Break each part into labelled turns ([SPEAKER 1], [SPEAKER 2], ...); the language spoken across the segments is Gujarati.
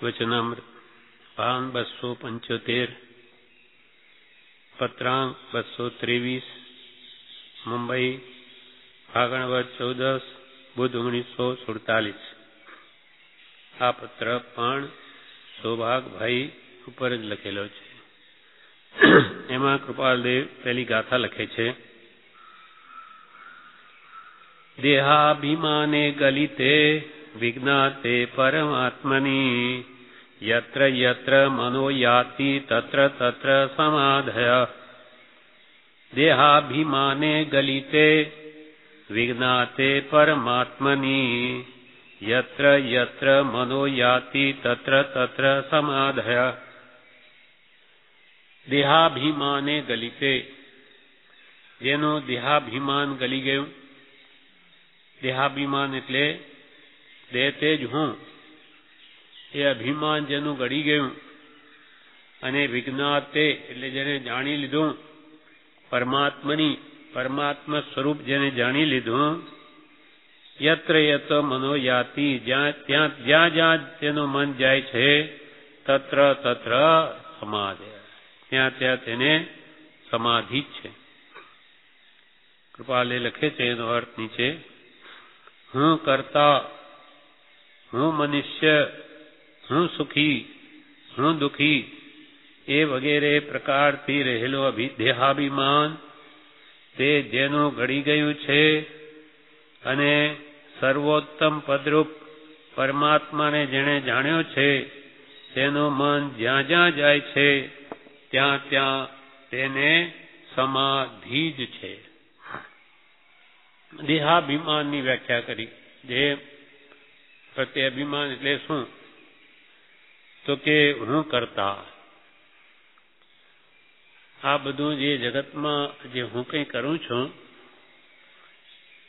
[SPEAKER 1] વચનામૃત પાન 275 પત્રાંક 223 મુંબઈ ફાગણવદ 14 બુધ 1947. આ પત્ર પણ સૌભાગભાઈ ઉપર જ લખેલો છે. એમાં કૃપાલદેવ પહેલી ગાથા લખે છે. દેહાભિમાને ગલિતે વિજ્ઞાતે પરમાત્મની યત્ર યત્ર મનો યાતિ તત્ર તત્ર સમાધય. દેહાભિમાને ગલિતે વિજ્ઞાતે પરમાત્મની યત્ર યત્ર મનો યાતિ તત્ર તત્ર સમાધય. દેહાભિમાને ગલિતે, જેનું દેહાભિમાન ગલી ગયું. દેહાભિમાન એટલે દેહ તે જ હું, એ અભિમાન જેનું ગળી ગયું. અને વિજ્ઞાતે એટલે જેને જાણી લીધું, પરમાત્મની પરમાત્મા સ્વરૂપ જેને જાણી લીધું. યત્ર યત્ર મનો યાતિ, જ્યાં જ્યાં તેનું મન જાય છે, તત્ર તત્ર સમાધિ, ત્યાં ત્યાં તેને સમાધિ જ છે. કૃપાલે લખે છે એનો અર્થ નીચે. હું કરતા, હું મનુષ્ય, હું સુખી, હું દુઃખી, એ વગેરે પ્રકારથી રહેલો દેહાભિમાન તે જેનું ગળી ગયું છે અને સર્વોત્તમ પદરૂપ પરમાત્માને જેણે જાણ્યો છે, તેનું મન જ્યાં જ્યાં જાય છે, ત્યાં ત્યાં તેને સમાધિ જ છે. દેહાભિમાનની વ્યાખ્યા કરી. દેહ પ્રત્યે અભિમાન એટલે શું? તો કે હું કરતા. આ બધું જે જગતમાં જે હું કંઈ કરું છું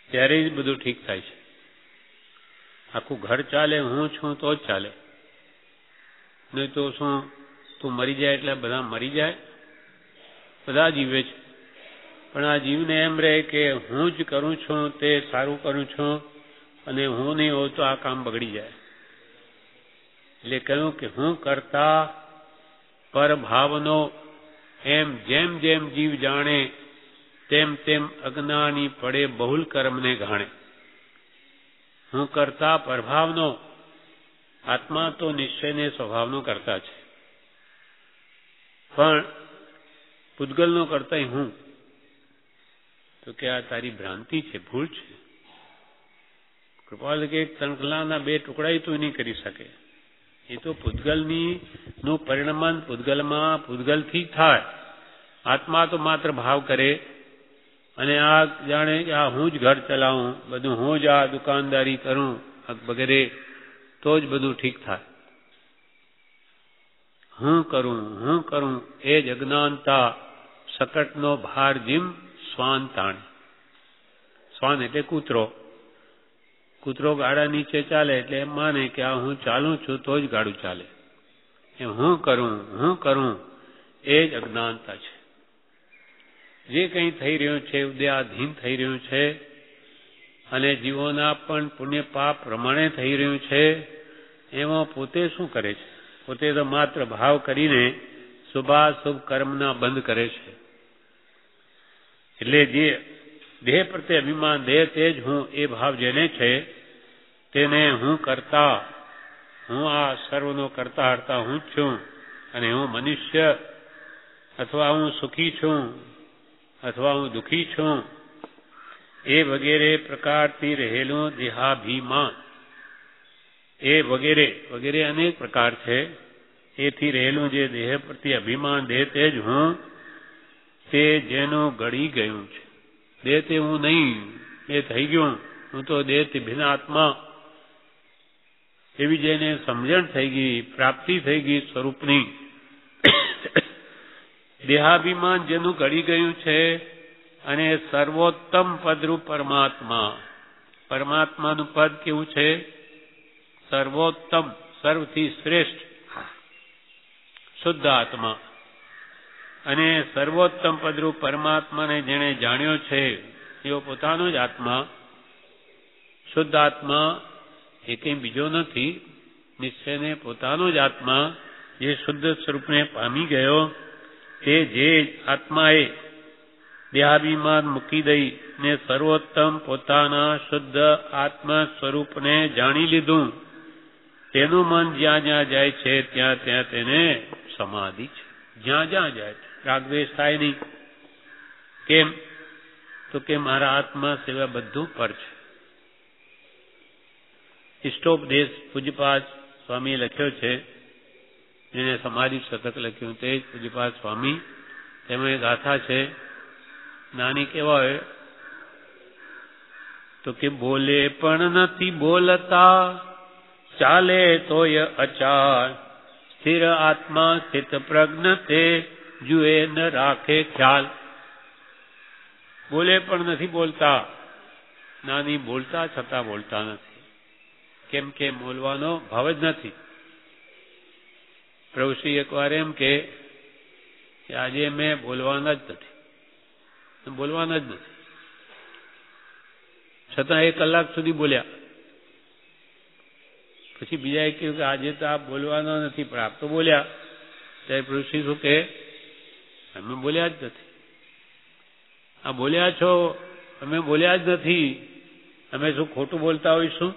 [SPEAKER 1] ત્યારે જ બધું ઠીક થાય છે. આખું ઘર ચાલે હું છું તો જ ચાલે. નહીં તો શું તું મરી જાય એટલે બધા મરી જાય? બધા જીવે છે, પણ આ જીવને એમ રહે કે હું જ કરું છું તે સારું કરું છું, અને હું નહીં હોઉં તો આ કામ બગડી જાય. એટલે કહ્યું કે હું કરતા પરભાવનો, એમ જેમ જેમ જીવ જાણે તેમ તેમ અજ્ઞાની પડે બહુલ કર્મને ઘાણે. હું કરતા પરભાવનો, આત્મા તો નિશ્ચયને સ્વભાવનો કરતા છે, પણ પૂતગલનો કરતા હું. તો કે આ તારી ભ્રાંતિ છે, ભૂલ છે. કૃપાલ કે તણખલાના 2 ટુકડા તું નહીં કરી શકે. એ તો પૂતગલનું પરિણમન પૂતગલમાં પૂતગલથી થાય. આત્મા તો માત્ર ભાવ કરે, અને આ જાણે કે આ હું જ ઘર ચલાવું, બધું હું જ આ દુકાનદારી કરું વગેરે, તો જ બધું ઠીક થાય. હું કરું એ જ અજ્ઞાનતા, સકટનો ભાર જીમ શ્વાન તાણે. શ્વાન એટલે કૂતરો. કૂતરો ગાડા નીચે ચાલે એટલે એમ માને કે આ હું ચાલું છું તો જ ગાડું ચાલે. એ હું કરું એ જ અજ્ઞાનતા છે. જે કંઈ થઈ રહ્યું છે ઉદયાધીન થઈ રહ્યું છે, અને જીવોના પણ પુણ્ય પાપ પ્રમાણે થઈ રહ્યું છે, એમાં પોતે શું કરે છે? પોતે તો માત્ર ભાવ કરીને શુભાશુભ કર્મના બંધ કરે છે. એટલે જે દેહ પ્રત્યે અભિમાન, દેહ તે જ હું, એ ભાવ જેને છે તેને હું કરતા, હું આ સર્વનો કરતા હરતા હું જ છું, અને હું મનુષ્ય, અથવા હું સુખી છું અથવા હું દુઃખી છું, એ વગેરે પ્રકારથી રહેલું દેહાભિમાન, એ વગેરે વગેરે અનેક પ્રકાર છે. એથી રહેલું જે દેહ પ્રત્યે અભિમાન, દેહ તે જ હું, તે જેનું ગળી ગયું છે. દેહ તે હું નહીં, એ થઈ ગયું. હું તો દેહથી ભિન્ન આત્મા, એવી જેને સમજણ થઈ ગઈ, પ્રાપ્તિ થઈ ગઈ સ્વરૂપની. દેહાભિમાન જેનું ગળી ગયું છે, અને સર્વોત્તમ પદરૂપ પરમાત્મા. પરમાત્માનું પદ કેવું છે? સર્વોત્તમ, સર્વથી શ્રેષ્ઠ શુદ્ધ આત્મા. અને સર્વોત્તમ પદરૂપ પરમાત્માને જેણે જાણ્યો છે, એવો પોતાનો જ આત્મા, શુદ્ધ આત્મા, એ કંઈ બીજો નથી, નિશ્ચયને પોતાનો જ આત્મા જે શુદ્ધ સ્વરૂપને પામી ગયો તે જે આત્માએ દેહાભિમાન મૂકી દઈને સર્વોત્તમ પોતાના શુદ્ધ આત્મ સ્વરૂપને જાણી લીધું તેનું મન જ્યાં જ્યાં જાય છે ત્યાં ત્યાં તેને સમાધિ છે. જ્યાં જ્યાં જાય રાગદ્વેષ થાય નહીં. કેમ? તો કે મારા આત્મા સિવાય બધું પર છે. ઇષ્ટોપદેશ પૂજ્યપાદ સ્વામીએ લખ્યો છે, જેને સમાધિ શતક લખ્યું તે જ પૂજ્યપાદ સ્વામી. તેમાં એક ગાથા છે, નાની કેવા હોય તો કે બોલે પણ નથી બોલતા, ચાલે તોય અચાલ, સ્થિર આત્મા સ્થિત પ્રજ્ઞ તે જુએ ન રાખે ખ્યાલ. બોલે પણ નથી બોલતા, નાની બોલતા છતાં બોલતા નથી. કેમ કે બોલવાનો ભાવ જ નથી. પ્રભુશ્રી એકવાર એમ કે આજે મેં બોલવાના જ નથી, બોલવાના જ નથી. છતાં 1 કલાક સુધી બોલ્યા. પછી બીજાએ કહ્યું કે આજે તો આપ બોલવાના નથી, પણ આપ તો બોલ્યા. ત્યારે પ્રભુશ્રી શું કહે, અમે બોલ્યા જ નથી. આ બોલ્યા છો, અમે બોલ્યા જ નથી. અમે શું ખોટું બોલતા હોઈશું?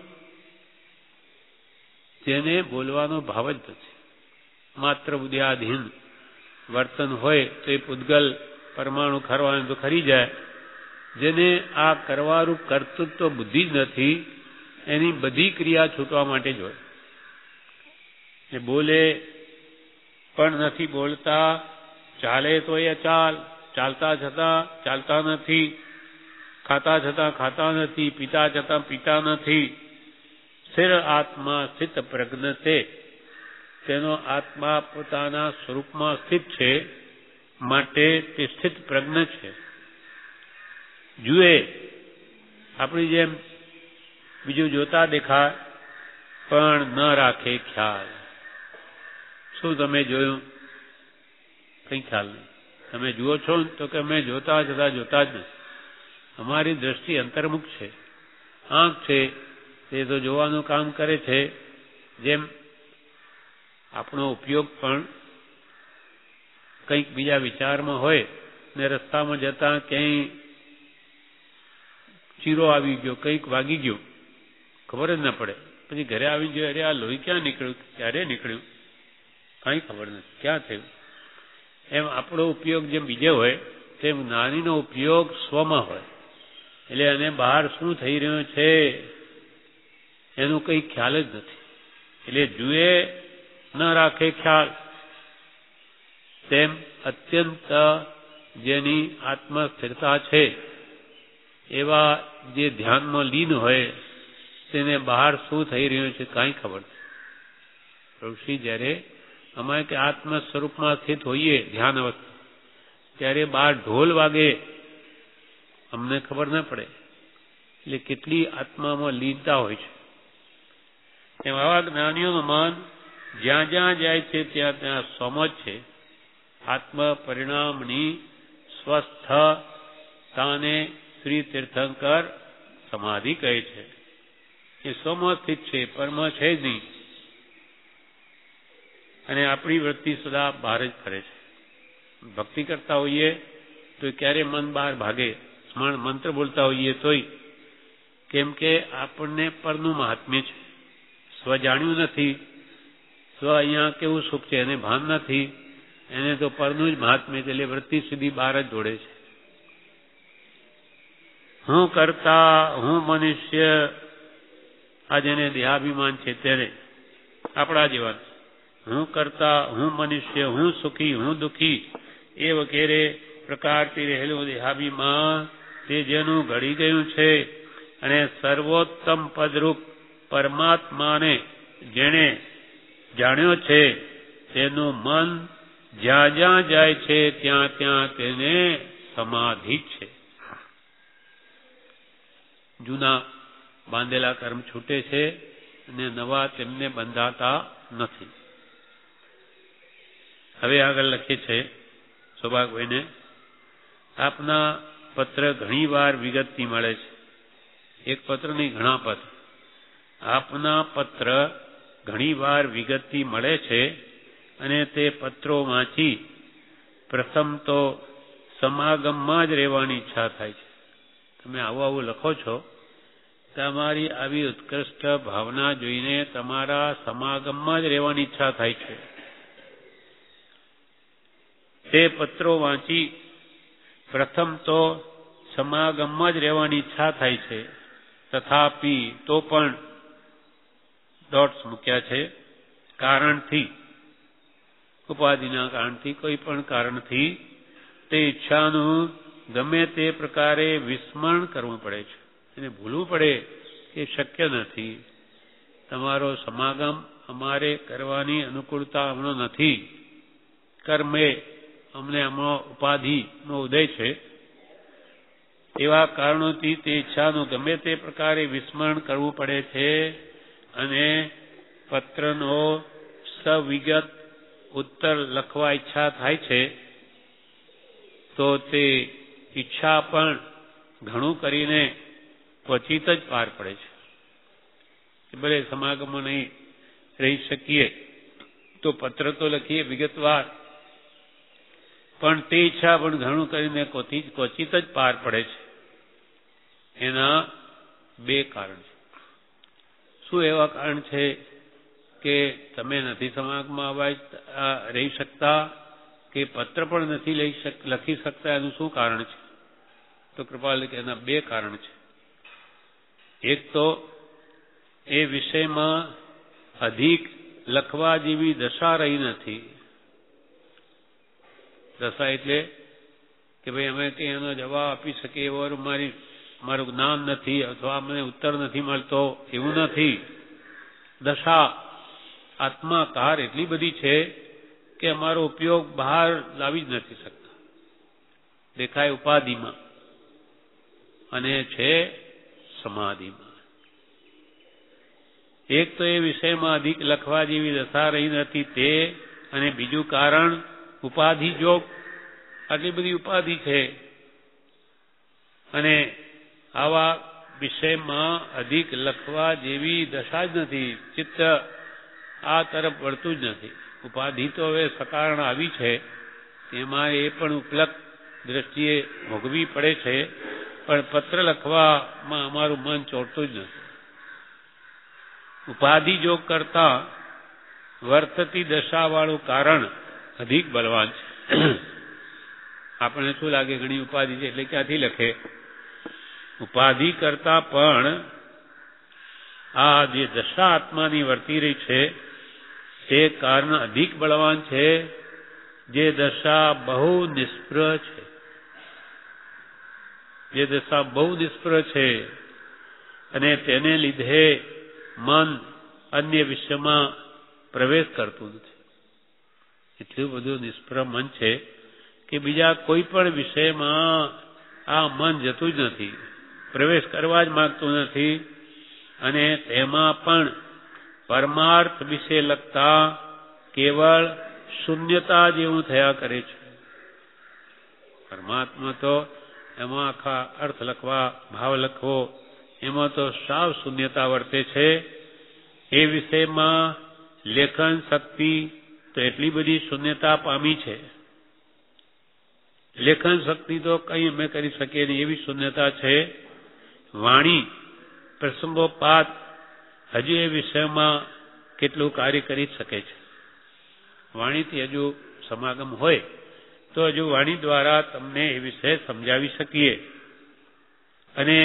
[SPEAKER 1] તેને બોલવાનો ભાવ જ નથી. માત્ર બુદ્ધિઆધીન વર્તન હોય તો એ પૂતગલ પરમાણુ ખરવાનું તો ખરી જાય. જેને આ કરવાનું કર્તૃત્વ બુદ્ધિ જ નથી, એની બધી ક્રિયા છૂટવા માટે જ હોય. એ બોલે પણ નથી બોલતા, ચાલે તો એ ચાલ, ચાલતા છતાં ચાલતા નથી, ખાતા છતાં ખાતા નથી, પીતા છતાં પીતા નથી. સ્થિર આત્મા સ્થિત પ્રજ્ઞ તે, તેનો આત્મા પોતાના સ્વરૂપમાં સ્થિત છે, માટે તે સ્થિત પ્રજ્ઞ છે. જુએ આપણી જેમ બીજું જોતા દેખાય પણ ન રાખે ખ્યાલ. શું તમે જોયું? કઈ ખ્યાલ નહીં. તમે જુઓ છો તો કે અમે જોતા છતાં જોતા જ નથી. અમારી દ્રષ્ટિ અંતર્મુખ છે. આંખ છે તે તો જોવાનું કામ કરે છે. જેમ આપણો ઉપયોગ પણ કંઈક બીજા વિચારમાં હોય ને રસ્તામાં જતા ક્યાંય ચીરો આવી ગયો, કંઈક વાગી ગયો, ખબર જ ના પડે. પછી ઘરે આવી ગયો, અરે આ લોહી ક્યાં નીકળ્યું, ક્યારે નીકળ્યું, કાંઈ ખબર નથી, ક્યાં થયું. એમ આપણો ઉપયોગ જેમ બીજે હોય તેમ જ્ઞાનીનો ઉપયોગ સ્વમાં હોય. એટલે એને બહાર શું થઈ રહ્યું છે એનું કંઈ ખ્યાલ જ નથી. એટલે જુએ ન રાખે ખ્યાલ. તેમ અત્યંત જેની આત્મસ્થિરતા છે એવા જે ધ્યાનમાં લીન હોય તેને બહાર શું થઈ રહ્યું છે કાંઈ ખબર નથી. પ્રભુશ્રી જ્યારે અમે કે આત્મ સ્વરૂપમાં સ્થિત હોઈએ ધ્યાન અવસ્થા, ત્યારે બહાર ઢોલ વાગે અમને ખબર ના પડે. એટલે કેટલી આત્મામાં લીનતા હોય છે. એમ આવા જ્ઞાનીઓનું મન જ્યાં જ્યાં જાય છે ત્યાં ત્યાં સમજ છે. આત્મ પરિણામની સ્વસ્થતાને શ્રી તીર્થંકર સમાધિ કહે છે. એ સ્વમાં સ્થિત છે, પરમાં છે જ નહીં. અને આપણી વૃત્તિ સદા બહાર જ ફરે છે. ભક્તિ કરતા હોઈએ તો ક્યારે મન બહાર ભાગે, સ્મરણ મંત્ર બોલતા હોઈએ તોય. કેમ કે આપણને પરનું મહાત્મ્ય છે. સ્વ જાણ્યું નથી, સ્વ અહીંયા કેવું સુખ છે એને ભાન નથી. એને તો પરનું જ મહાત્મ્ય છે, એટલે વૃત્તિ સુધી બહાર જ દોડે છે. હું કરતા, હું મનુષ્ય, આ જેને દેહાભિમાન છે તેને આપણા જેવા, હું કરતા, હું મનુષ્ય, હું સુખી, હું દુઃખી, એ વગેરે પ્રકારથી રહેલું દેહાભિમાન તે જેનું ઘડી ગયું છે અને સર્વોત્તમ પદરૂપ પરમાત્માને જેણે જાણ્યો છે તેનું મન જ્યાં જ્યાં જાય છે ત્યાં ત્યાં તેને સમાધિ છે. જૂના બાંધેલા કર્મ છૂટે છે અને નવા તેમને બંધાતા નથી. હવે આગળ લખે છે સૌભાગભાઈને, આપના પત્ર ઘણી વાર વિગતથી મળે છે. એક પત્ર નહીં, ઘણા પત્ર. આપના પત્ર ઘણીવાર વિગતથી મળે છે અને તે પત્રો વાંચી પ્રથમ તો સમાગમમાં જ રહેવાની ઈચ્છા થાય છે. તમે આવું લખો છો, તમારી આવી ઉત્કૃષ્ટ ભાવના જોઈને તમારા સમાગમમાં જ રહેવાની ઈચ્છા થાય છે. તે પત્રો વાંચી પ્રથમ તો સમાગમમાં જ રહેવાની ઈચ્છા થાય છે. તથાપિ તો પણ ડોટ્સ મૂક્યા છે, કારણથી, ઉપાધિના કારણથી, કોઈ પણ કારણથી તે ઈચ્છાનું ગમે તે પ્રકારે વિસ્મરણ કરવું પડે છે. એને ભૂલવું પડે કે શક્ય નથી. તમારો સમાગમ અમારે કરવાની અનુકૂળતા હમણાં નથી. કર્મે અમને હમણાં ઉપાધિનો ઉદય છે. એવા કારણોથી તે ઈચ્છાનું ગમે તે પ્રકારે વિસ્મરણ કરવું પડે છે અને પત્રનો સવિગત ઉત્તર લખવા ઈચ્છા થાય છે તો તે ઈચ્છા પણ ઘણું કરીને ક્વચિત જ પાર પડે છે. ભલે સમાગમમાં નહીં રહી શકીએ તો પત્ર તો લખીએ વિગતવાર, પણ તે ઈચ્છા પણ ઘણું કરીને ક્વચિત જ પાર પડે છે. એના બે કારણ છે. શું એવા કારણ છે કે તમે નથી સમાગમમાં રહી શકતા કે પત્ર પણ નથી લખી શકતા? એનું શું કારણ છે? તો કૃપાલ કે એના બે કારણ છે. એક તો એ વિષયમાં અધિક લખવા જેવી દશા રહી નથી. દશા એટલે કે ભાઈ અમે કંઈ એનો જવાબ આપી શકીએ એવો મારું જ્ઞાન નથી અથવા મને ઉત્તર નથી મળતો, એવું નથી. દશા આત્માકાર એટલી બધી છે કે અમારો ઉપયોગ બહાર લાવી જ નથી શકતા. દેખાય ઉપાધિમાં અને છે સમાધિમાં. એક તો એ વિષયમાં અધિક લખવા જેવી દશા રહી નથી તે, અને બીજું કારણ ઉપાધિ જોગ. આટલી બધી ઉપાધિ છે અને આવા વિષયમાં અધિક લખવા જેવી દશા જ નથી. ચિત્ત આ તરફ વળતું જ નથી. ઉપાધિ તો હવે સકારણ આવી છે, તેમાં એ પણ ઉપલબ્ધ દ્રષ્ટિએ ભોગવી પડે છે, પણ પત્ર લખવામાં અમારું મન ચોંટતું જ નથી. ઉપાધિ જોગ કરતા વર્તતી દશાવાળું કારણ અધિક બલવાન છે. આપણને શું લાગે ઘણી ઉપાધિ છે એટલે ક્યાંથી લખે? ઉપાધિ કરતા પણ આ જે દશા આત્માની વર્તી રહી છે તે કારણ અધિક બળવાન છે, જે દશા બહુ નિષ્પ્રહ છે. જે દશા બહુ નિષ્પ્રહ છે અને તેને લીધે મન અન્ય વિષયમાં પ્રવેશ કરતું નથી. એટલું બધું નિષ્પ્રહ મન છે કે બીજા કોઈ પણ વિષયમાં આ મન જતું જ નથી, પ્રવેશ કરવા જ માંગતું નથી. અને તેમાં પણ પરમાર્થ વિશે લખતા કેવળ શૂન્યતા જેવું થયા કરે છે. પરમાત્મા તો એમાં આખા અર્થ લખવા, ભાવ લખવો, એમાં તો સાવ શૂન્યતા વર્તે છે. એ વિષયમાં લેખન શક્તિ તો એટલી બધી શૂન્યતા પામી છે. લેખન શક્તિ તો કંઈ અમે કરી શકીએ નહીં એવી શૂન્યતા છે. વાણી પ્રસંગોપાત હજુ એ વિષયમાં કેટલું કાર્ય કરી શકે છે. વાણીથી હજુ સમાગમ હોય તો હજુ વાણી દ્વારા તમને એ વિષય સમજાવી શકીએ. અને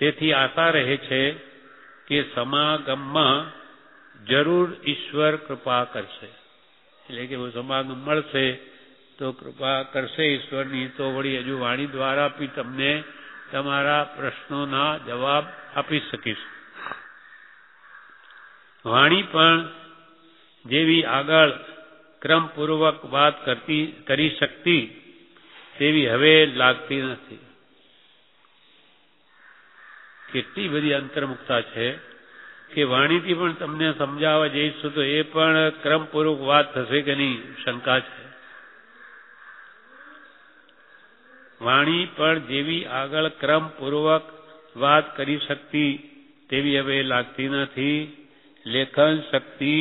[SPEAKER 1] તેથી આશા રહે છે કે સમાગમમાં જરૂર ઈશ્વર કૃપા કરશે. એટલે કે સમાગમ મળશે તો કૃપા કરશે ઈશ્વરની, તો વળી હજુ વાણી દ્વારા બી તમને તમારા પ્રશ્નોના જવાબ આપી શકીશું. વાણી પણ જેવી આગળ ક્રમપૂર્વક વાત કરી શકતી તેવી હવે લાગતી નથી. કેટલી બધી અંતર્મુખતા છે કે વાણીથી પણ તમને સમજાવવા જઈશું તો એ પણ ક્રમપૂર્વક વાત થશે કે નહીં, શંકા છે. વાણી પણ જેવી આગળ ક્રમપૂર્વક વાત કરી શકતી તેવી હવે લાગતી નથી. લેખન શક્તિ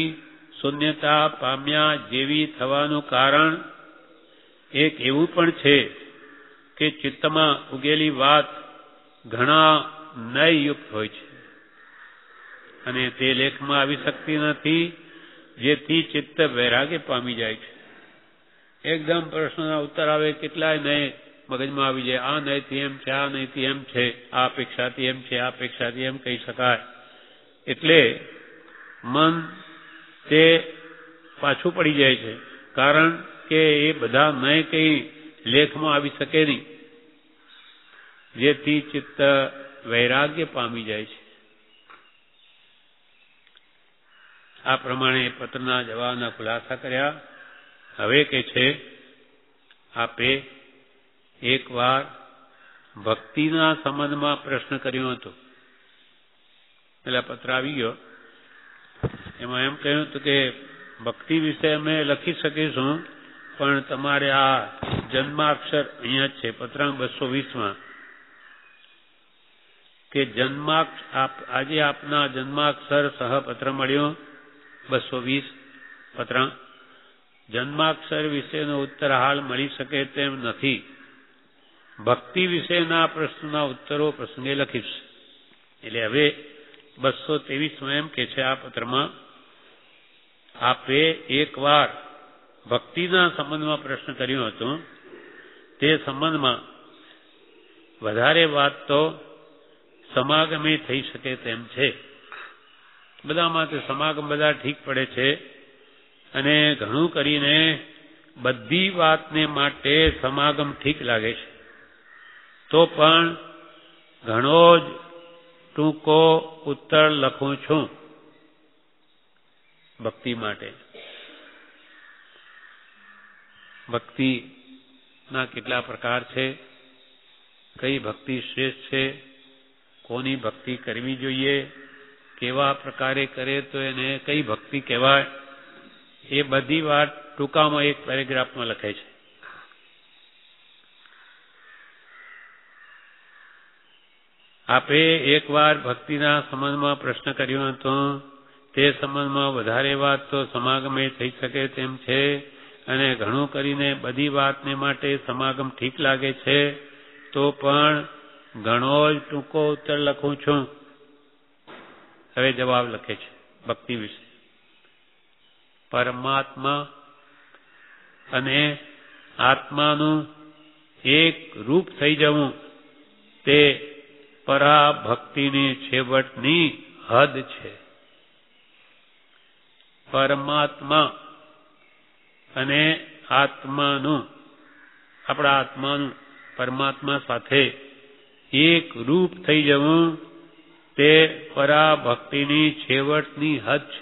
[SPEAKER 1] શૂન્યતા પામ્યા જેવી થવાનું કારણ એક એવું પણ છે કે ચિત્તમાં ઉગેલી વાત ઘણા નયયુક્ત હોય છે અને તે લેખમાં આવી શકતી નથી, જેથી ચિત્ત વૈરાગ્ય પામી જાય છે. એકદમ પ્રશ્નના ઉત્તર આવે, કેટલાય નય મગજમાં આવી જાય. આ નયથી એમ છે, આ નયથી એમ છે, આ અપેક્ષાથી એમ છે, આ અપેક્ષાથી એમ કહી શકાય. એટલે મન તે પાછું પડી જાય છે, કારણ કે એ બધા નય કઈ લેખમાં આવી શકે નહીં, જેથી ચિત્ત વૈરાગ્ય પામી જાય છે. આ પ્રમાણે પત્રના જવાબના ખુલાસા કર્યા. હવે કે છે, આપે એકવાર ભક્તિના સંબંધમાં પ્રશ્ન કર્યો હતો. પેલા પત્ર આવી ગયો, એમાં એમ કહ્યું હતું કે ભક્તિ વિશે અમે લખી શકીશું, પણ તમારે આ જન્માક્ષર અહીંયા જ છે પત્રાંક 220માં કે આજે આપના જન્માક્ષર સહપત્ર મળ્યો 220 પત્રાંક. જન્માક્ષર વિશેનો ઉત્તર હાલ મળી શકે તેમ નથી. ભક્તિ વિશેના પ્રશ્નના ઉત્તરો પ્રસંગે લખીશ. એટલે હવે 223માં એમ કે છે આ પત્રમાં, આપે એકવાર ભક્તિના સંબંધમાં પ્રશ્ન કર્યો હતો. તે સંબંધમાં વધારે વાત તો સમાગમે થઈ શકે તેમ છે. બધામાં તે સમાગમ બધા ઠીક પડે છે અને ઘણું કરીને બધી વાતને માટે સમાગમ ઠીક લાગે છે. તો પણ ઘણો જ ટૂંકો ઉત્તર લખું છું ભક્તિ માટે. ભક્તિના કેટલા પ્રકાર છે, કઈ ભક્તિ શ્રેષ્ઠ છે, કોની ભક્તિ કરવી જોઈએ, કેવા પ્રકારે કરે તો એને કઈ ભક્તિ કહેવાય, એ બધી વાત ટૂંકામાં એક પેરેગ્રાફમાં લખે છે. આપે એકવાર ભક્તિના સંબંધમાં પ્રશ્ન કર્યો હતો. તે સંબંધમાં વધારે વાત તો સમાગમે થઈ શકે તેમ છે અને ઘણું કરીને બધી વાતને માટે સમાગમ ઠીક લાગે છે. તો પણ ઘણો જ ટૂંકો ઉત્તર લખું છું. હવે જવાબ લખે છે ભક્તિ વિશે. પરમાત્મા અને આત્માનું એક રૂપ થઈ જવું તે પરાભક્તિની છેવટની હદ છે. પરમાત્મા અને આત્માનું, આપણા આત્માનું પરમાત્મા સાથે એક રૂપ થઈ જવું તે પરાભક્તિની છેવટની હદ છે.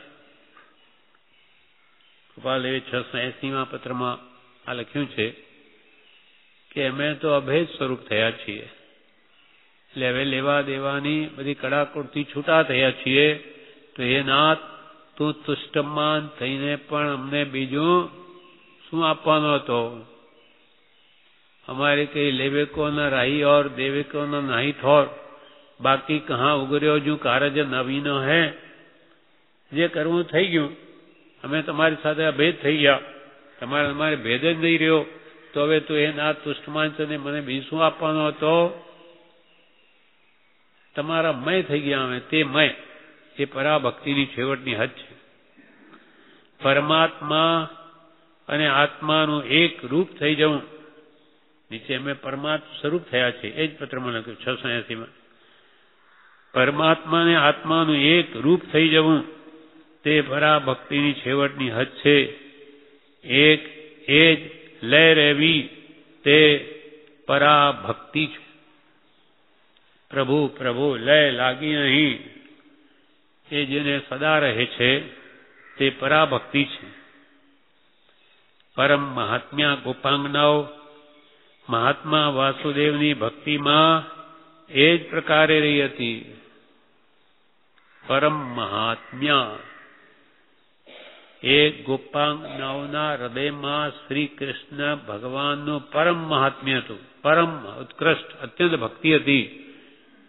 [SPEAKER 1] કૃપાલદેવે 680માં પત્રમાં આ લખ્યું છે કે અમે તો અભેદ સ્વરૂપ થયા છીએ. એટલે હવે લેવા દેવાની બધી કડાકોટથી છૂટા થયા છીએ. તો એ નાથ, તું તુષ્ટમાન થઈને પણ અમને બીજું શું આપવાનો હતો? हमारे कई लेवे को न राही और देवे को न नहीं थोर, बाकी कहाँ उगर्यो जो कारज नवीनो है. જે કરવું થઈ ગયું, અમે તમારી સાથે અભેદ થઈ ગયા, અમારે ભેદ જ નહીં રહ્યો. તો હવે તું એ નાથ તુષ્ટમાન છે ને મને બીજું શું આપવાનો હતો? તમારા મય થઈ ગયા અમે, તે મય એ પરાભક્તિની છેવટની હદ છે. પરમાત્મા અને આત્માનું એક રૂપ થઈ જવું, નીચે અમે પરમાત્મા સ્વરૂપ થયા છે, એ જ પત્રમાં લખ્યું 680માં. પરમાત્મા અને આત્માનું એક રૂપ થઈ જવું તે પરાભક્તિની છેવટની હદ છે. એક એ જ લય રહેવી તે પરાભક્તિ છે. પ્રભુ પ્રભુ લય લાગી નહીં એ જેને સદા રહે છે તે પરાભક્તિ છે. પરમ મહાત્મ્યા ગોપાંગનાઓ મહાત્મા વાસુદેવની ભક્તિમાં એ જ પ્રકારે રહી હતી. પરમ મહાત્મ્યા એ ગોપાંગનાઓના હૃદયમાં શ્રી કૃષ્ણ ભગવાનનું પરમ મહાત્મ્ય હતું, પરમ ઉત્કૃષ્ટ અત્યંત ભક્તિ હતી.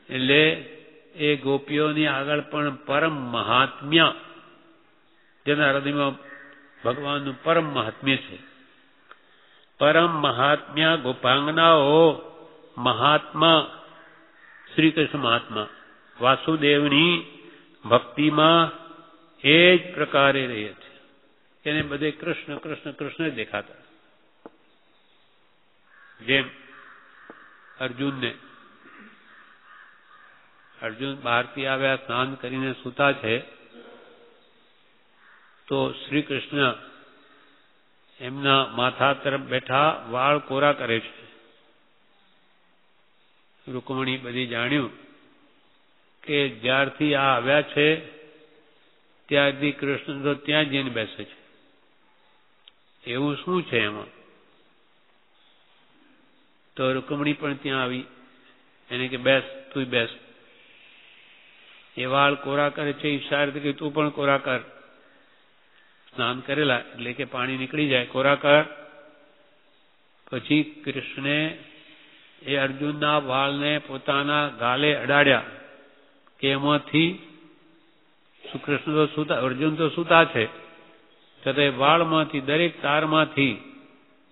[SPEAKER 1] એટલે એ ગોપીઓની આગળ પણ પરમ મહાત્મ્ય જેના હૃદયમાં ભગવાનનું પરમ મહાત્મ્ય છે. પરમ મહાત્મ્યા ગોપાંગનાઓ મહાત્મા શ્રી કૃષ્ણ મહાત્મા વાસુદેવની ભક્તિમાં એ જ પ્રકારે રહે છે. એને બધે કૃષ્ણ કૃષ્ણ કૃષ્ણ જ દેખાતા. જેમ અર્જુન બહારથી આવ્યા, સ્નાન કરીને સૂતા છે, તો શ્રી કૃષ્ણ એમના માથા તરફ બેઠા વાળ કોરા કરે છે. રૂકમણી બધી જાણ્યું કે જ્યારથી આ આવ્યા છે ત્યારથી કૃષ્ણ તો ત્યાં જઈને બેસે છે. એવું શું છે એમાં? તો રૂકમણી પણ ત્યાં આવી. એને કે બેસ, તું બેસ. એ વાળ કોરા કરે છે, ઈશારાથી કે તું પણ કોરા કર. સ્નાન કરેલા એટલે કે પાણી નીકળી જાય, કોરા કર. પછી કૃષ્ણે એ અર્જુનના વાળને પોતાના ગાલે અડાડ્યા કે એમાંથી કૃષ્ણ તો સૂતા, અર્જુન તો સૂતા છે, છતાં વાળમાંથી, દરેક તારમાંથી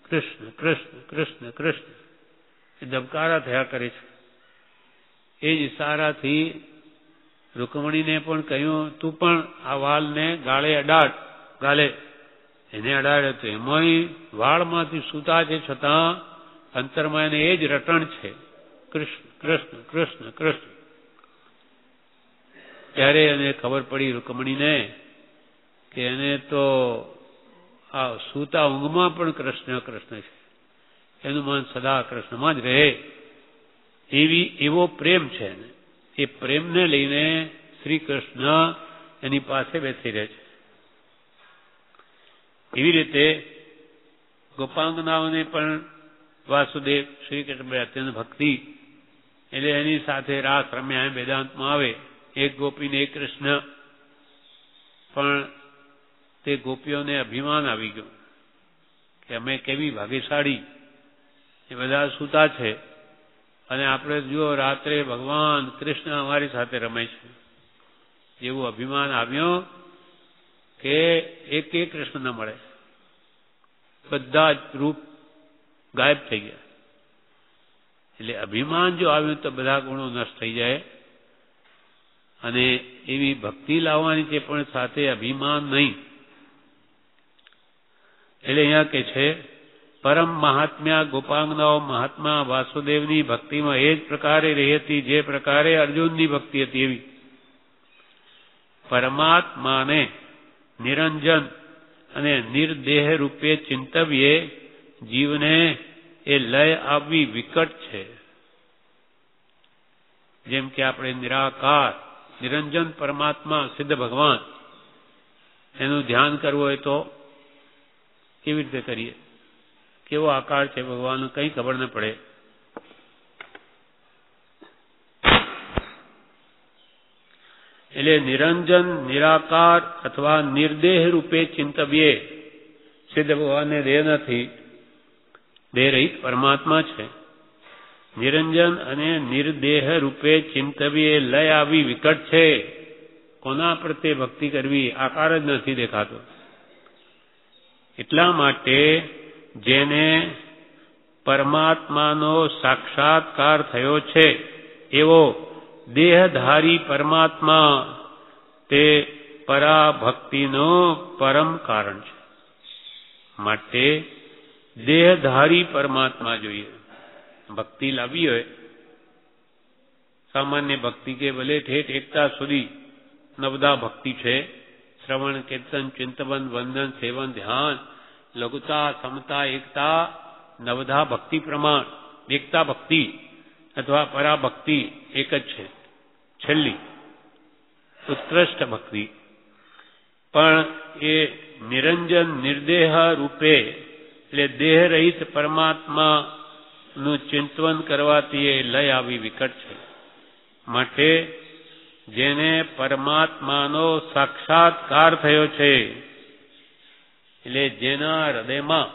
[SPEAKER 1] કૃષ્ણ કૃષ્ણ કૃષ્ણ કૃષ્ણ એ ધબકારા થયા કરે છે. એ જ ઈશારાથી રૂકમણીને પણ કહ્યું, તું પણ આ વાળને ગાળે અડાડ. ગાલે એને અડાડ્યો તો એમાંય વાળમાંથી સૂતા છે, છતાં અંતરમાં એને એ જ રટણ છે, કૃષ્ણ કૃષ્ણ કૃષ્ણ કૃષ્ણ. ત્યારે એને ખબર પડી રૂકમણીને કે એને તો આ સૂતા ઊંઘમાં પણ કૃષ્ણ કૃષ્ણ છે, એનું મન સદા કૃષ્ણમાં જ રહે. એવો પ્રેમ છે એને. એ પ્રેમને લઈને શ્રી કૃષ્ણ એની પાસે બેસી રહે છે. એવી રીતે ગોપાંગનાઓને પણ વાસુદેવ શ્રી કૃષ્ણ અત્યંત ભક્તિ, એટલે એની સાથે રાસ રમ્યા. વેદાંતમાં આવે એક ગોપીને એક કૃષ્ણ, પણ તે ગોપીઓને અભિમાન આવી ગયું કે અમે કેવી ભાગ્યશાળી, એ બધા સૂતા છે અને આપણે જુઓ રાત્રે ભગવાન કૃષ્ણ અમારી સાથે રમે છે. એવું અભિમાન આવ્યો કે એક કૃષ્ણ ન મળે, બધા જ રૂપ ગાયબ થઈ ગયા. એટલે અભિમાન જો આવ્યું તો બધા ગુણો નષ્ટ થઈ જાય. અને એવી ભક્તિ લાવવાની છે, પણ સાથે અભિમાન નહીં. એટલે અહીંયા કે છે પરમ મહાત્મ્યા ગોપાંગનાઓ મહાત્મા વાસુદેવની ભક્તિમાં એ જ પ્રકારે રહી હતી જે પ્રકારે અર્જુનની ભક્તિ હતી. એવી પરમાત્માને નિરંજન અને નિર્દેહ રૂપે ચિંતવ્યે જીવને એ લય આવવી વિકટ છે. જેમ કે આપણે નિરાકાર નિરંજન પરમાત્મા સિદ્ધ ભગવાન એનું ધ્યાન કરવું હોય તો કેવી રીતે કરીએ? કેવો આકાર છે ભગવાનનો કંઈ ખબર ન પડે. એટલે નિરંજન નિરાકાર અથવા નિર્દેહ રૂપે ચિંતવ્યે સિદ્ધ ભગવાનને દેહ નથી, દેહ રહિત પરમાત્મા છે. નિરંજન અને નિર્દેહ રૂપે ચિંતવ્યે લય આવી વિકટ છે. કોના પ્રત્યે ભક્તિ કરવી? આકાર જ નથી દેખાતો. એટલા માટે જેને પરમાત્માનો સાક્ષાત્કાર થયો છે એવો દેહધારી પરમાત્મા તે પરાભક્તિનો પરમ કારણ છે. માટે દેહધારી પરમાત્મા જોઈએ. ભક્તિ લાવી હોય, સામાન્ય ભક્તિ કે ભલે ઠેઠ એકતા સુધી નવદા ભક્તિ છે. શ્રવણ, કીર્તન, ચિંતન, વંદન, સેવન, ધ્યાન, લઘુતા, સમતા, એકતા, નવધા ભક્તિ પ્રમાણ. એકતા ભક્તિ અથવા પરાભક્તિ એક જ છે, છેલ્લી ઉત્કૃષ્ટ ભક્તિ. પણ એ નિરંજન નિર્દેહ રૂપે એટલે દેહ રહિત પરમાત્માનું ચિંતન કરવાથી એ લય આવી વિકટ છે. માટે જેને પરમાત્માનો સાક્ષાત્કાર થયો છે, એટલે જેના હૃદયમાં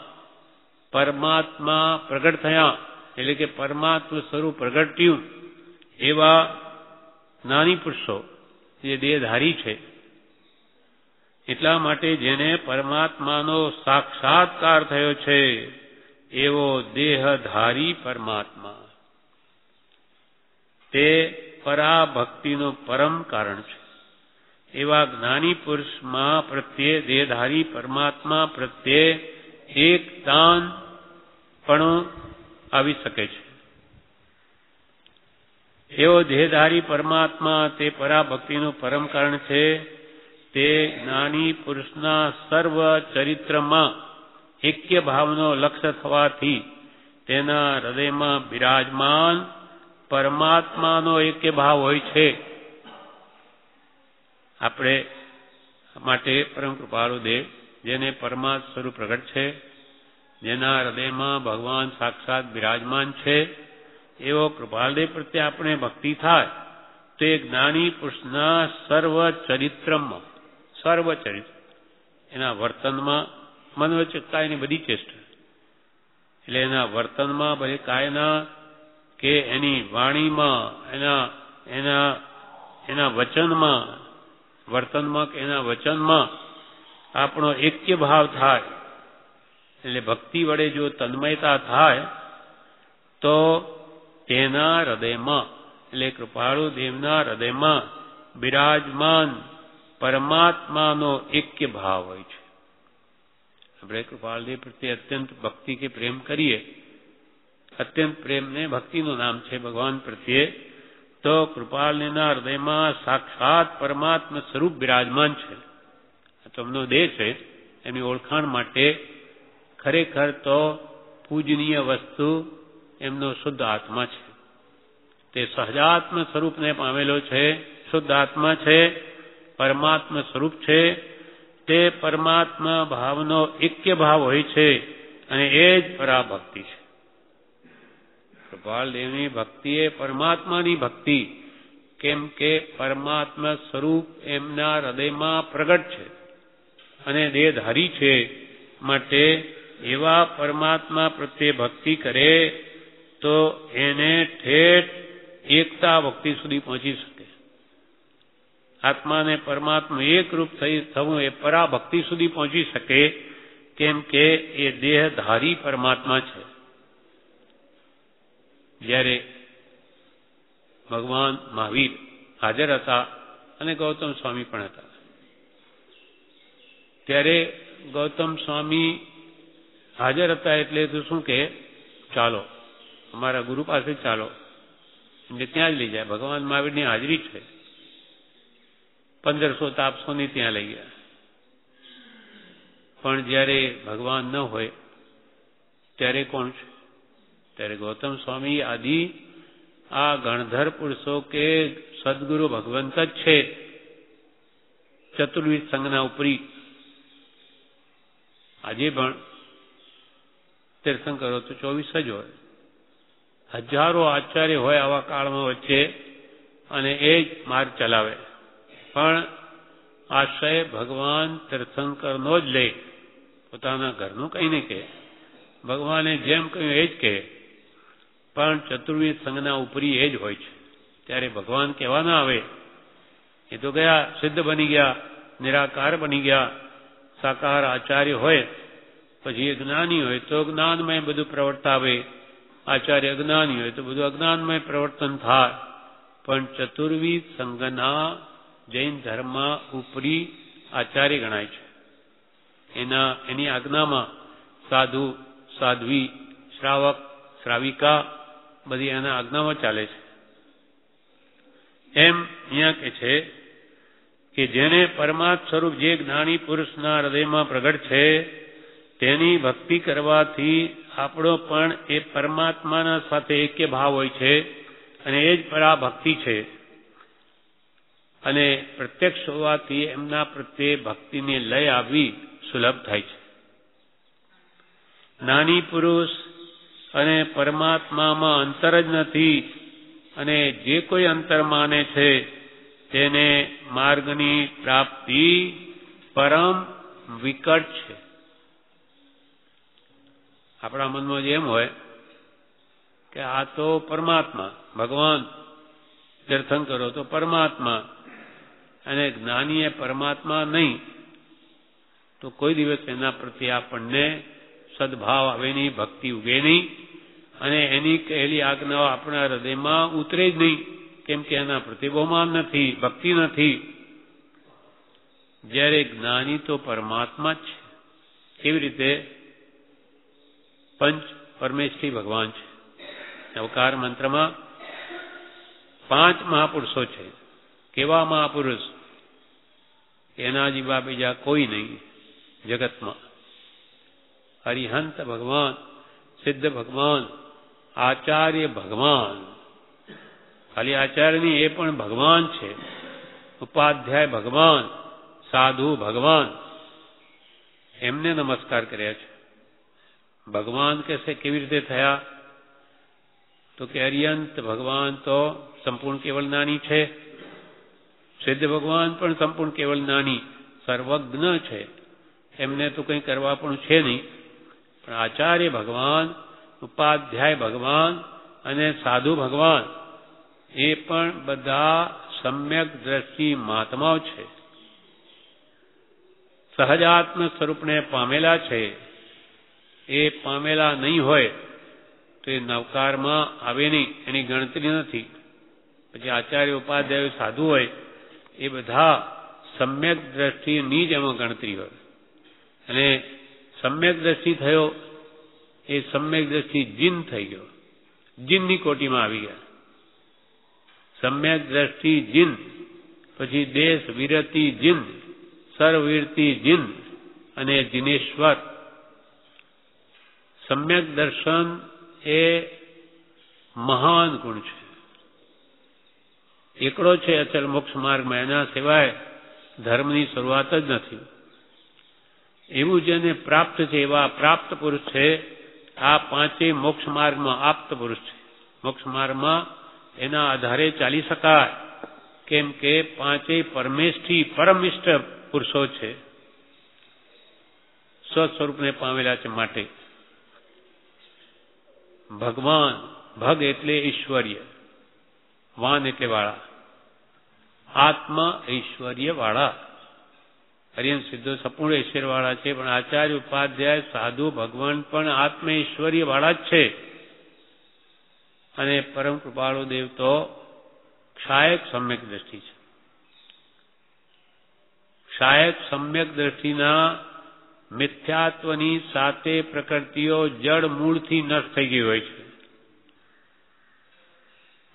[SPEAKER 1] પરમાત્મા પ્રગટ થયા, એટલે કે પરમાત્મા સ્વરૂપ પ્રગટ્યું, એવા જ્ઞાની પુરુષો જે દેહધારી છે, એટલા માટે જેને પરમાત્માનો સાક્ષાત્કાર થયો છે એવો દેહધારી પરમાત્મા તે પરાભક્તિનું પરમ કારણ છે. એવા જ્ઞાની પુરુષમાં પ્રત્યે દેહધારી પરમાત્મા પ્રત્યે એક તાન પણ આવી શકે છે. એવો દેહધારી પરમાત્મા તે પરાભક્તિનું પરમ કારણ છે. તે જ્ઞાની પુરુષના સર્વ ચરિત્રમાં એક્ય ભાવનો લક્ષ્ય થવાથી તેના હૃદયમાં બિરાજમાન પરમાત્માનો એક્ય ભાવ હોય છે. આપણે માટે પરમ કૃપાળુ દેવ જેને પરમાત્મ સ્વરૂપ પ્રગટ છે, જેના હૃદયમાં ભગવાન સાક્ષાત બિરાજમાન છે, એવો કૃપાળદેવ પ્રત્યે આપણે ભક્તિ થાય તો એ જ્ઞાની પુરુષના સર્વ ચરિત્રમાં એના વર્તનમાં મન વચ્ચે કાયની બધી ચેષ્ટા એટલે એના વર્તનમાં ભલે કાયના કે એની વાણીમાં એના વચનમાં વર્તનમાં કે એના વચનમાં આપણો એક્ય ભાવ થાય. એટલે ભક્તિ વડે જો તન્મયતા થાય તો તેના હૃદયમાં એટલે કૃપાળુ દેવના હૃદયમાં બિરાજમાન પરમાત્માનો એક્ય ભાવ હોય છે. આપણે કૃપાળદેવ પ્રત્યે અત્યંત ભક્તિ કે પ્રેમ કરીએ, અત્યંત પ્રેમને ભક્તિનું નામ છે ભગવાન પ્રત્યે, તો કૃપાળદેવના હૃદયમાં સાક્ષાત પરમાત્મા સ્વરૂપ બિરાજમાન છે. તમનો દેહ છે એની ઓળખાણ માટે ખરેખર તો પૂજનીય વસ્તુ એમનો શુદ્ધ આત્મા છે. તે સહજાત્મ સ્વરૂપને પામેલો છે, શુદ્ધ આત્મા છે, પરમાત્મા સ્વરૂપ છે. તે પરમાત્મા ભાવનો એક્ય ભાવ હોય છે અને એ જ પરાભક્તિ છે. કૃપાળદેવની ભક્તિ એ પરમાત્માની ભક્તિ, કેમ કે પરમાત્મા સ્વરૂપ એમના હૃદયમાં પ્રગટ છે અને દેહધારી છે. માટે એવા પરમાત્મા પ્રત્યે ભક્તિ કરે તો એને ઠેઠ એકતા ભક્તિ સુધી પહોંચી શકે. આત્માને પરમાત્મા એકરૂપ થવું એ પરાભક્તિ સુધી પહોંચી શકે, કેમ કે એ દેહધારી પરમાત્મા છે. જ્યારે ભગવાન મહાવીર હાજર હતા અને ગૌતમ સ્વામી પણ હતા, ત્યારે ગૌતમ સ્વામી હાજર હતા એટલે તો શું કે ચાલો અમારા ગુરુ પાસે ચાલો, એમને ત્યાં જ લઈ જાય. ભગવાન મહાવીરની હાજરી છે, 1500 તાપસોની ત્યાં લઈ ગયા. પણ જ્યારે ભગવાન ન હોય ત્યારે કોણ છે? ત્યારે ગૌતમ સ્વામી આદિ આ ગણધર પુરુષો કે સદગુરુ ભગવંત જ છે, ચતુર્વિધ સંઘના ઉપરી. આજે પણ તીર્થંકરો તો 24 જ હોય, હજારો આચાર્ય હોય આવા કાળમાં વચ્ચે, અને એ જ માર્ગ ચલાવે. પણ આશ્રય ભગવાન તીર્થંકરનો જ લે, પોતાના ઘરનું કંઈ નહીં કહે. ભગવાને જેમ કહ્યું એ જ કહે, પણ ચતુર્વિધ સંઘના ઉપરી એ જ હોય છે. ત્યારે ભગવાન કહેવા ના આવે, એ તો ગયા સિદ્ધ બની ગયા, નિરાકાર બની ગયા. સાકાર આચાર્ય હોય પછી એ જ્ઞાની હોય તો જ્ઞાનમય બધું પ્રવર્તાવે, આચાર્ય અજ્ઞાની હોય તો બધું અજ્ઞાનમય પ્રવર્તન થાય. પણ ચતુર્વિધ સંઘના જૈન ધર્મ ઉપરી આચાર્ય ગણાય છે. એની આજ્ઞામાં સાધુ, સાધ્વી, શ્રાવક, શ્રાવિકા બધી એના આજ્ઞામાં ચાલે છે. એમ અહીંયા કે છે કે જેને પરમાત્મ સ્વરૂપ જે જ્ઞાની પુરુષના હૃદયમાં પ્રગટ છે તેની ભક્તિ કરવાથી આપણો પણ એ પરમાત્માના સાથે એક્ય ભાવ હોય છે અને એ જ પરાભક્તિ છે. અને પ્રત્યક્ષ હોવાથી એમના પ્રત્યે ભક્તિને લય આવવી સુલભ થાય છે. જ્ઞાની પુરુષ અને પરમાત્મામાં અંતર જ નથી, અને જે કોઈ અંતર માને છે તેને માર્ગની પ્રાપ્તિ પરમ વિકટ છે. આપણા મનમાં જેમ હોય કે આ તો પરમાત્મા, ભગવાન, તીર્થંકરો તો પરમાત્મા, અને જ્ઞાની એ પરમાત્મા નહીં, તો કોઈ દિવસ એના પ્રત્યે આપણને સદભાવ આવે નહીં, ભક્તિ ઉગે નહીં, અને એની કહેલી આજ્ઞાઓ આપણા હૃદયમાં ઉતરે જ નહીં, કેમ કે એના પ્રત્યે બહુમાન નથી, ભક્તિ નથી. જ્યારે જ્ઞાની તો પરમાત્મા જ છે. કેવી રીતે? પંચ પરમેશ્વરી ભગવાન છે. અવકાર મંત્રમાં 5 મહાપુરુષો છે. કેવા મહાપુરુષ? એના જેવા બીજા કોઈ નહીં જગતમાં. હરિહંત ભગવાન, સિદ્ધ ભગવાન, આચાર્ય ભગવાન. ખાલી આચાર્ય નહીં, એ પણ ભગવાન છે. ઉપાધ્યાય ભગવાન, સાધુ ભગવાન, એમને નમસ્કાર કર્યા છે. ભગવાન કહેશે કેવી રીતે થયા? તો કે અરિયંત ભગવાન તો સંપૂર્ણ કેવળ જ્ઞાની છે. સિદ્ધ ભગવાન પણ સંપૂર્ણ કેવળ જ્ઞાની, સર્વજ્ઞ છે. એમને તો કંઈ કરવા પણ છે નહીં. પણ આચાર્ય ભગવાન, ઉપાધ્યાય ભગવાન અને સાધુ ભગવાન એ પણ બધા સમ્યક દ્રષ્ટિ મહાત્માઓ છે. સહજાત્મ સ્વરૂપને પામેલા છે. એ પામેલા નહીં હોય તો એ નવકારમાં આવે નહીં, એની ગણતરી નથી. પછી આચાર્ય ઉપાધ્યાય સાધુ હોય એ બધા સમ્યક દ્રષ્ટિની જ એમાં ગણતરી હોય. અને સમ્યક દ્રષ્ટિ થયો એ સમ્યક દ્રષ્ટિ જીન થઈ ગયો, જીનની કોટીમાં આવી ગયા. સમ્યક દ્રષ્ટિ જીન, પછી દેશ વિરતિ જીન, સર્વવીરતિ જીન અને જીનેશ્વર. સમ્યક દર્શન એ મહાન ગુણ છે. એકડો છે અચલ મોક્ષ માર્ગમાં, એના સિવાય ધર્મની શરૂઆત જ નથી. એવું જેને પ્રાપ્ત છે એવા પ્રાપ્ત પુરુષ છે. આ 5 મોક્ષ માર્ગમાં આપ્ત પુરુષ છે. મોક્ષ માર્ગમાં એના આધારે ચાલી શકાય, કેમ કે 5 પરમેષ્ઠી પરમિષ્ઠ પુરુષો છે. સ્વસ્વરૂપને પામેલા છે. માટે ભગવાન, ભગ એટલે ઈશ્વર્ય, વાન એટલે વાળા, આત્મા ઐશ્વર્ય વાળા. હરિયન સિદ્ધો સંપૂર્ણ ઐશ્વર્ય વાળા છે. પણ આચાર્ય ઉપાધ્યાય સાધુ ભગવાન પણ આત્મ ઐશ્વર્ય વાળા જ છે. અને પરમ કૃપાળુ દેવ તો ક્ષાયક સમ્યક દ્રષ્ટિ છે. ક્ષાયક સમ્યક દ્રષ્ટિના મિથ્યાત્વની સાથે પ્રકૃતિઓ જડ મૂળથી નષ્ટ થઈ ગઈ હોય છે.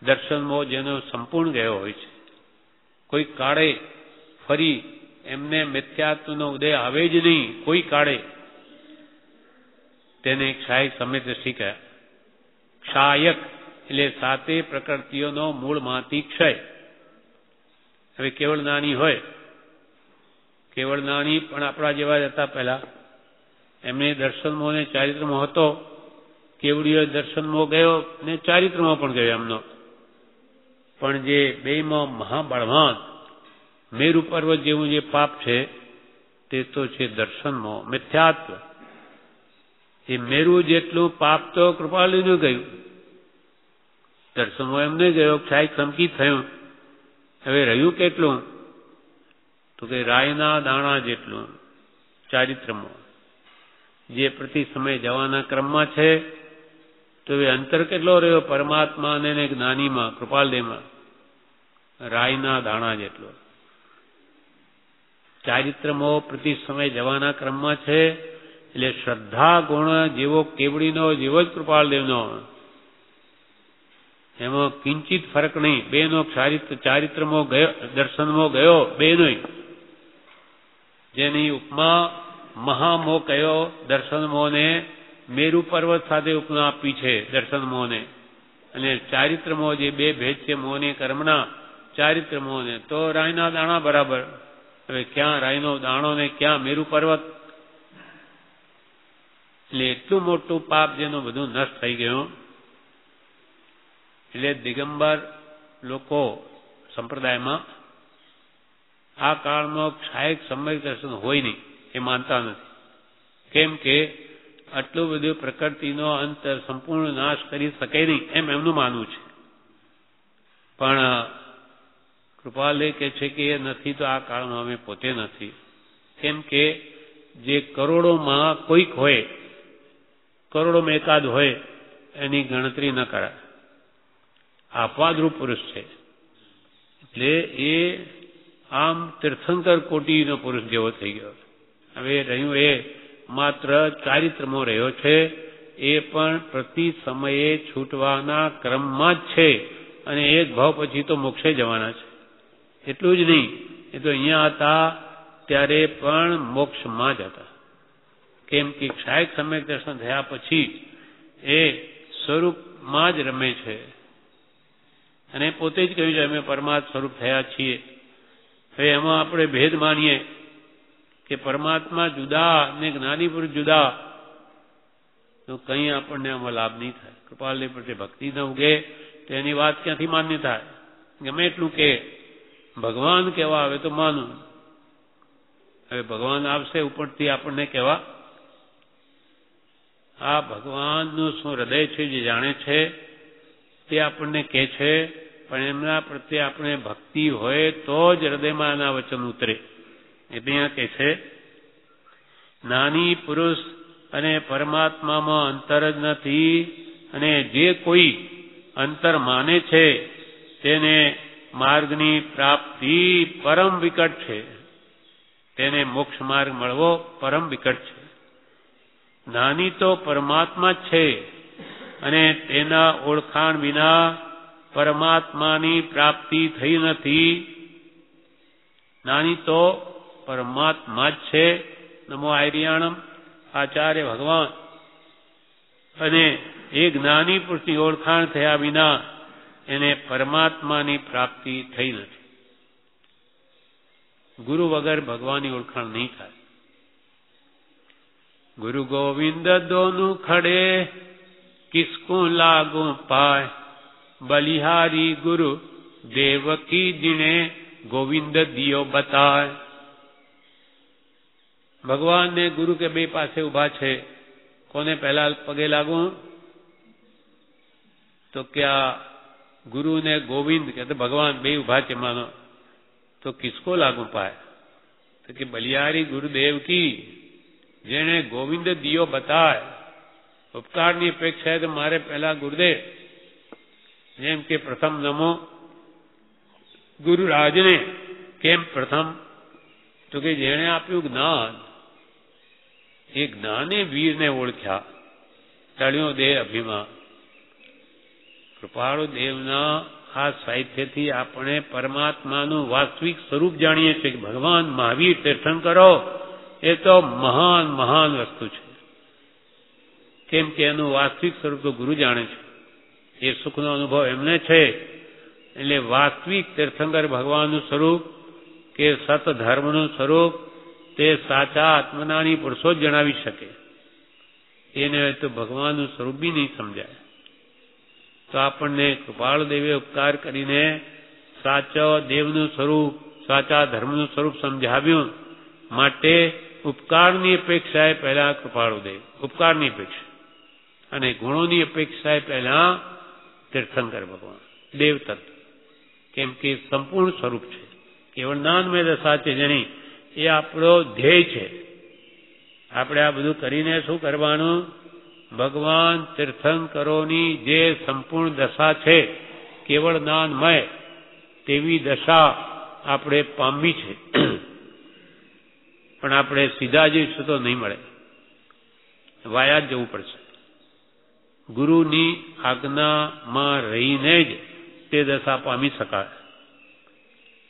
[SPEAKER 1] દર્શનમાં જેનો સંપૂર્ણ ગયો હોય છે. કોઈ કાળે ફરી એમને મિથ્યાત્વનો ઉદય આવે જ નહીં, કોઈ કાળે. તેને ક્ષાયક સમ્યક દ્રષ્ટિ કહ્યા. ક્ષાયક એટલે સાતે પ્રકૃતિઓનો મૂળમાંથી ક્ષય. હવે કેવળ જ્ઞાની હોય, કેવળ જ્ઞાની પણ આપણા જેવા જ હતા પહેલા. એમને દર્શનમોહ ને ચારિત્રમોહ હતો. કેવડીઓ દર્શનમોહ ગયો ને ચારિત્રમોહ પણ ગયો એમનો. પણ જે બેમાં મહાબળવાન મેરુ પર્વત જેવું જે પાપ છે તે તો છે દર્શનમોહ, મિથ્યાત્વ. એ મેરુ જેટલું પાપ તો કૃપાલુનું ગયું. દર્શનમોહ એમને ગયો, ક્ષાયક સંકિત થયું. હવે રહ્યું કેટલું? તો કે રાયના દાણા જેટલું ચારિત્રમોહ, જે પ્રતિ સમય જવાના ક્રમમાં છે. તો એ અંતર કેટલો રહ્યો પરમાત્મા અને જ્ઞાનીમાં, કૃપાલદેવમાં? રાયના દાણા જેટલો. ચારિત્રમોહ પ્રતિ સમય જવાના ક્રમમાં છે. એટલે શ્રદ્ધા ગુણ જેવો કેવડીનો જેવો જ કૃપાલદેવનો, એમાં કિંચિત ફરક નહીં. બેનો ચારિત્રમોહ ગયો, દર્શનમોહ ગયો, બેનો. જેની ઉપમા મહામોહ કયો દર્શનમોહને, મેરુ પર્વત સાથે ઉપમા આપી છે દર્શનમોહને. અને ચારિત્રમોહ જે બે ભેદ છે મોહને કર્મના, ચારિત્રમોહને તો રાયના દાણા બરાબર. હવે ક્યાં રાયનો દાણો ને ક્યાં મેરુ પર્વત? એટલે એટલું મોટું પાપ જેનું બધું નષ્ટ થઈ ગયું. એટલે દિગંબર લોકો સંપ્રદાયમાં આ કાળમાં ક્ષાયક સમ્યક દર્શન હોય નહીં, એ માનતા નથી. કેમ કે આટલું બધું પ્રકૃતિનો અંતર સંપૂર્ણ નાશ કરી શકે નહીં, એમ એમનું માનવું છે. પણ કૃપાલય કહે છે કે એ નથી, તો આ કાળમાં અમે પોતે નથી. કેમ કે જે કરોડોમાં કોઈક હોય, કરોડોમાં એકાદ હોય, એની ગણતરી ન કરાય. આપવાદરૂપ પુરુષ છે. એટલે એ આમ તીર્થંકર કોટીનો પુરુષ જેવો થઈ ગયો. હવે રહ્યું એ માત્ર ચારિત્રમો રહ્યો છે, એ પણ પ્રતિ સમયે છૂટવાના ક્રમમાં જ છે, અને એક ભાવ પછી તો મોક્ષે જવાના છે. એટલું જ નહીં, એ તો અહીંયા હતા ત્યારે પણ મોક્ષમાં જ હતા. કેમ કે ક્ષાયક સમ્યક દર્શન થયા પછી એ સ્વરૂપમાં જ રમે છે, અને પોતે જ કહ્યું છે અમે પરમાત્મા સ્વરૂપ થયા છીએ. હવે એમાં આપણે ભેદ માનીએ કે પરમાત્મા જુદા ને જ્ઞાની પુરુષ જુદા, તો કંઈ આપણને આમાં લાભ નહીં થાય. કૃપાલની પ્રત્યે ભક્તિ ન ઉગે તો એની વાત ક્યાંથી માન્ય થાય? ગમે એટલું કે ભગવાન કહેવા આવે તો માનું. હવે ભગવાન આવશે ઉપરથી આપણને કહેવા, આ ભગવાનનું શું હૃદય છે જે જાણે છે તે આપણને કહે છે, પણ એમના પ્રત્યે આપણે ભક્તિ હોય તો જ હૃદયમાં આના વચન ઉતરે. એટલે અહીંયા કહે છે જ્ઞાની પુરુષ અને પરમાત્મામાં અંતર જ નથી, અને જે કોઈ અંતર માને છે તેને માર્ગની પ્રાપ્તિ પરમ વિકટ છે, તેને મોક્ષ માર્ગ મળવો પરમ વિકટ છે. જ્ઞાની તો પરમાત્મા જ છે, અને તેના ઓળખાણ વિના પરમાત્માની પ્રાપ્તિ થઈ નથી. જ્ઞાની તો પરમાત્મા જ છે. નમો આયર્યાણમ આચાર્ય ભગવાન. અને એ જ્ઞાની પુરુષની ઓળખાણ થયા વિના એને પરમાત્માની પ્રાપ્તિ થઈ નથી. ગુરુ વગર ભગવાનની ઓળખાણ નહીં થાય. ગુરુ ગોવિંદ દોનું ખડે કિસકું લાગુ પાય, બલિહારી ગુરુ દેવકી જીણે ગોવિંદ દિયો બતાય. ભગવાન ને ગુરુ કે બે પાસે ઉભા છે, કોને પહેલા પગે લાગુ? તો કે આ ગુરુ ને ગોવિંદ કે ભગવાન બે ઉભા છે માનો, તો કિસકો લાગુ પાય? તો કે બલિહારી ગુરુદેવ કી જેને ગોવિંદ દિયો બતાય. ઉપકારની અપેક્ષા તો મારે પહેલા ગુરુદેવ, જેમ કે પ્રથમ નમો ગુરુરાજને. કેમ પ્રથમ? તો કે જેણે આપ્યું જ્ઞાન, એ જ્ઞાને વીરને ઓળખ્યા. ટળ્યો દેહ અભિમાન. કૃપાળુ દેવના આ સાહિત્યથી આપણે પરમાત્માનું વાસ્તવિક સ્વરૂપ જાણીએ છીએ કે ભગવાન મહાવીર તીર્થંકરો એ તો મહાન મહાન વસ્તુ છે. કેમ કે એનું વાસ્તવિક સ્વરૂપ તો ગુરુ જાણે છે, એ સુખનો અનુભવ એમને છે. એટલે વાસ્તવિક તીર્થંકર ભગવાનનું સ્વરૂપ કે સત ધર્મનું સ્વરૂપ તે સાચા આત્મનાની પુરુષો જ જણાવી શકે. એને તો ભગવાનનું સ્વરૂપ બી નહીં સમજાય. તો આપણને કૃપાળુ દેવે ઉપકાર કરીને સાચા દેવનું સ્વરૂપ, સાચા ધર્મનું સ્વરૂપ સમજાવ્યું. માટે ઉપકારની અપેક્ષાએ પહેલા કૃપાળુ દેવ, ઉપકારની અપેક્ષા, અને ગુણોની અપેક્ષાએ પહેલા તીર્થંકર ભગવાન દેવ તત્વ. કેમ કે સંપૂર્ણ સ્વરૂપ છે, કેવળ નાનમય દશા છે જેની, એ આપણો ધ્યેય છે. આપણે આ બધું કરીને શું કરવાનું? ભગવાન તીર્થંકરોની જે સંપૂર્ણ દશા છે, કેવળ જ્ઞાનમય, તેવી દશા આપણે પામવી છે. પણ આપણે સીધા જઈશું તો નહીં મળે, વાયા જ જવું પડશે. ગુરુની આજ્ઞામાં રહીને જ તે દશા પામી શકાય.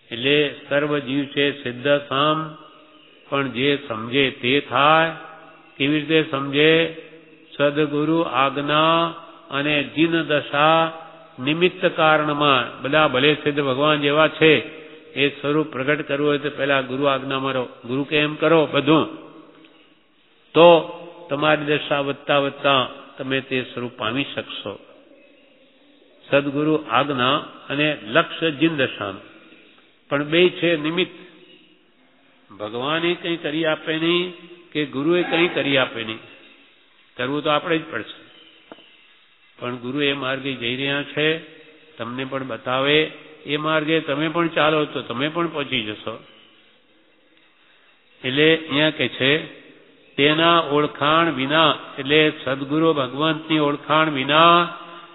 [SPEAKER 1] એટલે સર્વ જીવ છે સિદ્ધ સામ, પણ જે સમજે તે થાય. કેવી રીતે સમજે? સદગુરુ આજ્ઞા અને જીન દશા નિમિત્ત કારણમાં. બધા ભલે સિદ્ધ ભગવાન જેવા છે, એ સ્વરૂપ પ્રગટ કરવું હોય તો પહેલા ગુરુ આજ્ઞામાં રહો. ગુરુ કે એમ કરો બધું, તો તમારી દશા વધતા વધતા તમે તે સ્વરૂપ પામી શકશો. સદગુરુ આજ્ઞા અને લક્ષ્ય જીન દશાનું પણ બે છે નિમિત્ત. ભગવાને કંઈ કરી આપે નહીં કે ગુરુએ કંઈ કરી આપે નહીં. કરવું તો આપણે જ પડશે. પણ ગુરુ એ માર્ગે જઈ રહ્યા છે, તમને પણ બતાવે. એ માર્ગે તમે પણ ચાલો તો તમે પણ પહોંચી જશો. એટલે અહીંયા કહે છે તેના ઓળખાણ વિના એટલે સદગુરુ ભગવંતની ઓળખાણ વિના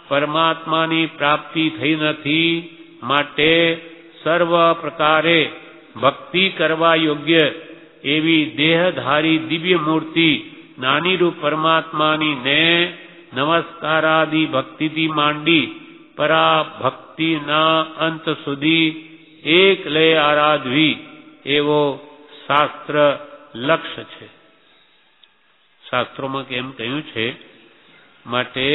[SPEAKER 1] પરમાત્માની પ્રાપ્તિ થઈ નથી. માટે સર્વ પ્રકારે ભક્તિ કરવા યોગ્ય એવી દેહધારી દિવ્ય મૂર્તિ નાની રૂપ પરમાત્માની ને નમસ્કારાદિ ભક્તિથી માંડી પરા ભક્તિના અંત સુધી એક લય આરાધવી એવો શાસ્ત્ર લક્ષ્ય છે. શાસ્ત્રોમાં કેમ કહ્યું છે? માટે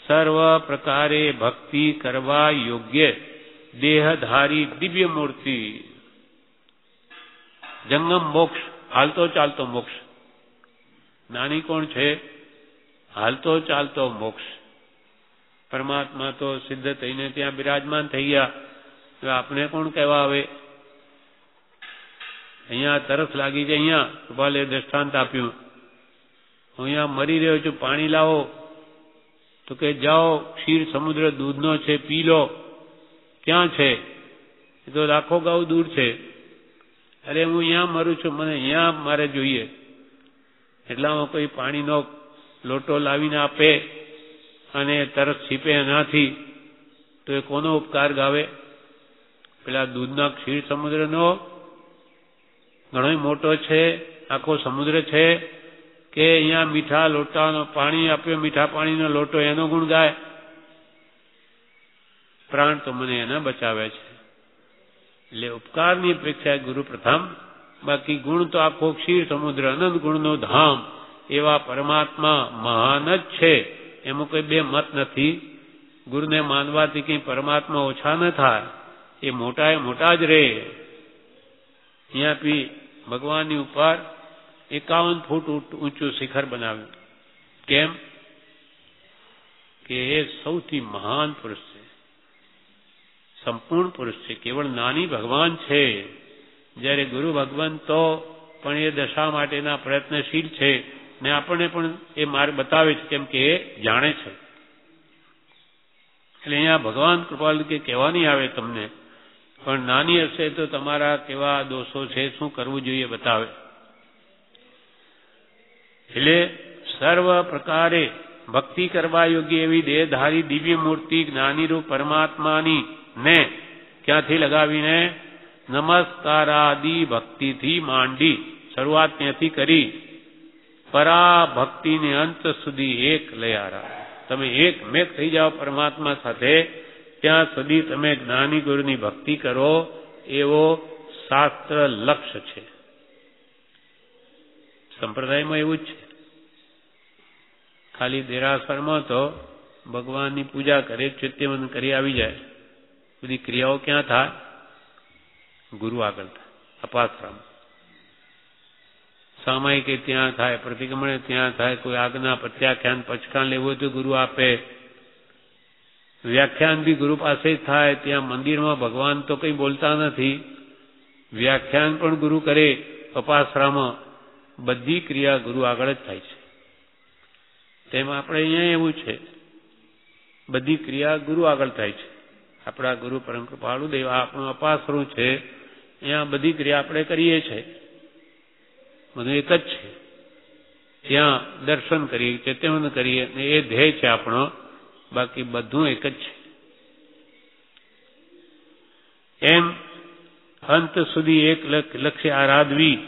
[SPEAKER 1] સર્વ પ્રકારે ભક્તિ કરવા યોગ્ય દેહધારી દિવ્ય મૂર્તિ. જંગમ મોક્ષ, હાલતો ચાલતો મોક્ષ. નાની કોણ છે? હાલતો ચાલતો મોક્ષ. પરમાત્મા તો સિદ્ધ થઈને ત્યાં બિરાજમાન થઈ ગયા. તો આપણે કોણ કહેવા આવે? અહીંયા તરસ લાગી છે, અહીંયા કૃપાલે દ્રષ્ટાંત આપ્યું, અહીંયા મરી રહ્યો છું, પાણી લાવો. તો કે જાઓ, ક્ષીર સમુદ્ર દૂધનો છે, પી લો. ક્યાં છે? એ તો લાખો ગાઉ દૂર છે. અરે હું અહીંયા મરું છું, મને અહીંયા મારે જોઈએ. એટલામાં કોઈ પાણીનો લોટો લાવીને આપે અને તરસ છીપે એનાથી, તો એ કોનો ઉપકાર ગાવે? પેલા દૂધના ક્ષીર સમુદ્રનો ઘણો મોટો છે, આખો સમુદ્ર છે, કે અહીંયા મીઠા લોટાનો પાણી આપ્યો, મીઠા પાણીનો લોટો, એનો ગુણ ગાય? પ્રાણ તો મને એના બચાવે છે. એટલે ઉપકારની અપેક્ષા ગુરુ પ્રથમ, બાકી ગુણ તો આખો ક્ષીર સમુદ્ર અનંત ગુણનો ધામ એવા પરમાત્મા મહાન જ છે. એમાં કોઈ બે મત નથી. ગુરુને માનવાથી કંઈ પરમાત્મા ઓછા ન થાય, એ મોટા જ રહે. અહીંયા બી ભગવાનની ઉપર 51 ફૂટ ઊંચું શિખર બનાવ્યું. કેમ? કે એ સૌથી મહાન પુરુષ છે, સંપૂર્ણ પુરુષ છે, કેવળ નાની ભગવાન છે. જ્યારે ગુરુ ભગવાન તો પણ એ દશા માટેના પ્રયત્નશીલ છે ને આપણને પણ એ માર્ગ બતાવે છે, કેમ કે એ જાણે છે. એટલે અહીંયા ભગવાન કૃપાલુ કે કહેવા નહીં આવે તમને, પણ નાની હશે તો તમારા કેવા દોષો છે, શું કરવું જોઈએ બતાવે. એટલે સર્વ પ્રકારે ભક્તિ કરવા યોગ્ય એવી દેહધારી દિવ્ય મૂર્તિ જ્ઞાનીરૂપ પરમાત્માની ને ક્યાંથી લગાવીને નમસ્કારાદિ ભક્તિથી માંડી, શરૂઆત ત્યાંથી કરી પરા ભક્તિને અંત સુધી એક લયારા. તમે એક મેક થઈ જાઓ પરમાત્મા સાથે, ત્યાં સુધી તમે જ્ઞાની ગુરુની ભક્તિ કરો એવો શાસ્ત્ર લક્ષ્ય છે. સંપ્રદાયમાં એવું જ છે. ખાલી દેરાસરમાં તો ભગવાનની પૂજા કરે, ચૈત્યવંદન કરી આવી જાય. બધી ક્રિયાઓ ક્યાં થાય? ગુરુ આગળ થાય, અપાશ્રમ. સામાયિક ત્યાં થાય, પ્રતિક્રમણ ત્યાં થાય, કોઈ આજ્ઞા પ્રત્યાખ્યાન પચકાન લેવું હોય તો ગુરુ આપે. વ્યાખ્યાન બી ગુરુ પાસે જ થાય. ત્યાં મંદિરમાં ભગવાન તો કંઈ બોલતા નથી, વ્યાખ્યાન પણ ગુરુ કરે. અપાશ્રમમાં બધી ક્રિયા ગુરુ આગળ જ થાય છે. તેમ આપણે અહીંયા એવું છે, બધી ક્રિયા ગુરુ આગળ થાય છે. આપણા ગુરુ પરમ કૃપાળુ દેવ આપણું અપાશ્રમ છે, અહીંયા બધી ક્રિયા આપણે કરીએ છીએ. બધું એક જ છે. ત્યાં દર્શન કરીએ, ચૈત્યવંદન કરીએ, એ ધ્યેય છે આપણો. બાકી બધું એક જ છે. એમ અંત સુધી એક લક્ષ્ય આરાધવી,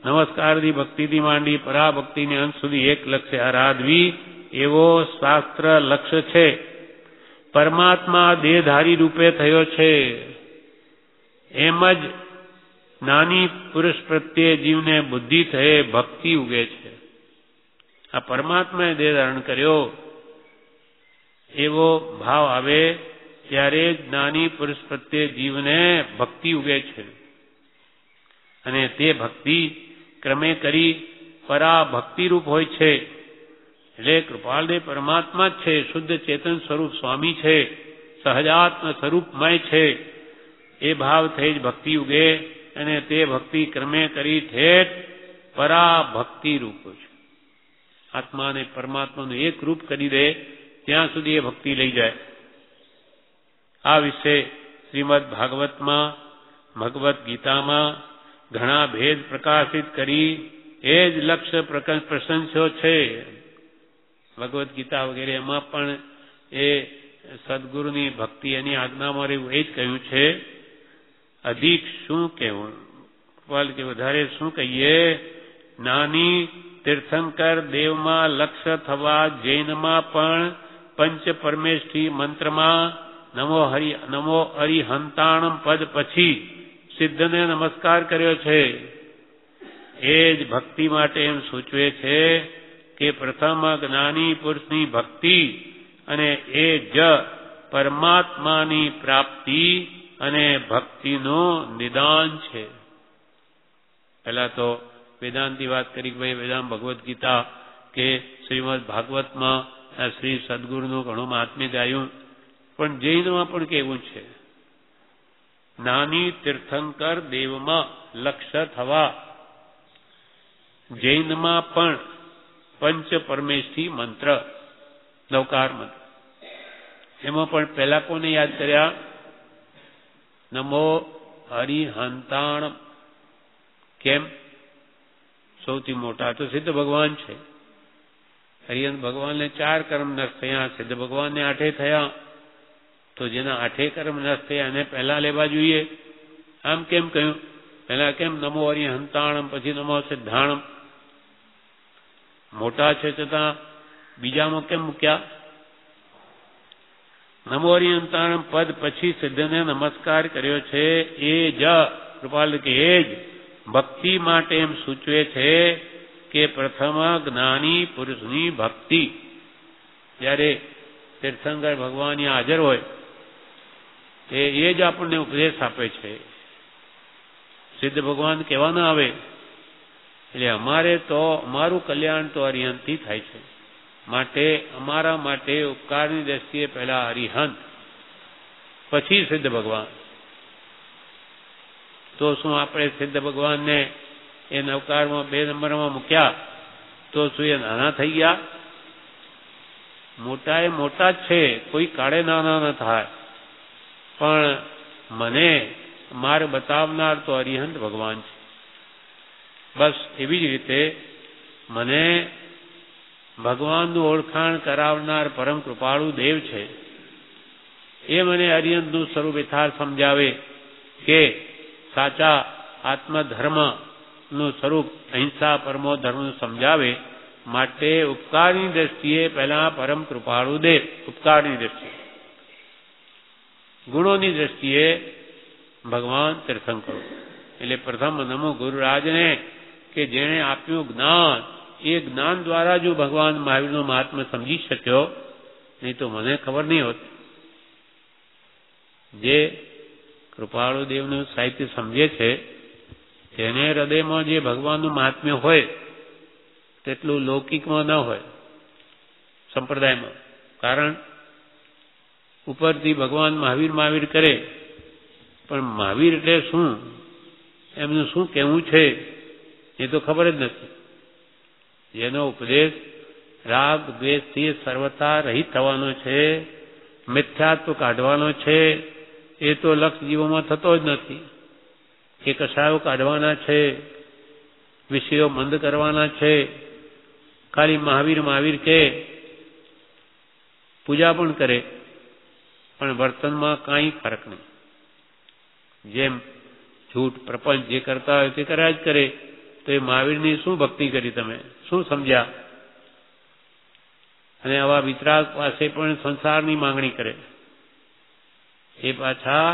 [SPEAKER 1] નમસ્કારથી ભક્તિથી માંડી પરાભક્તિને અંત સુધી એક લક્ષ્ય આરાધવી એવો શાસ્ત્ર લક્ષ્ય છે. પરમાત્મા દેહધારી રૂપે થયો છે, એમ જ નાની પુરુષ પ્રત્યે જીવને બુદ્ધિ થયે ભક્તિ ઉગે છે. આ પરમાત્માએ દેહ ધારણ કર્યો એવો ભાવ આવે ત્યારે જ્ઞાની પુરુષ પ્રત્યે જીવને ભક્તિ ઉગે છે. અને તે ભક્તિ ક્રમે કરી પરાભક્તિરૂપ હોય છે. એટલે કૃપાલદેવ પરમાત્મા જ છે, શુદ્ધ ચેતન સ્વરૂપ સ્વામી છે, સહજાત્મ સ્વરૂપમય છે. એ ભાવ થઈ જ ભક્તિ ઉગે અને તે ભક્તિ ક્રમે કરી ઠેઠ પરાભક્તિ રૂપ છે. આત્માને પરમાત્માનું એક રૂપ કરી દે ત્યાં સુધી એ ભક્તિ લઈ જાય. આ વિશે શ્રીમદ ભાગવતમાં, ભગવદ્ ગીતામાં ઘણા ભેદ પ્રકાશિત કરી એ જ લક્ષ્ય પ્રશંસ્યો છે. ભગવદ્ ગીતા વગેરે એમાં પણ એ સદગુરુની ભક્તિ એની આજ્ઞામાં રહેવું એ જ કહ્યું છે. અધિક શું કહેવું, કે વધારે શું કહીએ? નાની તીર્થંકર દેવમાં લક્ષ્ય થવા જૈનમાં પણ પંચ પરમેષ્ઠી મંત્રમાં નમો અરિહંતાણમ પદ પછી સિદ્ધને નમસ્કાર કર્યો છે. એ જ ભક્તિ માટે એમ સૂચવે છે કે પ્રથમ જ્ઞાની પુરુષની ભક્તિ અને એ જ પરમાત્માની પ્રાપ્તિ અને ભક્તિનું નિદાન છે. પહેલા તો વેદાંતની વાત કરી કે ભાઈ વેદાંત ભગવદ્ ગીતા કે શ્રીમદ ભાગવતમાં શ્રી સદગુરુનું ઘણું મહાત્મ્ય ગાયું, પણ જૈનમાં પણ કેવું છે? નાની તીર્થંકર દેવમાં લક્ષ્ય થવા જૈનમાં પણ પંચ પરમેષ્ઠી મંત્ર, નવકાર મંત્ર, એમાં પણ પહેલા કોને યાદ કર્યા? નમો હરિહંતાણ. કેમ? સૌથી મોટા તો સિદ્ધ ભગવાન છે. હરિહંત ભગવાનને 4 કર્મ નષ્ટ થયા, સિદ્ધ ભગવાનને 8 થયા. તો જેના 8 કર્મ નષ્ટ થયા એને પહેલા લેવા જોઈએ. આમ કેમ કહ્યું? પહેલા કેમ નમો હરિહંતાણમ પછી નમો સિદ્ધાણમ? મોટા છે છતાં બીજામાં કેમ મૂક્યા? નમો હરિહંતાણમ પદ પછી સિદ્ધને નમસ્કાર કર્યો છે. એ જ કૃપાલ કે એ જ ભક્તિ માટે એમ સૂચવે છે કે પ્રથમ જ્ઞાની પુરુષની ભક્તિ. જ્યારે તીર્થંકર ભગવાન અહીંયા હાજર હોય એ જ આપણને ઉપદેશ આપે છે. સિદ્ધ ભગવાન કહેવા ના આવે. એટલે અમારે તો અમારું કલ્યાણ તો હરિહંતથી થાય છે. માટે અમારા માટે ઉપકારની દ્રષ્ટિએ પહેલા હરિહંત પછી સિદ્ધ ભગવાન. તો શું આપણે સિદ્ધ ભગવાનને એ નવકારમાં 2 નંબરમાં મૂક્યા તો શું એ નાના થઈ ગયા? મોટા એ મોટા જ છે, કોઈ કાળે નાના ન થાય. પણ મને માર્ગ બતાવનાર તો હરિહંત ભગવાન છે. બસ એવી જ રીતે મને ભગવાનનું ઓળખાણ કરાવનાર પરમ કૃપાળુ દેવ છે. એ મને હરિહંતનું સ્વરૂપ યથાર્થ સમજાવે કે સાચા આત્મધર્મનું સ્વરૂપ અહિંસા પરમો ધર્મનું સમજાવે. માટે ઉપકારની દ્રષ્ટિએ પહેલા પરમ કૃપાળુ દેવ, ઉપકારની દ્રષ્ટિએ. ગુણોની દ્રષ્ટિએ ભગવાન તીર્થંકરો. એટલે પ્રથમ નમો ગુરુરાજને કે જેણે આપ્યું જ્ઞાન, એ જ્ઞાન દ્વારા જો ભગવાન મહાવીરનો મહાત્મ્ય સમજી શક્યો, નહીં તો મને ખબર નહીં હોત. જે કૃપાળુ દેવનું સાહિત્ય સમજે છે તેને હૃદયમાં જે ભગવાનનું મહાત્મ્ય હોય તેટલું લૌકિકમાં ન હોય, સંપ્રદાયમાં. કારણ ઉપરથી ભગવાન મહાવીર કરે, પણ મહાવીર એટલે શું, એમનું શું કહેવું છે એ તો ખબર જ નથી. જેનો ઉપદેશ રાગ દ્વેષથી સર્વથા રહિત થવાનો છે, મિથ્યાત્વ કાઢવાનો છે, એ તો લક્ષ જીવોમાં થતો જ નથી. એ કસાયો કાઢવાના છે, વિષયો મંદ કરવાના છે. ખાલી મહાવીર કે પૂજા પણ કરે, પણ વર્તનમાં કાંઈ ફરક નહીં. જેમ જૂઠ પ્રપંચ જે કરતા હોય તે કર્યા જ કરે. તો એ મહાવીરની શું ભક્તિ કરી, તમે શું સમજ્યા? અને આવા વિતરાગ પાસે પણ સંસારની માંગણી કરે. એ પાછા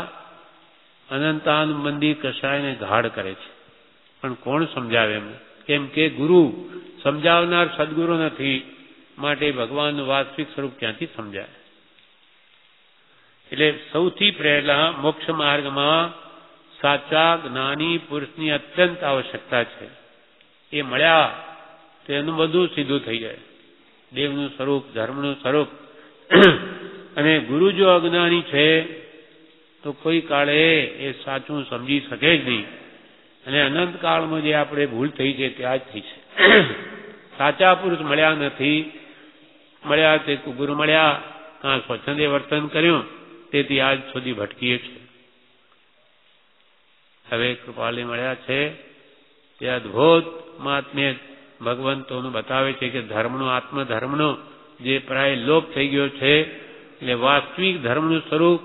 [SPEAKER 1] અનંતાન મંદિર કસાયને ગાઢ કરે છે. પણ કોણ સમજાવે એમને? કેમ કે ગુરુ સમજાવનાર સદગુરુ નથી. માટે ભગવાનનું વાસ્તવિક સ્વરૂપ ક્યાંથી સમજાય? એટલે સૌથી પહેલા મોક્ષ માર્ગમાં સાચા જ્ઞાની પુરુષની અત્યંત આવશ્યકતા છે. એ મળ્યા તો એનું બધું સીધું થઈ જાય. દેવનું સ્વરૂપ, ધર્મનું સ્વરૂપ. અને ગુરુ જો અજ્ઞાની છે તો કોઈ કાળે એ સાચું સમજી શકે જ નહીં. અને અનંત કાળમાં જે આપણે ભૂલ થઈ છે ત્યાં જ થઈ છે. સાચા પુરુષ મળ્યા નથી. મળ્યા તે ગુરુ મળ્યા, કાં સ્વચ્છંદે વર્તન કર્યું, તેથી આજ સુધી ભટકીએ છીએ. હવે કૃપાલી મળ્યા છે તે અદભુત મહાત્મ્ય ભગવંતોનું બતાવે છે કે ધર્મનો આત્મધર્મનો જે પ્રાય લોપ થઈ ગયો છે, એટલે વાસ્તવિક ધર્મનું સ્વરૂપ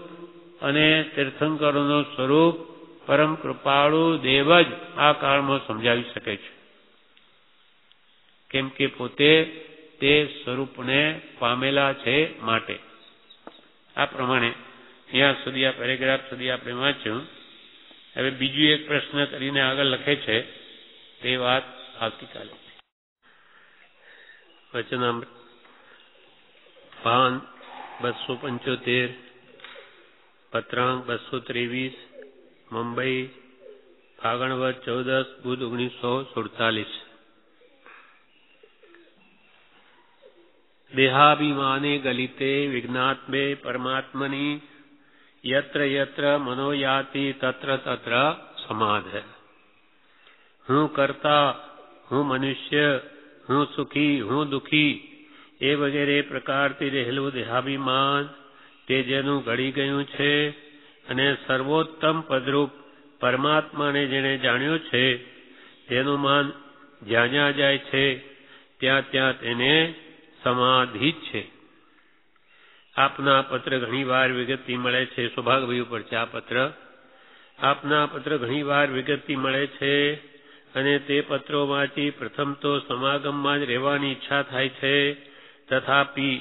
[SPEAKER 1] અને તીર્થંકરોનું સ્વરૂપ પરમ કૃપાળુ દેવ જ આ કાળમાં સમજાવી શકે છે, કેમ કે પોતે તે સ્વરૂપને પામેલા છે. માટે આ પ્રમાણે ત્યાં સુધી આ પેરેગ્રાફ સુધી આપણે વાંચ્યું. હવે બીજું એક પ્રશ્ન કરીને આગળ લખે છે, તે વાત આવતીકાલે. વચનામૃત પાન 275, પત્રાંક 223, મુંબઈ, ફાગણવદ 14, બુધ 1947. દેહાભિમાને ગલિતે વિજ્ઞાત્મે પરમાત્મની યત્ર યત્ર મનોયાતિ તત્ર તત્ર સમાધ. હું કરતા, હું મનુષ્ય, હું સુખી, હું દુઃખી એ વગેરે પ્રકારથી રહેલું દેહાભિમાન તે જેનું ગળી ગયું છે અને સર્વોત્તમ પદરૂપ પરમાત્માને જેણે જાણ્યો છે તેનું માન જ્યાં જ્યાં જાય છે ત્યાં ત્યાં તેને સમાધિ જ છે. આપના પત્ર ઘણીવાર વિગતથી મળે છે. સૌભાગ્યભાઈ ઉપર છે આ પત્ર. આપના પત્ર ઘણીવાર વિગતથી મળે છે અને તે પત્રોમાંથી પ્રથમ તો સમાગમમાં જ રહેવાની ઈચ્છા થાય છે, તથાપી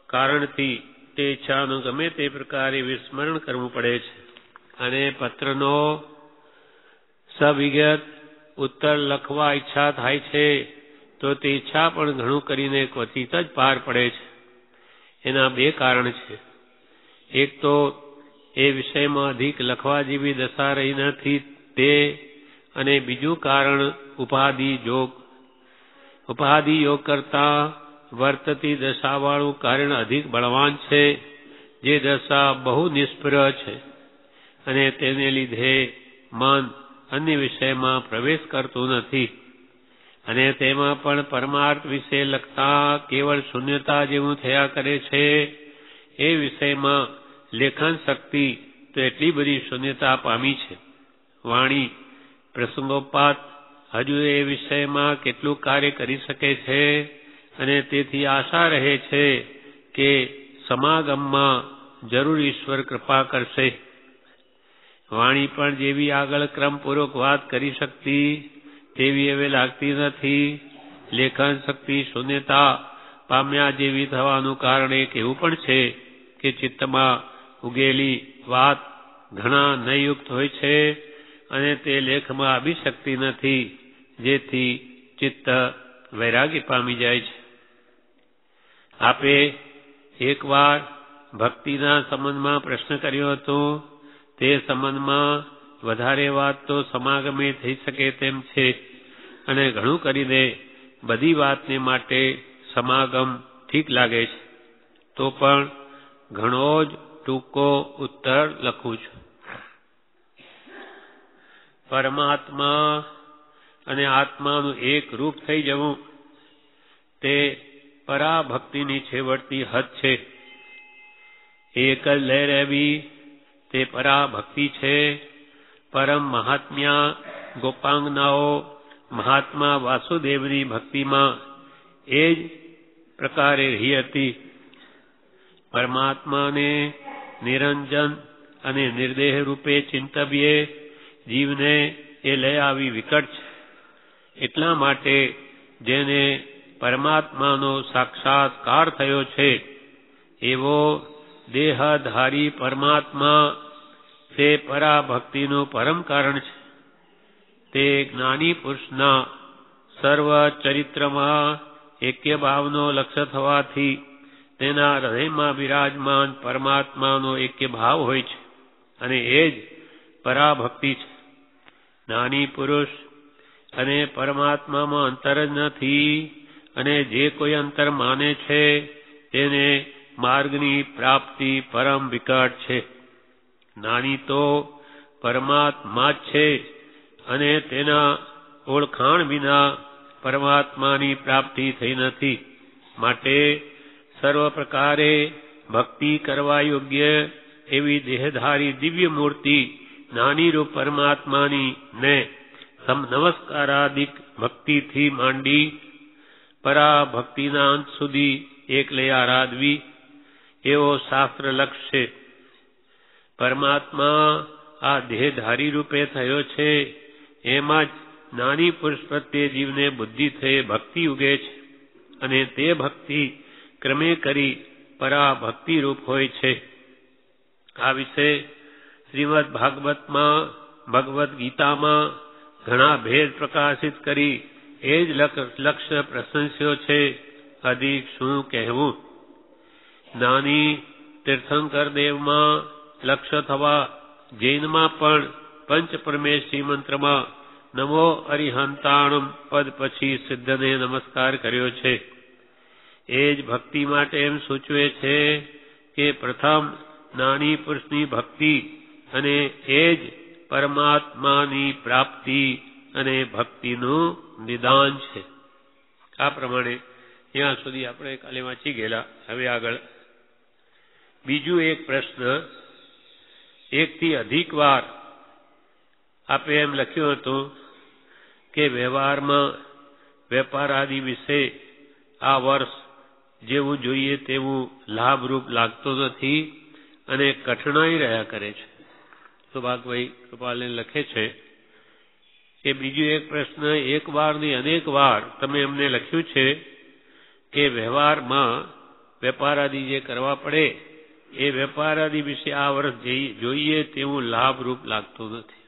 [SPEAKER 1] કારણથી તે ઈચ્છાનું ગમે તે પ્રકારે વિસ્મરણ કરવું પડે છે અને પત્રનો સવિગત ઉત્તર લખવા ઈચ્છા થાય છે તો તે ઈચ્છા પણ ઘણું કરીને ક્વચિત જ પાર પડે છે. એના બે કારણ છે. એક તો એ વિષયમાં અધિક લખવા જેવી દશા રહી નથી તે, અને બીજું કારણ ઉપાધિ યોગ કરતા વર્તતી દશાવાળું કારણ અધિક બળવાન છે, જે દશા બહુ નિષ્પ્રહ છે અને તેને લીધે મન અન્ય વિષયમાં પ્રવેશ કરતું નથી અને તેમાં પણ પરમાર્થ વિશે લખતા કેવળ શૂન્યતા જેવું થયા કરે છે. એ વિષયમાં લેખન શક્તિ તો એટલી બધી શૂન્યતા પામી છે. વાણી પ્રસંગોપાત હજુ એ વિષયમાં કેટલું કાર્ય કરી શકે છે અને તેથી આશા રહે છે કે સમાગમમાં જરૂર ઈશ્વર કૃપા કરશે. વાણી પણ જેવી આગળ ક્રમપૂર્વક વાત કરી શકતી તેવી હવે લાગતી નથી. લેખન શક્તિ શૂન્યતા પામ્યા જેવી થવાનું કારણ એક એવું પણ છે કે ચિત્તમાં ઉગેલી વાત ઘણા નયુક્ત હોય છે અને તે લેખમાં આવી શકતી નથી, જેથી ચિત્ત વૈરાગ્ય પામી જાય છે. આપે એકવાર ભક્તિના સંબંધમાં પ્રશ્ન કર્યો હતો. તે સંબંધમાં વધારે વાત તો સમાગમે થઈ શકે તેમ છે અને ઘણું કરીને બધી વાતને માટે સમાગમ ઠીક લાગે છે. તો પણ ઘણો જ ટૂંકો ઉત્તર લખું છું. પરમાત્મા અને આત્માનું એક રૂપ થઈ જવું તે પરાભક્તિની છેવટતી હદ છે. એક જ લય રહેવી તે પરાભક્તિ છે. પરમ મહાત્મ્યા ગોપાંગનાઓ મહાત્મા વાસુદેવની ભક્તિમાં એ જ પ્રકારે રહી હતી. પરમાત્માને નિરંજન અને નિર્દેહ રૂપે ચિંતવ્યે જીવને એ લય આવી વિકટ છે. એટલા માટે જેને પરમાત્માનો સાક્ષાત્કાર થયો છે એવો દેહધારી પરમાત્મા તે પરાભક્તિનું પરમ કારણ છે. તે જ્ઞાની પુરુષના સર્વ ચરિત્રમાં એક્ય ભાવનો લક્ષ્ય થવાથી તેના હૃદયમાં બિરાજમાન પરમાત્માનો એક્ય ભાવ હોય છે અને એ જ પરાભક્તિ છે. જ્ઞાની પુરુષ અને પરમાત્મામાં અંતર જ નથી અને જે કોઈ અંતર માને છે તેને માર્ગની પ્રાપ્તિ પરમ વિકટ છે. જ્ઞાની તો પરમાત્મા જ છે અને તેના ઓળખાણ વિના પરમાત્માની પ્રાપ્તિ થઈ નથી. માટે સર્વ પ્રકારે ભક્તિ કરવા યોગ્ય એવી દેહધારી દિવ્ય મૂર્તિ જ્ઞાની રૂપ પરમાત્માની ને નમસ્કારાદિક ભક્તિથી માંડી પરા ભક્તિના અંત સુધી એકલે આરાધવી એવો શાસ્ત્ર લક્ષ છે. પરમાત્મા આ દેહધારી રૂપે થયો છે, એમાં જ નાની પુરુષ પ્રત્યે જીવને બુદ્ધિ થઈ ભક્તિ ઉગે છે, અને તે ભક્તિ ક્રમે કરી પરા ભક્તિ રૂપ હોય છે. આ વિશે શ્રીમદ ભાગવતમાં, ભગવદ્ ગીતામાં ઘણા ભેદ પ્રકાશિત કરી એ જ લક્ષ્ય પ્રશંસ્યો છે. અધિક શું કહેવું. નાની તીર્થંકર દેવમાં લક્ષ્ય થવા જૈનમાં પણ પંચ પરમેશ્વરી મંત્રમાં નમો અરિહંતાણમ પદ પછી સિદ્ધને નમસ્કાર કર્યો છે. એ જ ભક્તિ માટે એમ સૂચવે છે કે પ્રથમ નાની પુરુષની ભક્તિ અને એ જ પરમાત્માની પ્રાપ્તિ અને ભક્તિનું નિદાન છે. આ પ્રમાણે ત્યાં સુધી આપણે કાલે વાંચી ગયેલા. હવે આગળ બીજું એક પ્રશ્ન, એકથી અધિક વાર આપે એમ લખ્યું હતું કે વ્યવહારમાં વેપાર આદિ વિશે આ વર્ષ જેવું જોઈએ તેવું લાભરૂપ લાગતો નથી અને કઠણાઈ રહ્યા કરે છે. તો ભાગભાઈ કૃપાલે લખે છે કે બીજું એક પ્રશ્ન, એક વાર ની અનેક વાર તમે એમને લખ્યું છે કે વ્યવહારમાં વેપાર આદિ જે કરવા પડે એ વેપાર આદિ વિશે આ વર્ષ જોઈએ તેવું લાભરૂપ લાગતું નથી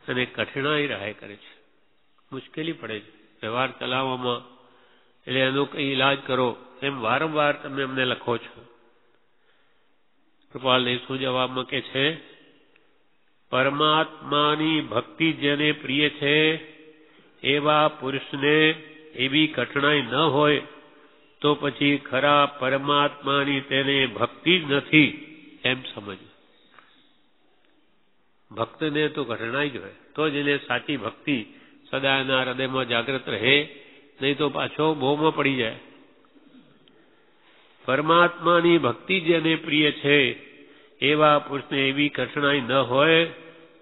[SPEAKER 1] અને કઠણાઈ રહ્યા કરે છે, મુશ્કેલી પડે છે વ્યવહાર ચલાવવામાં, એટલે એનો કઈ ઈલાજ કરો એમ વારંવાર તમે અમને લખો છો. કૃપાલને શું જવાબમાં કે છે, પરમાત્માની ભક્તિ જેને પ્રિય છે એવા પુરુષને એવી કઠણાઈ ન હોય તો પછી ખરા પરમાત્માની તેને ભક્તિ જ નથી એમ સમજ. ભક્તને તો કઠણાઈ જ હોય તો જ એને સાચી ભક્તિ સદા એના હૃદયમાં જાગૃત રહે, નહીં તો પાછો ભોમાં પડી જાય. પરમાત્માની ભક્તિ જેને પ્રિય છે એવા પુરુષને એવી કઠણાઈ ન હોય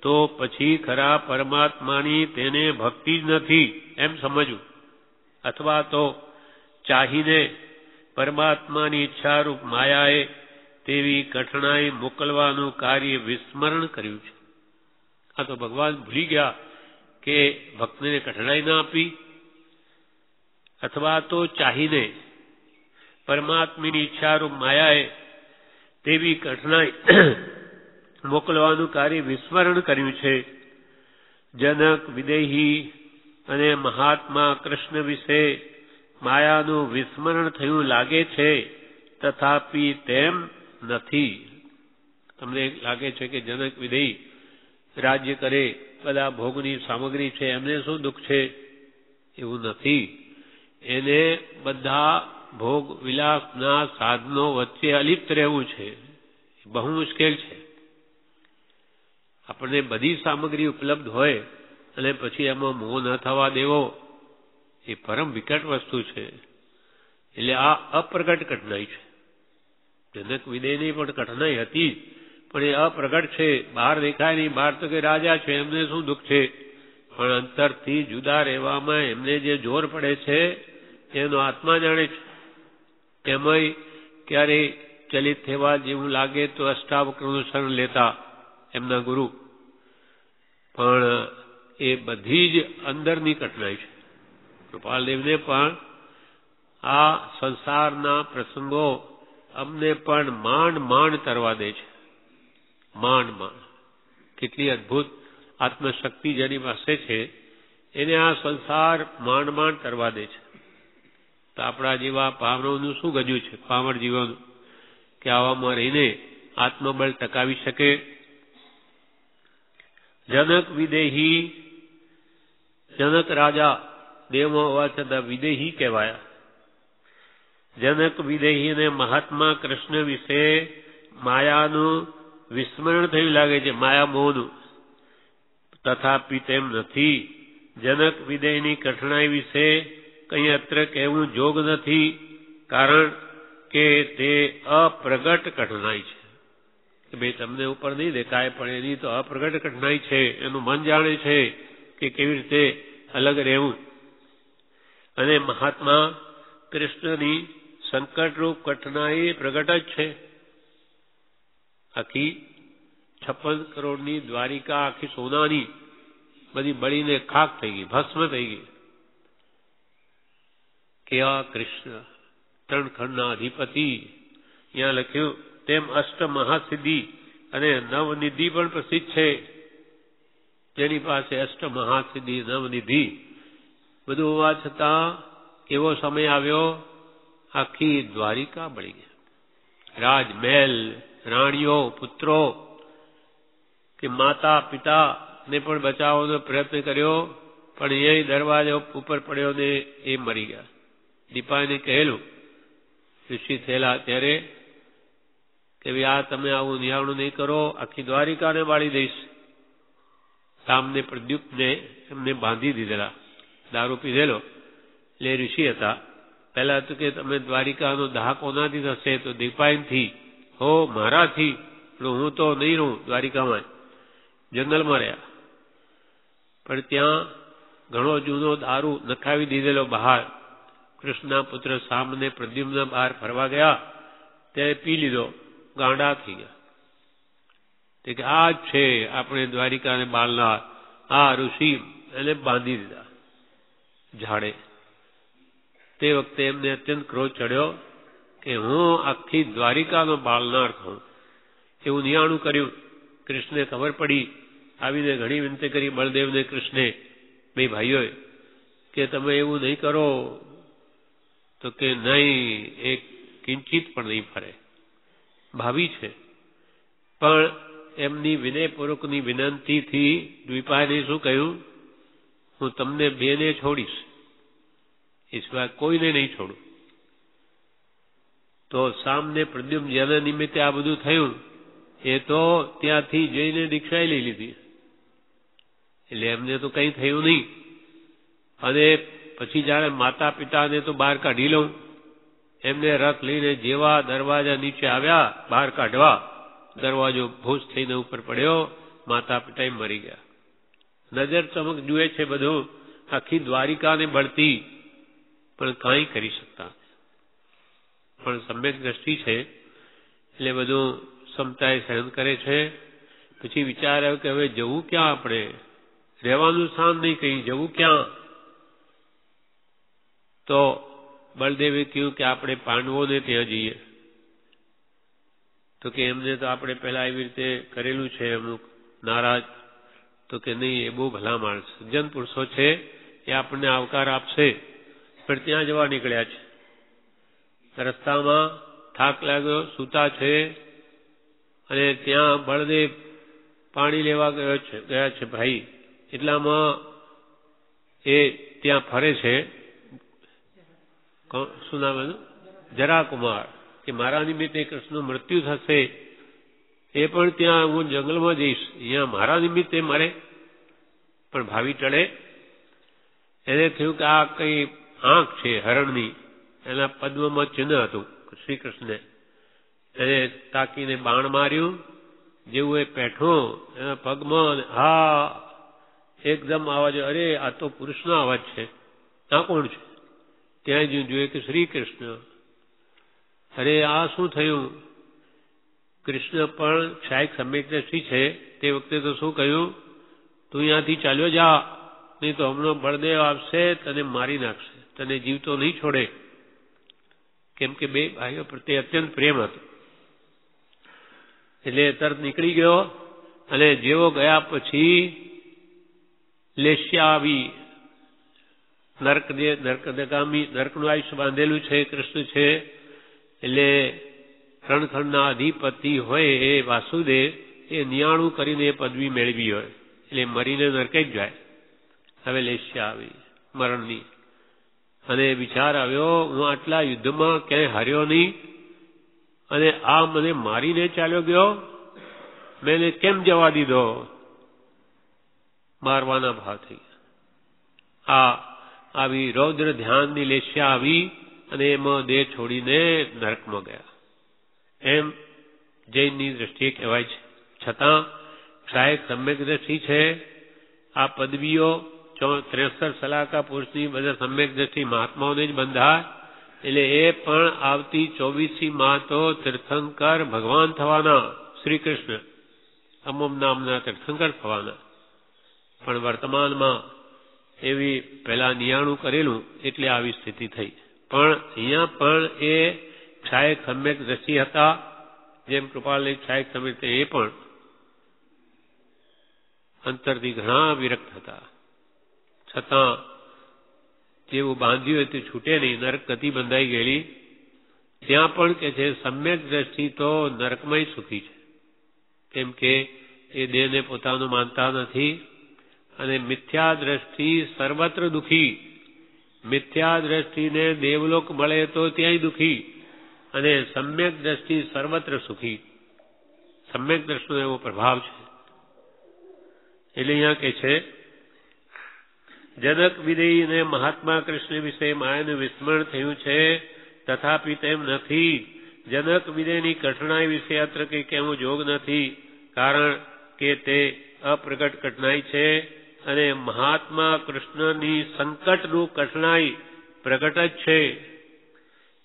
[SPEAKER 1] તો પછી ખરા પરમાત્માની તેને ભક્તિ જ નથી એમ સમજવું, અથવા તો ચાહીને પરમાત્માની ઈચ્છારૂપ માયાએ તેવી કઠણાઈ મોકલવાનું કાર્ય વિસ્મરણ કર્યું છે. આ તો ભગવાન ભૂલી ગયા કે ભક્તને કઠણાઈ ના આપી, અથવા તો ચાહીને પરમાત્માની ઈચ્છારૂપ માયાએ તેવી કઠણાઈ મોકલવાનું કાર્ય વિસ્મરણ કર્યું છે. જનક, વિદેહી અને મહાત્મા કૃષ્ણ વિશે માયાનું વિસ્મરણ થયું લાગે છે, તથાપિ તેમ નથી. તમને લાગે છે કે જનક વિદેહી રાજ્ય કરે, બધા ભોગની સામગ્રી છે, એમને શું દુઃખ છે? એવું નથી. એને બધા ભોગ વિલાસના સાધનો વચ્ચે અલિપ્ત રહેવું છે, બહુ મુશ્કેલ છે. આપણને બધી સામગ્રી ઉપલબ્ધ હોય અને પછી એમાં મોહ ન થવા દેવો એ પરમ વિકટ વસ્તુ છે. એટલે આ અપ્રગટ કઠણાઈ છે. જનક વિદેયની પણ કઠણાઈ હતી, પણ એ અપ્રગટ છે, બહાર દેખાય નહીં. બહાર તો કે રાજા છે, એમને શું દુઃખ છે, પણ અંતરથી જુદા રહેવામાં એમને જે જોર પડે છે એનો આત્મા જાણે છે. એમાંય ક્યારે ચલિત થવા જેવું લાગે તો અષ્ટાવક્રનું શરણ લેતા એમના ગુરુ, પણ એ બધી જ અંદરની કઠણાઈ છે. કૃપાલદેવને પણ આ સંસારના પ્રસંગો અમને પણ માંડ માંડ તરવા દે છે. માંડ માંડ કેટલી અદભુત આત્મશક્તિ જેની પાસે છે એને આ સંસાર માંડ માંડ તરવા દે છે. તો આપણા જેવા પામરોનું શું ગજું છે, પામર જીવોનું, કે આવામાં રહીને આત્મબળ ટકાવી શકે. જનક વિદેહી, જનક રાજા દેવમાં હોવા છતાં વિદેહી કહેવાયા. જનક વિદેહી અને મહાત્મા કૃષ્ણ વિશે માયાનું વિસ્મરણ થયું લાગે છે, માયા મોહનું, તથાપિ તેમ નથી. જનક વિદેયની કઠણાઈ વિશે કંઈ અત્ર કહેવું જોગ નથી, કારણ કે તે અપ્રગટ કઠણાઈ છે. કે ભાઈ તમને ઉપર નહીં દેખાય, પણ એની તો અપ્રગટ કઠણાઈ છે, એનું મન જાણે છે કે કેવી રીતે અલગ રહેવું. અને મહાત્મા કૃષ્ણની સંકટરૂપ કઠણાઈ પ્રગટ જ છે. આખી 56 કરોડની દ્વારિકા આખી સોનાની બધી બળીને ખાક થઈ ગઈ, ભસ્મ થઈ ગઈ. કેવા કૃષ્ણ, 3 ખંડના અધિપતિ. ત્યાં લખ્યું તેમ અષ્ટ મહાસિદ્ધિ અને નવનિધિ પણ પ્રસિદ્ધ છે. જેની પાસે અષ્ટ મહાસિદ્ધિ નવનિધિ બધું હોવા છતાં એવો સમય આવ્યો આખી દ્વારિકા બળી ગઈ. રાજમહેલ, રાણીઓ, પુત્રો કે માતા પિતા ને પણ બચાવવાનો પ્રયત્ન કર્યો, પણ એ દરવાજો ઉપર પડ્યો ને એ મરી ગયા. દીપાને કહેલું ઋષિ થયેલા ત્યારે કે ભાઈ આ તમે આવું નિહાળું નહીં કરો, આખી દ્વારિકાને બાળી દઈશ. સામને પ્રદ્યુપ્તને એમને બાંધી દીધેલા, દારૂ પીધેલો એટલે ઋષિ હતા. પહેલા તો કે તમે દ્વારિકાનો દાહ કોનાથી થશે, તો દીપાઈનથી, હો મારાથી, હું તો નહીં રહું દ્વારિકામાં, જંગલમાં રહ્યા. પણ ત્યાં ઘણો જૂનો દારૂ નખાવી દીધેલો બહાર. કૃષ્ણના પુત્ર સામને પ્રદ્યુમ્ન બહાર ફરવા ગયા ત્યારે પી લીધો, ગાંડા થઈ ગયા. તે કે આ જ છે આપણે દ્વારિકાને બાળનાર આ ઋષિ, એને બાંધી દીધા ઝાડે. તે વખતે એમને અત્યંત ક્રોધ ચડ્યો કે હું આખી દ્વારિકાનો બાળનાર છું. એવું નિયાણું કર્યું. કૃષ્ણને ખબર પડી, આવીને ઘણી વિનંતી કરી બળદેવને, કૃષ્ણે, બે ભાઈઓએ, કે તમે એવું નહીં કરો. તો કે નહીં, એક કિંચિત પણ નહીં ફરે. ભાવી છે, પણ એમની વિનયપૂર્વકની વિનંતીથી દ્વિપાયને શું કહ્યું, હું તમને બેને છોડીશ, એ સિવાય કોઈને નહીં છોડું. તો સામને પ્રદ્યુમ્ન જેના નિમિત્તે આ બધું થયું, એ તો ત્યાંથી જઈને દીક્ષા લઈ લીધી, એટલે એમને તો કંઈ થયું નહીં. અને પછી જાણે માતા પિતાને તો બહાર કાઢી લઉં, એમને રથ લઈને જેવા દરવાજા નીચે આવ્યા બહાર કાઢવા, દરવાજો ભૂસ થઈને ઉપર પડ્યો, માતા પિતા મરી ગયા. નજર ચમક જુએ છે બધું, આખી દ્વારિકાને બળતી, પણ કાંઈ કરી શકતા. પણ સમ્યક દ્રષ્ટિ છે એટલે બધું ક્ષમતાએ સહન કરે છે. પછી વિચાર આવ્યો કે હવે જવું ક્યાં, આપણે રહેવાનું સ્થાન નહીં, કहीं જવું ક્યાં. તો બળદેવે કહ્યું કે આપણે પાંડવોને ત્યાં જઈએ. તો કે એમને તો આપણે પહેલા એવી રીતે કરેલું છે અમુક નારાજ. તો કે નહીં, એ બહુ ભલા માણસ, સજ્જન પુરુષો છે, એ આપણને આવકાર આપશે. પણ ત્યાં જવા નીકળ્યા છે. રસ્તામાં થાક લાગ્યો, સૂતા છે, અને ત્યાં બળદેવ પાણી લેવા ગયા છે ભાઈ. એટલામાં એ ત્યાં ફરે છે, શું નામ એનું, જરાકુમાર, કે મારા નિમિત્તે કૃષ્ણનું મૃત્યુ થશે, એ પણ ત્યાં હું જંગલમાં જઈશ, અહીંયા મારા નિમિત્તે મરે. પણ ભાવી ટળે. એને થયું કે આ કઈ આંખ છે હરણની, એના પદ્મમાં ચિહ્ન હતું શ્રી કૃષ્ણે. એને તાકીને બાણ માર્યું. જેવું એ પેઠો એના પગમાં, હા, એકદમ અવાજ, અરે આ તો પુરુષનો અવાજ છે, આ કોણ છે? ત્યાં જ જોઈએ કે શ્રી કૃષ્ણ. અરે આ શું થયું? કૃષ્ણ પણ ક્ષાયક સમ્યકદર્શી છે. તે વખતે તો શું કહ્યું, તું અહીંયાથી ચાલ્યો જા, નહીં તો હમણાં બળદેવ આવશે, તને મારી નાખશે, તને જીવતો નહીં છોડે. કેમ કે બે ભાઈઓ પ્રત્યે અત્યંત પ્રેમ હતો. એટલે તરત નીકળી ગયો. અને જેવો ગયા પછી લેસ્યા આવી. નર્કનું આયુષ્ય બાંધેલું છે, કૃષ્ણ છે, એટલે 3 ખંડના અધિપતિ હોય એ વાસુદેવ, એ નિયાણું કરીને પદવી મેળવી હોય, એટલે મરીને નરકે જ જાય. હવે લેસ્યા આવી મરણની. અને વિચાર આવ્યો, હું આટલા યુદ્ધમાં ક્યાંય હાર્યો નહીં, અને આ મને મારીને ચાલ્યો ગયો, મેં કેમ જવા દીધો? મારવાના ભાવ થઈ ગયા. આવી રૌદ્ર ધ્યાનની લેસ્યા આવી, અને એમાં દેહ છોડીને નરકમાં ગયા. એમ જૈનની દ્રષ્ટિએ કહેવાય છે. છતાં ક્ષાયક સમ્યક દ્રષ્ટિ છે. આ પદવીઓ 63 સલાહકા પુરુષની બધા સમ્યક દ્રષ્ટિ મહાત્માઓને જ બંધાય. એટલે એ પણ આવતી 24મી માં તો તીર્થંકર ભગવાન થવાના, શ્રી કૃષ્ણ અમમ નામના તીર્થંકર થવાના. પણ વર્તમાનમાં એવી પહેલા 99 કરેલું એટલે આવી સ્થિતિ થઈ. પણ અહીંયા પણ એ ક્ષાયક સમ્યક દ્રષ્ટિ હતા. જેમ કૃપાલની ક્ષાયક સમ્યક એ પણ અંતરથી ઘણા વિરક્ત હતા. છતાં જેવું બાંધ્યું હોય તે છૂટે નહીં, નરક ગતિ બંધાઈ ગયેલી. ત્યાં પણ કે છે સમ્યક દ્રષ્ટિ તો નરકમાં સુખી છે, કેમ કે એ દેહને પોતાનું માનતા નથી. અને મિથ્યા દ્રષ્ટિ સર્વત્ર દુઃખી. મિથ્યા દ્રષ્ટિને દેવલોક મળે તો ત્યાંય દુઃખી, અને સમ્યક દ્રષ્ટિ સર્વત્ર સુખી. સમ્યક દ્રષ્ટિનો એવો પ્રભાવ છે. એટલે અહીંયા કે છે જનક વિદેયને મહાત્મા કૃષ્ણ વિશે માયાનું વિસ્મરણ થયું છે, તથાપિ તેમ નથી. જનક વિદેયની કઠણાઈ વિશે અત્ર કંઈ કહેવું જોગ નથી, કારણ કે તે અપ્રગટ કઠણાઈ છે. અને મહાત્મા કૃષ્ણની સંકટરૂપ કઠણાઈ પ્રગટ જ છે.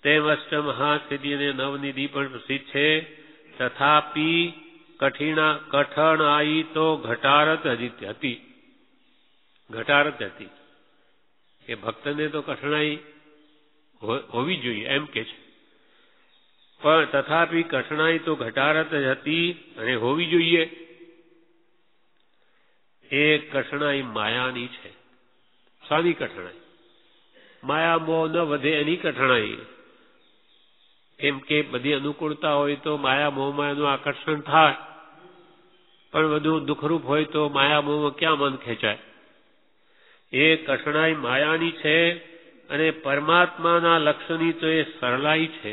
[SPEAKER 1] તેમ અષ્ટ મહાસિદ્ધિ અને નવનિધિ પણ પ્રસિદ્ધ છે. તથાપિ કઠણાઈ તો ઘટારત હતી. ઘટારત હતી કે ભક્તને તો કઠણાઈ હોવી જોઈએ એમ કે છે. પણ તથાપિ કઠણાઈ તો ઘટારત જ હતી અને હોવી જોઈએ. એ કઠણાઈ માયાની છે. શાની કઠણાઈ? માયા મોહ ન વધે એની કઠણાઈ. કેમ કે બધી અનુકૂળતા હોય તો માયા મોહમાં એનું આકર્ષણ થાય, પણ બધું દુઃખરૂપ હોય તો માયા મોહમાં ક્યાં મન ખેંચાય? એ કઠણાઈ માયાની છે. અને પરમાત્માના લક્ષની તો એ સરલાઈ છે.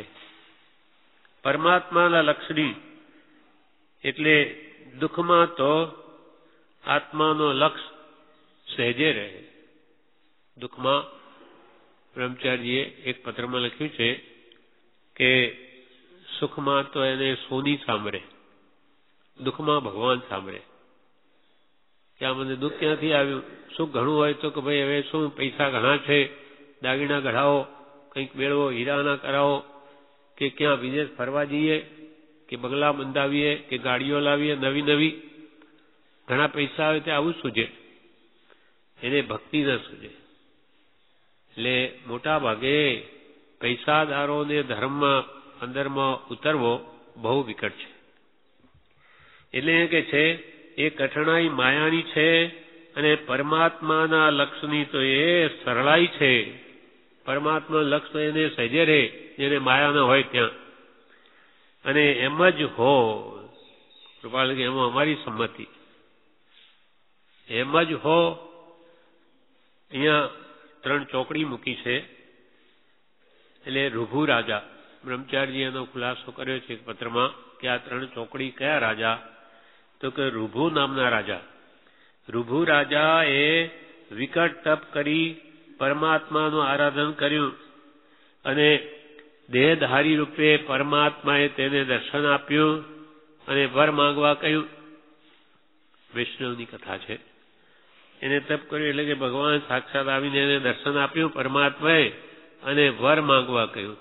[SPEAKER 1] પરમાત્માના લક્ષની એટલે દુઃખમાં તો આત્માનો લક્ષ સહેજે રહે. દુઃખમાં બ્રહ્મચારીએ એક પત્રમાં લખ્યું છે કે સુખમાં તો એને સોની સાંભળે, દુઃખમાં ભગવાન સાંભળે. ત્યાં મને દુઃખ ક્યાંથી આવ્યું? સુખ ઘણું હોય તો કે ભાઈ હવે શું, પૈસા ઘણા છે, દાગીના ગઢાવો, કંઈક મેળવો, હીરાના કરાવો, કે ક્યાં વિદેશ ફરવા જઈએ, કે બંગલા બંધાવીએ, કે ગાડીઓ લાવીએ નવી નવી. ઘણા પૈસા આવે તે આવું સૂજે, એને ભક્તિ ન સૂજે. એટલે મોટા ભાગે પૈસાદારોને ધર્મમાં અંદરમાં ઉતરવો બહુ વિકટ છે. એટલે એ કે છે એ કઠણાઈ માયાની છે. અને પરમાત્માના લક્ષની તો એ સરળાઈ છે. પરમાત્માનું લક્ષ તો એને સહેજે રહે જેને માયા ન હોય ત્યાં. અને એમ જ હો કૃપાલ કે એમાં અમારી સંમતિ. એમ જ હો. અહીંયા 3 ચોકડી મૂકી છે. એટલે ઋભુ રાજા, બ્રહ્મચારીજી એનો ખુલાસો કર્યો છે એક પત્રમાં કે આ 3 ચોકડી કયા રાજા? તો કે ઋભુ નામના રાજા. ઋભુ રાજા એ વિકટ તપ કરી પરમાત્માનું આરાધન કર્યું, અને દેહધારી રૂપે પરમાત્માએ તેને દર્શન આપ્યું અને વર માંગવા કહ્યું. વૈષ્ણવની કથા છે. એને તપ કર્યું એટલે કે ભગવાન સાક્ષાત આવીને એને દર્શન આપ્યું પરમાત્માએ, અને વર માંગવા કહ્યું.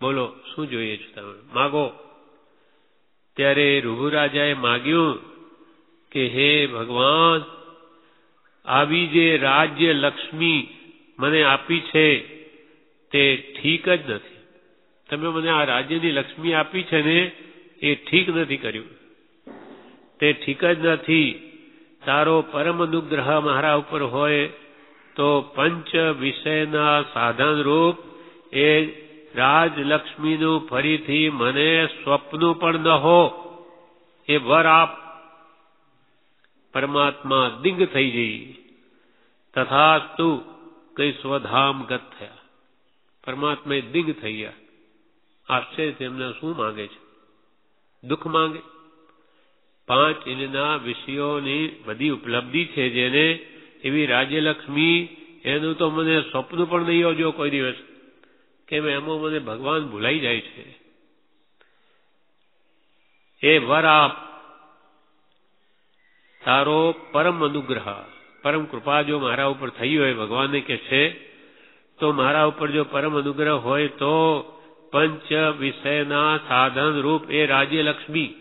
[SPEAKER 1] બોલો શું જોઈએ છે તમે? માગો. ત્યારે ઋભુ રાજાએ માગ્યું કે હે ભગવાન, આવી જે રાજ્ય લક્ષ્મી મને આપી છે તે ઠીક જ નથી. તમે મને આ રાજ્યની લક્ષ્મી આપી છે ને એ ઠીક નથી કર્યું. તે ઠીક જ નથી. તારો પરમ અનુગ્રહ મારા ઉપર હોય તો પંચ વિષયના સાધન રૂપ એ રાજલક્ષ્મીનું ફરીથી મને સ્વપ્નું પણ ન હો એ વર આપ. પરમાત્મા દિંગ થઈ જઈ. તથાસ્તુ કઈ સ્વધામ ગત થયા. પરમાત્મા દિંગ થઈ ગયા. આશ્ચર્ય તેમને શું માંગે છે? દુઃખ માંગે. 5 ઇન્દ્રિયના વિષયોની બધી ઉપલબ્ધિ છે જેને, એવી રાજ્યલક્ષ્મી એનું તો મને સ્વપ્ન પણ નહીં આવજો કોઈ દિવસ, કેમ એમાં મને ભગવાન ભૂલાઈ જાય છે. એ વર આપ, તારો પરમ અનુગ્રહ, પરમ કૃપા જો મારા ઉપર થઈ હોય, ભગવાનને કે છે તો મારા ઉપર જો પરમ અનુગ્રહ હોય તો પંચ વિષયના સાધન રૂપ એ રાજ્યલક્ષ્મી,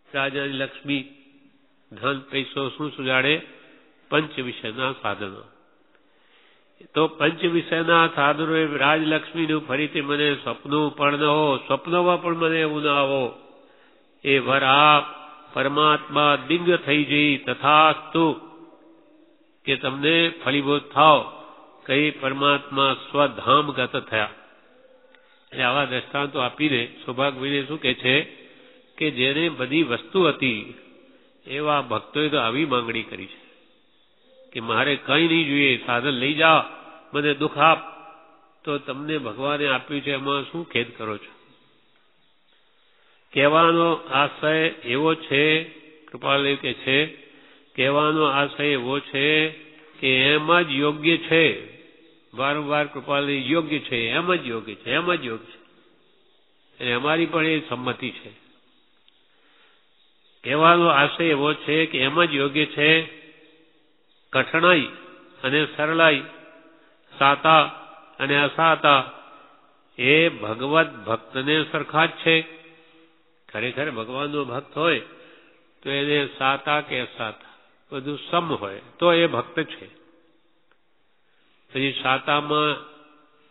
[SPEAKER 1] રાજાની લક્ષ્મી, ધન પૈસો શું સુજાડે? પંચ વિષયના સાધનો. તો પંચ વિષયના સાધનો એ રાજલક્ષ્મીનું ફરીથી મને સ્વપ્નો પણ ન હો, સ્વપ્નમાં પણ મને એવું ના આવો. એ વર આપ, પરમાત્મા દિવ્ય થઈ જઈ, તથાસ્તુ, કે તમને ફલીભૂત થાવ, કઈ પરમાત્મા સ્વધામગત થયા. એટલે આવા દ્રષ્ટાંતો આપીને સૌભાગ્યને શું કહે છે કે જેને બધી વસ્તુ હતી એવા ભક્તોએ તો આવી માંગણી કરી છે કે મારે કંઈ નહીં જોઈએ, સાધન લઈ જાઓ, મને દુઃખ આપ. તો તમને ભગવાને આપ્યું છે, એમાં શું ખેદ કરો છો? કહેવાનો આશય એવો છે, કૃપાલય કે છે, કહેવાનો આશય એવો છે કે એમ જ યોગ્ય છે. વારંવાર કૃપાલય યોગ્ય છે, એમ જ યોગ્ય છે, એમ જ યોગ્ય છે. અને અમારી પણ એ સંમતિ છે. કહેવાનો આશય એવો છે કે એમ જ યોગ્ય છે. કઠણાઈ અને સરળાઈ, સાતા અને અસાતા એ ભગવત ભક્તને સરખા જ છે. ખરેખર ભગવાનનો ભક્ત હોય તો એને સાતા કે અસાતા બધું સમ હોય તો એ ભક્ત છે. પછી સાતામાં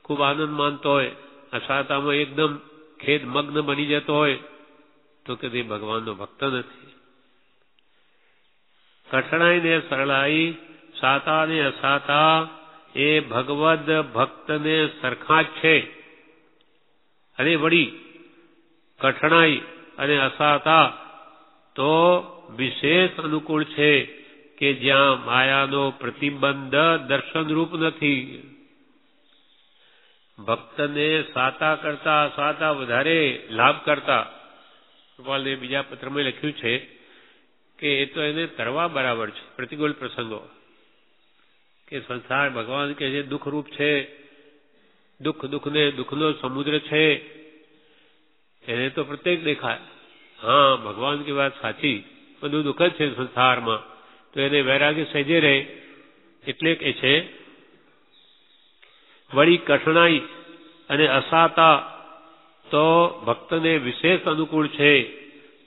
[SPEAKER 1] ખૂબ આનંદ માનતો હોય, અસાતામાં એકદમ ખેદ મગ્ન બની જતો હોય તો કે તે ભગવાનનો ભક્ત નથી. કઠણાઈ ને સરળાઈ, સાતા ને અસાતા એ ભગવદ ભક્તને સરખા જ છે. અને વળી કઠણાઈ અને અસાતા તો વિશેષ અનુકૂળ છે કે જ્યાં માયાનો પ્રતિબંધ દર્શનરૂપ નથી. ભક્તને સાતા કરતા અસાતા વધારે લાભ કરતા, કૃપાલને બીજા પત્રમાં લખ્યું છે કે એ તો એને તરવા બરાબર છે. પ્રતિકૂળ પ્રસંગો કે સંસાર ભગવાન કે જે દુઃખરૂપ છે, દુઃખને દુઃખનો સમુદ્ર છે, એને તો પ્રત્યેક દેખાય. હા, ભગવાન की વાત સાચી, બધું દુઃખ જ છે સંસારમાં, તો એને વૈરાગ્ય સહેજે રહે. એટલે કે છે વળી કઠણાઈ અને અસાતા તો ભક્તને વિશેષ અનુકૂળ છે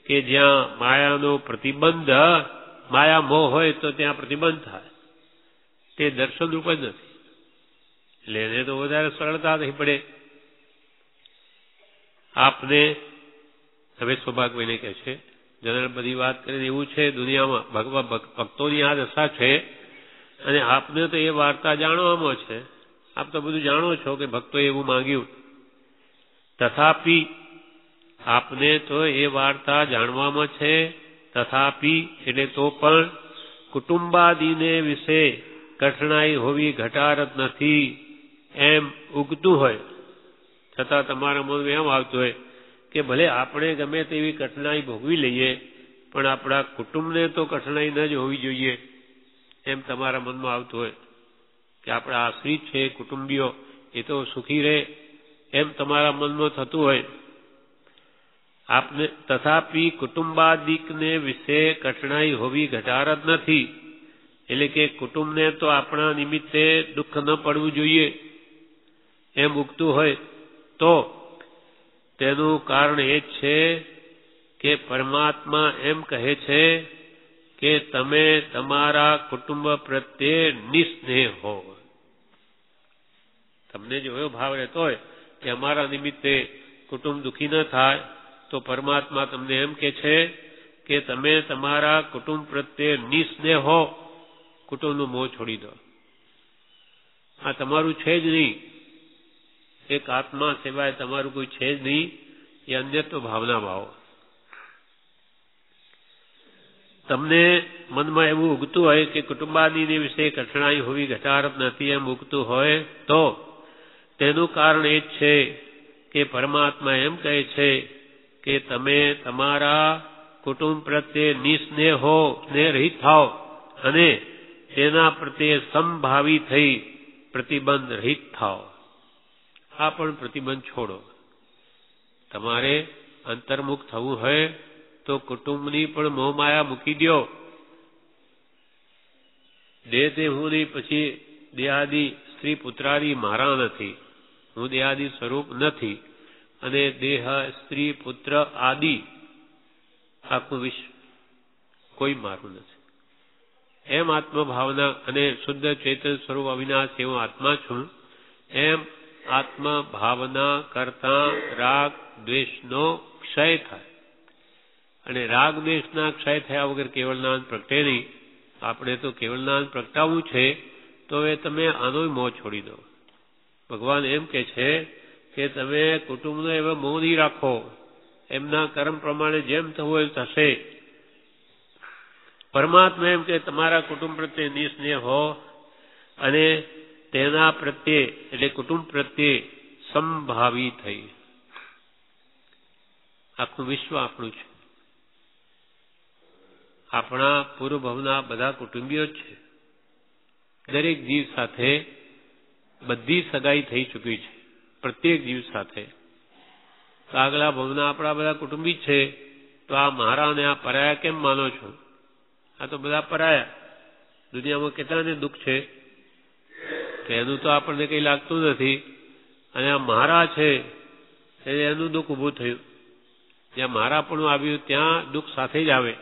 [SPEAKER 1] કે જ્યાં માયાનો પ્રતિબંધ, માયા મોહ હોય તો ત્યાં પ્રતિબંધ થાય. તે દર્શનરૂપ જ નથી. એટલે એને તો વધારે સરળતા નહીં પડે. આપને હવે સૌભાગ્યને કહે છે, જનરલ બધી વાત કરીને એવું છે દુનિયામાં ભક્તોની આ દશા છે. અને આપને તો એ વાર્તા જાણવામાં છે, આપ તો બધું જાણો છો કે ભક્તોએ એવું માંગ્યું. તથાપી આપને તો એ વાર્તા જાણવામાં છે. તથાપી એટલે તો પણ કુટુંબાદીને વિશે કઠણાઈ હોવી ઘટાડત નથી એમ ઉગતું હોય છતાં તમારા મનમાં એમ આવતું હોય કે ભલે આપણે ગમે તેવી કઠણાઈ ભોગવી લઈએ પણ આપણા કુટુંબને તો કઠણાઈ ન જ હોવી જોઈએ એમ તમારા મનમાં આવતું હોય કે આપણા આશ્રિત છે કુટુંબીઓ એ તો સુખી રહે એમ તમારા મનમાં થતું હોય. આપને તથાપી કુટુંબાદિકને વિશે કઠણાઈ હોવી ઘટાડત નથી. એટલે કે કુટુંબને તો આપણા નિમિત્તે દુઃખ ન પડવું જોઈએ એમ ઉગતું હોય તો તેનું કારણ એ જ છે કે પરમાત્મા એમ કહે છે કે તમે તમારા કુટુંબ પ્રત્યે નિસ્નેહ હો. તમને જો એવો ભાવ રહેતો હોય કે અમારા નિમિત્તે કુટુંબ દુઃખી ન થાય તો પરમાત્મા તમને એમ કહે છે કે તમે તમારા કુટુંબ પ્રત્યે નિસ્નેહ હો, કુટુંબનું મોહ છોડી દો. આ તમારું છે જ નહીં, એક આત્મા સિવાય તમારું કોઈ છે જ નહીં, એ અન્યત્વ ભાવના ભાવો. તમને મનમાં એવું ઉગતું હોય કે કુટુંબાદીની વિશે કઠણાઈ હોવી ઘટાડત નથી એમ ઉગતું હોય તો તેનું કારણ એ જ છે કે પરમાત્મા એમ કહે છે કે તમે તમારા કુટુંબ પ્રત્યે નિસ્નેહ હો, સ્નેહ રહિત થાઓ અને તેના પ્રત્યે સમભાવી થઈ પ્રતિબંધ રહિત થાઓ. આ પણ પ્રતિબંધ છોડો. તમારે અંતર્મુખ થવું હોય તો કુટુંબની પણ મોહમાયા મૂકી દો. દેહ તે હું નહીં, પછી દેહાદી સ્ત્રી પુત્રાદી મારા નથી. હું દેહાદી સ્વરૂપ નથી અને દેહ સ્ત્રી પુત્ર આદિ આખું વિશ્વ કોઈ મારું નથી. એમ આત્મભાવના અને શુદ્ધ ચેતન સ્વરૂપ અવિનાશી હું આત્મા છું. એમ આત્મા ભાવના કરતા રાગ દ્વેષનો ક્ષય થાય અને રાગ દ્વેષના ક્ષય થયા વગર કેવળ જ્ઞાન પ્રગટે નહીં. આપણે તો કેવળ જ્ઞાન પ્રગટાવવું છે, તો એ તમે આનો મોહ છોડી દો. ભગવાન એમ કે છે કે તમે કુટુંબનો એવો મોહ નહીં રાખો. એમના કર્મ પ્રમાણે જેમ થવું હોય થશે. પરમાત્મા એમ કે તમારા કુટુંબ પ્રત્યે નિસ્નેહ હો અને તેના પ્રત્યે એટલે કુટુંબ પ્રત્યે સંભાવી થઈ. આખું વિશ્વ આપણું છે. આપણા પૂર્વભવના બધા કુટુંબીઓ જ છે. દરેક જીવ સાથે બધી સગાઈ થઈ ચૂકી છે. પ્રત્યેક જીવ સાથે આગલા ભવના આપણા બધા કુટુંબી છે. તો આ મારા અને આ પરાયા કેમ માનો છો? આ તો બધા પરાયા. દુનિયામાં કેટલાને દુઃખ છે કે એનું તો આપણને કંઈ લાગતું નથી, અને આ મારા છે એનું દુઃખ ઊભું થયું. જ્યાં મારા પણ આવ્યું ત્યાં દુઃખ સાથે જ આવે.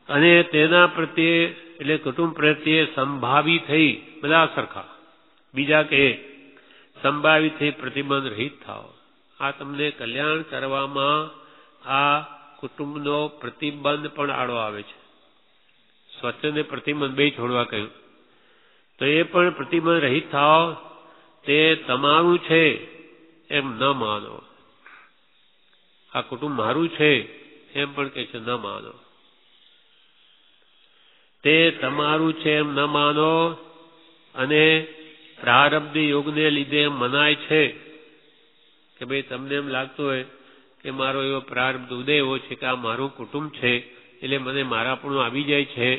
[SPEAKER 1] અને તેના પ્રત્યે એટલે કુટુંબ પ્રત્યે સંભાવી થઈ બધા સરખા. બીજા કે સંભાવી થઈ પ્રતિબંધ રહિત થાવ. આ તમને કલ્યાણ કરવામાં આ કુટુંબનો પ્રતિબંધ પણ આડો આવે છે. સ્વચ્છને પ્રતિબંધ બે છોડવા કહ્યું તો એ પણ પ્રતિબંધ રહિત થાવ. તે તમારું છે એમ ન માનો. આ કુટુંબ મારું છે એમ પણ કહે છે ન માનો. તે તમારું છે એમ ન માનો. અને પ્રારબ્ધ યોગને લીધે મનાય છે કે ભાઈ તમને એમ લાગતું હોય કે મારો એવો પ્રારબ્ધ ઉદય એવો છે કે આ મારું કુટુંબ છે એટલે મને મારાપણું આવી જાય છે.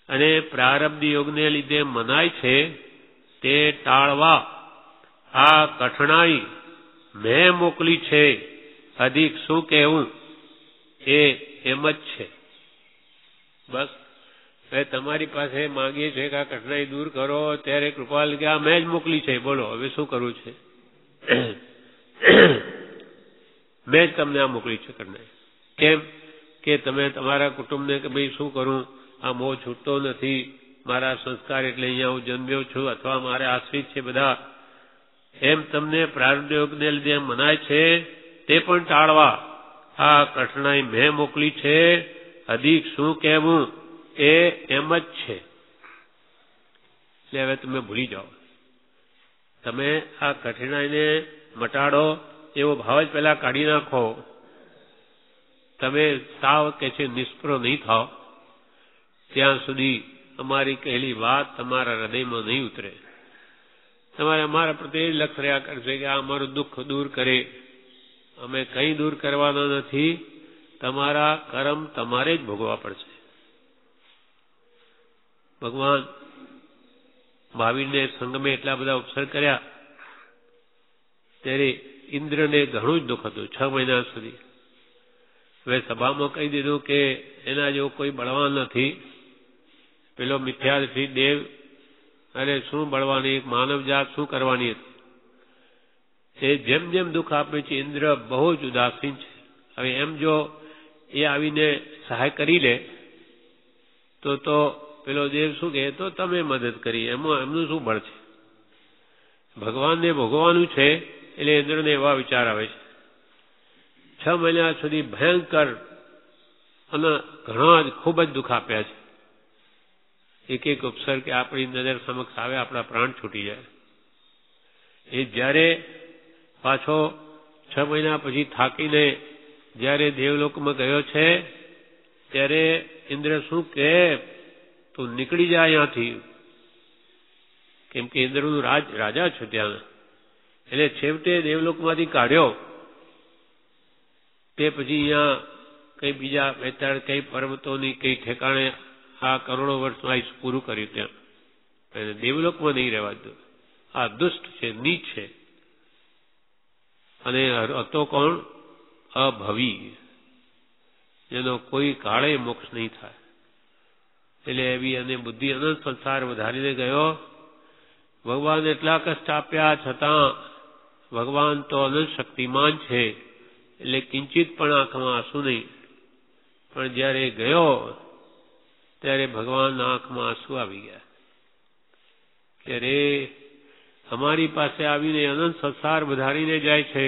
[SPEAKER 1] અને પ્રારબ્ધ યોગને લીધે મનાય છે તે ટાળવા આ કઠણાઈ મેં મોકલી છે. અધિક શું કહેવું એ એમ જ છે. બસ હવે તમારી પાસે માંગીએ છીએ કે આ કઠણાઈ દૂર કરો, ત્યારે કૃપાલ કે આ મેં જ મોકલી છે. બોલો હવે શું કરવું છે? મેં જ તમને આ મોકલી છે કઠણાઈ. કેમ કે તમે તમારા કુટુંબને કે ભાઈ શું કરું, આ મોહ છૂટતો નથી, મારા સંસ્કાર એટલે અહીંયા હું જન્મ્યો છું અથવા મારે આશ્રિત છે બધા, એમ તમને પ્રારબ્ધ યોગને લીધે મનાય છે. તે પણ ટાળવા આ કઠણાઈ મેં મોકલી છે. અધિક શું કહેવું એ એમ જ છે. એટલે હવે તમે ભૂલી જાઓ. તમે આ કઠણાઈને મટાડો એવો ભાવ જ પહેલા કાઢી નાખો. તમે સાવ કે છે નિષ્ફળ નહીં થાવ ત્યાં સુધી અમારી કહેલી વાત તમારા હૃદયમાં નહીં ઉતરે. તમારે અમારા પ્રત્યે લક્ષ રહ્યા કરશે કે આ અમારું દુઃખ દૂર કરે. અમે કંઈ દૂર કરવાના નથી. તમારા કર્મ તમારે જ ભોગવવા પડશે. ભગવાન મહાવીરને સંગમે એટલા બધા ઉપસર્ગ કર્યા ત્યારે ઇન્દ્રને ઘણું જ દુઃખ હતું 6 મહિના સુધી. હવે સભામાં કહી દીધું કે એના જેવો કોઈ બળવાન નથી. પેલો મિથ્યાદર્શી દેવ અને શું બળવાની માનવ જાત શું કરવાની હતી. એ જેમ જેમ દુઃખ આપે છે ઇન્દ્ર બહુ જ ઉદાસીન છે. હવે એમ જો એ આવીને સહાય કરી લે તો પેલો દેવ શું કહે તો તમે મદદ કરી, એમનું શું બળ છે? ભગવાનને ભોગવવાનું છે એટલે ઇન્દ્રને એવા વિચાર આવે છે. 6 મહિના સુધી ભયંકર અને ઘણા જ ખૂબ જ દુઃખ આપ્યા છે. એક એક ઉપસર્ગ કે આપણી નજર સમક્ષ આવે આપણા પ્રાણ છૂટી જાય. એ જ્યારે પાછો 6 મહિના પછી થાકીને જ્યારે દેવલોકમાં ગયો છે ત્યારે ઇન્દ્ર શું કહે તું નીકળી જાય અહીંયાથી. કેમ કે ઇન્દ્રનું રાજા છું ત્યાં. એટલે છેવટે દેવલોકમાંથી કાઢ્યો. તે પછી અહીંયા કઈ બીજા 2-3 કઈ પર્વતોની કઈ ઠેકાણે આ કરોડો વર્ષનું આયુષ પૂરું કર્યું ત્યાં. દેવલોકમાં નહીં રહેવા દો. આ દુષ્ટ છે, નીચ છે. અને હતો કોણ? અભવી, જેનો કોઈ કાળે મોક્ષ નહીં થાય. એટલે એવી અને બુદ્ધિ અનંત સંસાર વધારીને ગયો. ભગવાન એટલા કષ્ટ આપ્યા છતાં ભગવાન તો અનંત શક્તિમાન છે, એટલે કિંચિત પણ આંખમાં આંસુ નહીં. પણ જ્યારે ગયો ત્યારે ભગવાનના આંખમાં આંસુ આવી ગયા. ત્યારે અમારી પાસે આવીને અનંત સંસાર વધારીને જાય છે.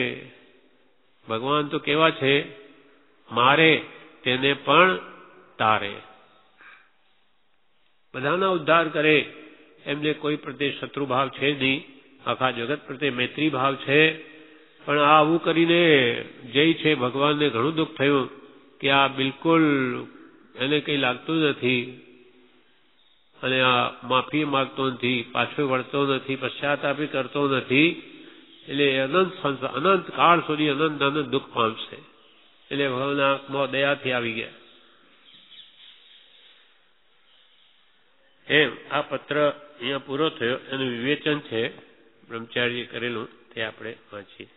[SPEAKER 1] ભગવાન તો કેવા છે? મારે તેને પણ તારે. બધાના ઉદ્ધાર કરે, એમને કોઈ પ્રત્યે શત્રુભાવ છે નહીં. આખા જગત પ્રત્યે મૈત્રી ભાવ છે. પણ આ આવું કરીને જય છે ભગવાનને ઘણું દુઃખ થયું કે આ બિલકુલ એને કંઈ લાગતું નથી, અને આ માફી માગતો નથી, પાછો વળતો નથી, પશ્ચાતાપી કરતો નથી. એટલે અનંત કાળ સુધી અનંત દુઃખ પામશે. એટલે ભગવાનના આંખમાં દયાથી આવી ગયા. એમ આ પત્ર અહીંયા પૂરો થયો. એનું વિવેચન છે બ્રહ્મચારીએ કરેલું, તે આપણે વાંચીએ.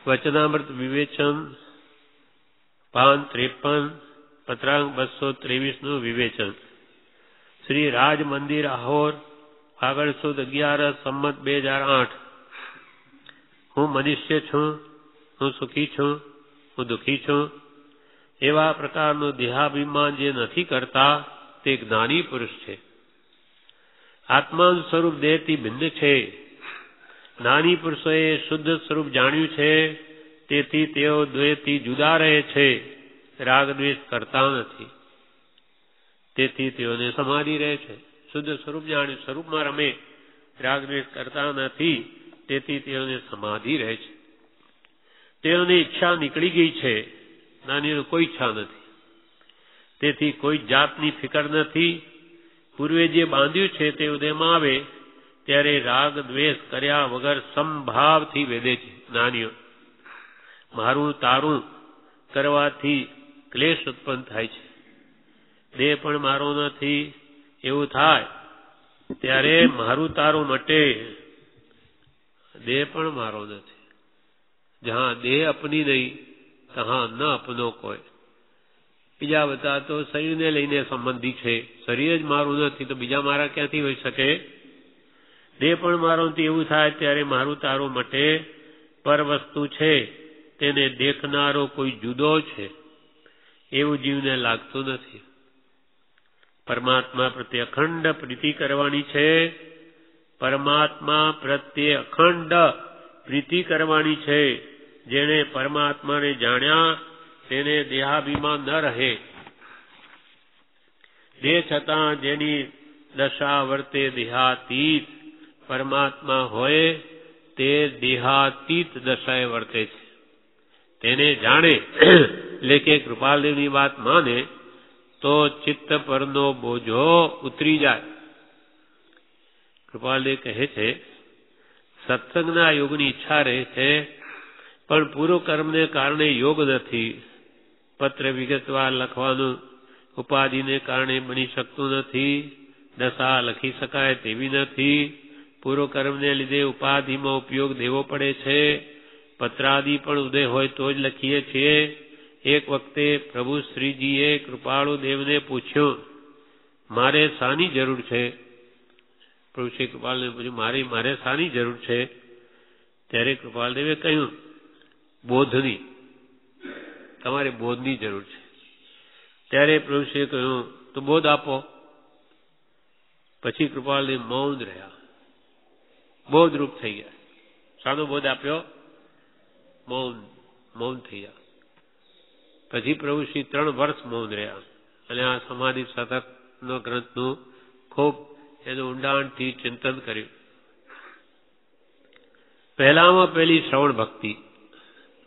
[SPEAKER 1] વચનામૃત વિવેચન પાન 53 પત્રાંક 223 વિવેચન. શ્રી રાજ મંદિર આહોર ફાગણ સુદ 11 સંમત 2008. હું મનુષ્ય છું, હું સુખી છું, હું દુઃખી છું, એવા પ્રકારનું દેહાભિમાન જે નથી કરતા તે જ્ઞાની પુરુષ છે. આત્માનું સ્વરૂપ દેહથી ભિન્ન છે. જ્ઞાની પુરુષોએ શુદ્ધ સ્વરૂપ જાણ્યું છે, તેથી તેઓ દેહથી જુદા રહે છે, રાગ દ્વેષ કરતા નથી. તેથી તેઓને સમાધિ રહે છે. શુદ્ધ સ્વરૂપ જાણ્યું, સ્વરૂપમાં રમે, રાગ દ્વેષ કરતા નથી, તેથી તેઓને સમાધિ રહે છે. તેઓની ઈચ્છા નીકળી ગઈ છે, જ્ઞાનીઓને કોઈ ઈચ્છા નથી, તેથી કોઈ જાતની ફિકર નથી. પૂર્વે જે બાંધ્યું છે તે ઉદયમાં આવે ત્યારે રાગ દ્વેષ કર્યા વગર સમભાવથી વેદે છે. જ્ઞાનીઓ મારું તારું કરવાથી ક્લેશ ઉત્પન્ન થાય છે. દેહ પણ મારો નથી એવું થાય ત્યારે મારું તારું મટે. દેહ પણ મારો નથી. જહાં દેહ અપની નહીં તહાં ન અપનો કોઈ. બીજા બધા તો શરીરને લઈને સંબંધી છે. શરીર જ મારું નથી તો બીજા મારા ક્યાંથી હોઈ શકે? દેહ પણ મારો નથી એવું થાય ત્યારે મારું તારું મટે. પર વસ્તુ છે તેને દેખનારો કોઈ જુદો છે એવું જીવને લાગતું નથી. પરમાત્મા પ્રત્યે અખંડ પ્રીતિ કરવાની છે. પરમાત્મા પ્રત્યે અખંડ પ્રીતિ કરવાની છે. જેણે પરમાત્માને જાણ્યા તેને દેહાભિમાન ન રહે. દેહ છતાં જેની દશા વર્તે દેહાતીત પરમાત્મા હોય તે દેહાતીત દશાએ વર્તે છે. તેને જાણે એટલે કે કૃપાલદેવની વાત માને તો ચિત્ત પરનો બોજો ઉતરી જાય. કૃપાલદેવ કહે છે સત્સંગના યોગની ઈચ્છા રહે છે, પણ પૂર્વ કર્મને કારણે યોગ નથી. પત્ર વિગતવાર લખવાનું ઉપાધિને કારણે બની શકતું નથી. દશા લખી શકાય તેવી નથી. પૂર્વ કર્મને લીધે ઉપાધિમાં ઉપયોગ દેવો પડે છે. પત્રાદિ પણ ઉદય હોય તો જ લખીએ છીએ. એક વખતે પ્રભુ શ્રીજીએ કૃપાળુ દેવને પૂછ્યું મારે શાની જરૂર છે? પ્રભુ શ્રી કૃપાલદેવે પૂછ્યું મારે શાની જરૂર છે? ત્યારે કૃપાલદેવે કહ્યું બોધની. તમારે બોધની જરૂર છે. ત્યારે પ્રભુશ્રીએ કહ્યું તો બોધ આપો. પછી કૃપાલદેવ મૌન રહ્યા, બોધરૂપ થઈ ગયા. શાનો બોધ આપ્યો? મૌન થઈ ગયા. પછી પ્રભુશ્રી 3 વર્ષ મૌન રહ્યા અને આ સમાધિ શતકનો ગ્રંથનું ખૂબ એનું ઊંડાણથી ચિંતન કર્યું. પહેલામાં પહેલી શ્રવણ ભક્તિ.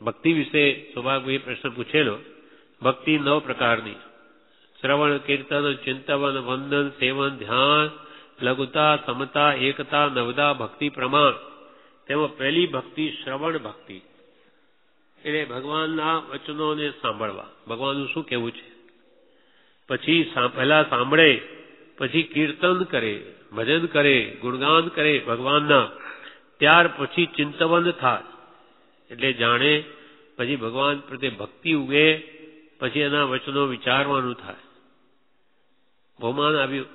[SPEAKER 1] ભક્તિ વિશે સૌભાગભાઈએ પ્રશ્ન પૂછેલો. ભક્તિ 9 પ્રકારની: શ્રવણ, કીર્તન, ચિંતન, વંદન, સેવન, ધ્યાન, લઘુતા, સમતા, એકતા, નવદા ભક્તિ પ્રમાણ. તેમાં પહેલી ભક્તિ શ્રવણ ભક્તિ, એટલે ભગવાનના વચનોને સાંભળવા, ભગવાનનું શું કહેવું છે. પછી પહેલા સાંભળે પછી કીર્તન કરે, ભજન કરે, ગુણગાન કરે ભગવાનના, ત્યાર પછી ચિંતવન થાય. એટલે જાણે પછી ભગવાન પ્રત્યે ભક્તિ ઉગે, પછી એના વચનો વિચારવાનું થાય. બહુમાન આવ્યું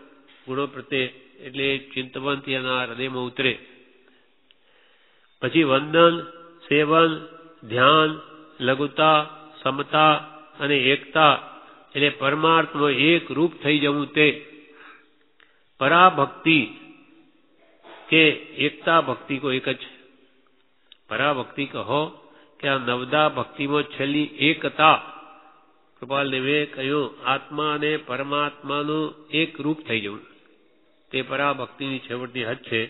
[SPEAKER 1] ગુણો પ્રત્યે, એટલે ચિંતવનથી એના હૃદયમાં ઉતરે. પછી વંદન, સેવન, ધ્યાન, લઘુતા, સમતા અને એકતા, એટલે પરમાર્થમાં એક રૂપ થઈ જવું, તે પરાભક્તિ કે એકતા ભક્તિ કો એક જ છે. પરાભક્તિ કહો કે આ નવદા ભક્તિમાં છેલ્લી એકતા. કૃપાલદેવે કહ્યું આત્મા અને પરમાત્માનું એક રૂપ થઈ જવું, તે પરાભક્તિની છેવટની હદ છે.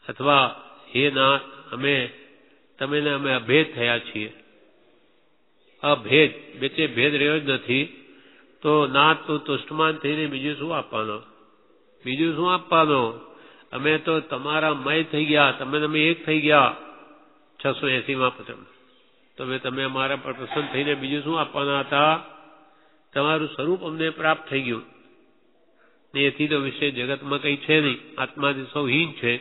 [SPEAKER 1] અથવા હે નાથ, તમે ને અમે અભેદ થયા છીએ. અભેદ બેચે ભેદ રહ્યો જ નથી, તો નાથ તું તુષ્ટમાન થઈને બીજું શું આપવાનો? અમે તો તમારા મય થઈ ગયા, તમે એક થઈ ગયા. 680માં પત્રમ તમે અમારા પર પ્રસન્ન થઈને બીજું શું આપવાના હતા? તમારું સ્વરૂપ અમને પ્રાપ્ત થઈ ગયું. એથી તો વિશે જગતમાં કઈ છે નહીં, આત્માથી સૌ હીન છે.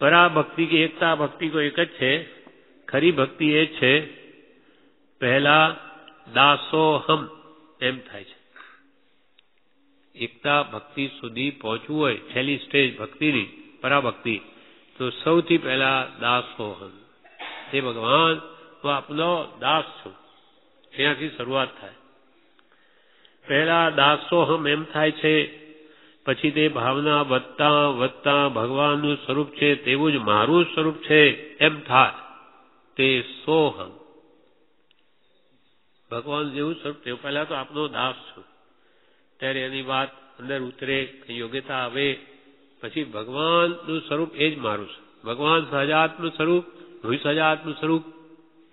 [SPEAKER 1] પરાભક્તિ કે એકતા ભક્તિ તો એક જ છે. ખરી ભક્તિ એ છે, પહેલા દાસોહમ એમ થાય છે. એકતા ભક્તિ સુધી પહોંચવું હોય, છેલ્લી સ્ટેજ ભક્તિની પરાભક્તિ, તો સૌથી પહેલા દાસોહમ. તે ભગવાન હું આપનો દાસ છું, ત્યાંથી શરૂઆત થાય. પહેલા દાસોહમ એમ થાય છે, પછી તે ભાવના વધતા વધતા ભગવાનનું સ્વરૂપ છે તેવું જ મારું સ્વરૂપ છે એમ થાય, તે સોહમ. ભગવાન જેવું સ્વરૂપ તેવું, પહેલા તો આપનો દાસ છું, ત્યારે એની વાત અંદર ઉતરે, યોગ્યતા આવે, પછી ભગવાનનું સ્વરૂપ એ જ મારું છે. ભગવાન સહજાત્મ સ્વરૂપ, હું સહજાત્મ સ્વરૂપ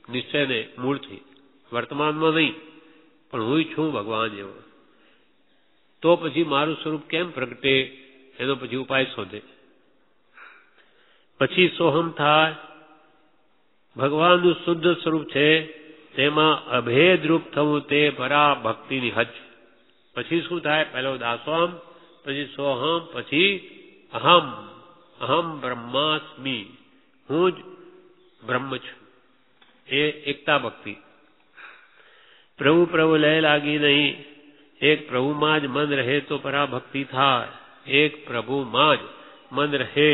[SPEAKER 1] નિશ્ચયને મૂળથી, વર્તમાનમાં નહીં, પણ હું છું ભગવાન જેવો. તો પછી મારું સ્વરૂપ કેમ પ્રગટે, એનો પછી ઉપાય શોધે. પછી સોહમ થાય, ભગવાનનું શુદ્ધ સ્વરૂપ છે તેમાં અભેદ રૂપ થવું, તે પરાભક્તિની હદ છે. પછી શું થાય? પહેલો દાસોહમ, પછી સોહમ, પછી અહમ બ્રહ્માસ્મિ, હું જ બ્રહ્મ છું. એ એકતા ભક્તિ. પ્રભુ લય લાગી નહીં, એક પ્રભુમાં જ મન રહે તો પરાભક્તિ થાય. એક પ્રભુમાં જ મન રહે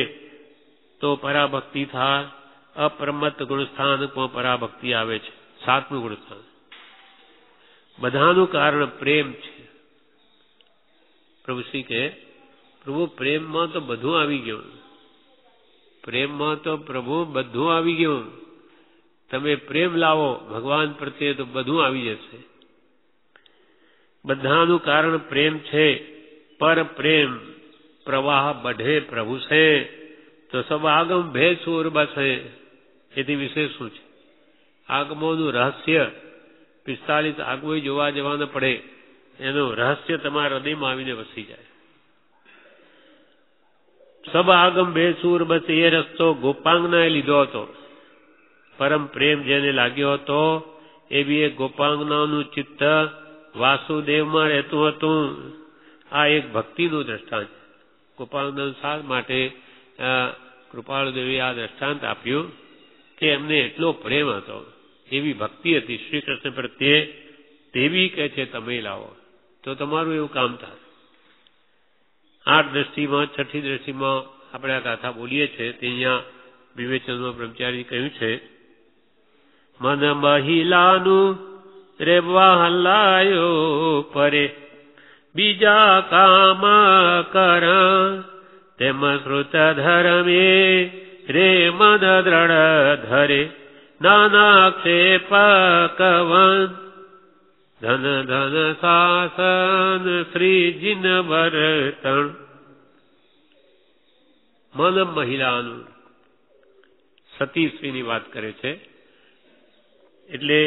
[SPEAKER 1] તો પરાભક્તિ થાય. અપ્રમત્ત ગુણસ્થાન કો પરાભક્તિ આવે છે, 7મું ગુણસ્થાન. બધાનું કારણ પ્રેમ છે. પ્રભુ શ્રી કહે, પ્રભુ પ્રેમમાં તો બધું આવી ગયું, પ્રેમમાં તો પ્રભુ બધું આવી ગયું. તમે પ્રેમ લાવો ભગવાન પ્રત્યે તો બધું આવી જશે. બધાનું કારણ પ્રેમ છે, પર પ્રેમ પ્રવાહ બઢે પ્રભુ છે, તો સબ આગમ ભેદ સુર બસે. એથી વિશેષ શું છે? આગમોનું રહસ્ય 45 આગમો જોવા જવાના પડે, એનું રહસ્ય તમારા હૃદયમાં આવીને વસી જાય. સબ આગમ ભેદ સુર બસે, એ રસ્તો ગોપાંગનાએ લીધો હતો. પરમ પ્રેમ જેને લાગ્યો હતો, એવી એક ગોપાંગનાનું ચિત્ત વાસુદેવમાં રહેતું હતું. આ એક ભક્તિનું દ્રષ્ટાંત. ગોપાંગના સાથ માટે કૃપાળુદેવે આ દ્રષ્ટાંત આપ્યું કે એમને એટલો પ્રેમ હતો, એવી ભક્તિ હતી શ્રી કૃષ્ણ પ્રત્યે, તેવી કહે છે તમે લાવો તો તમારું એવું કામ થાય. 8 દ્રષ્ટિમાં, 6ઠી દ્રષ્ટિમાં આપણે આ ગાથા બોલીએ છીએ, તે અહીંયા વિવેચનમાં બ્રહ્મચારી કહ્યું છે, મન મહિલાનું રેબવા હલાયો પરે, બીજા કામ કર, તેમ શ્રુત ધર્મે રે મન દ્રઢ ધરે, નાના ક્ષેપ કવન ધન ધન શાસન શ્રી જીન વર્તન. મન મહિલાનું, સતી સ્ત્રીની વાત કરે છે. એટલે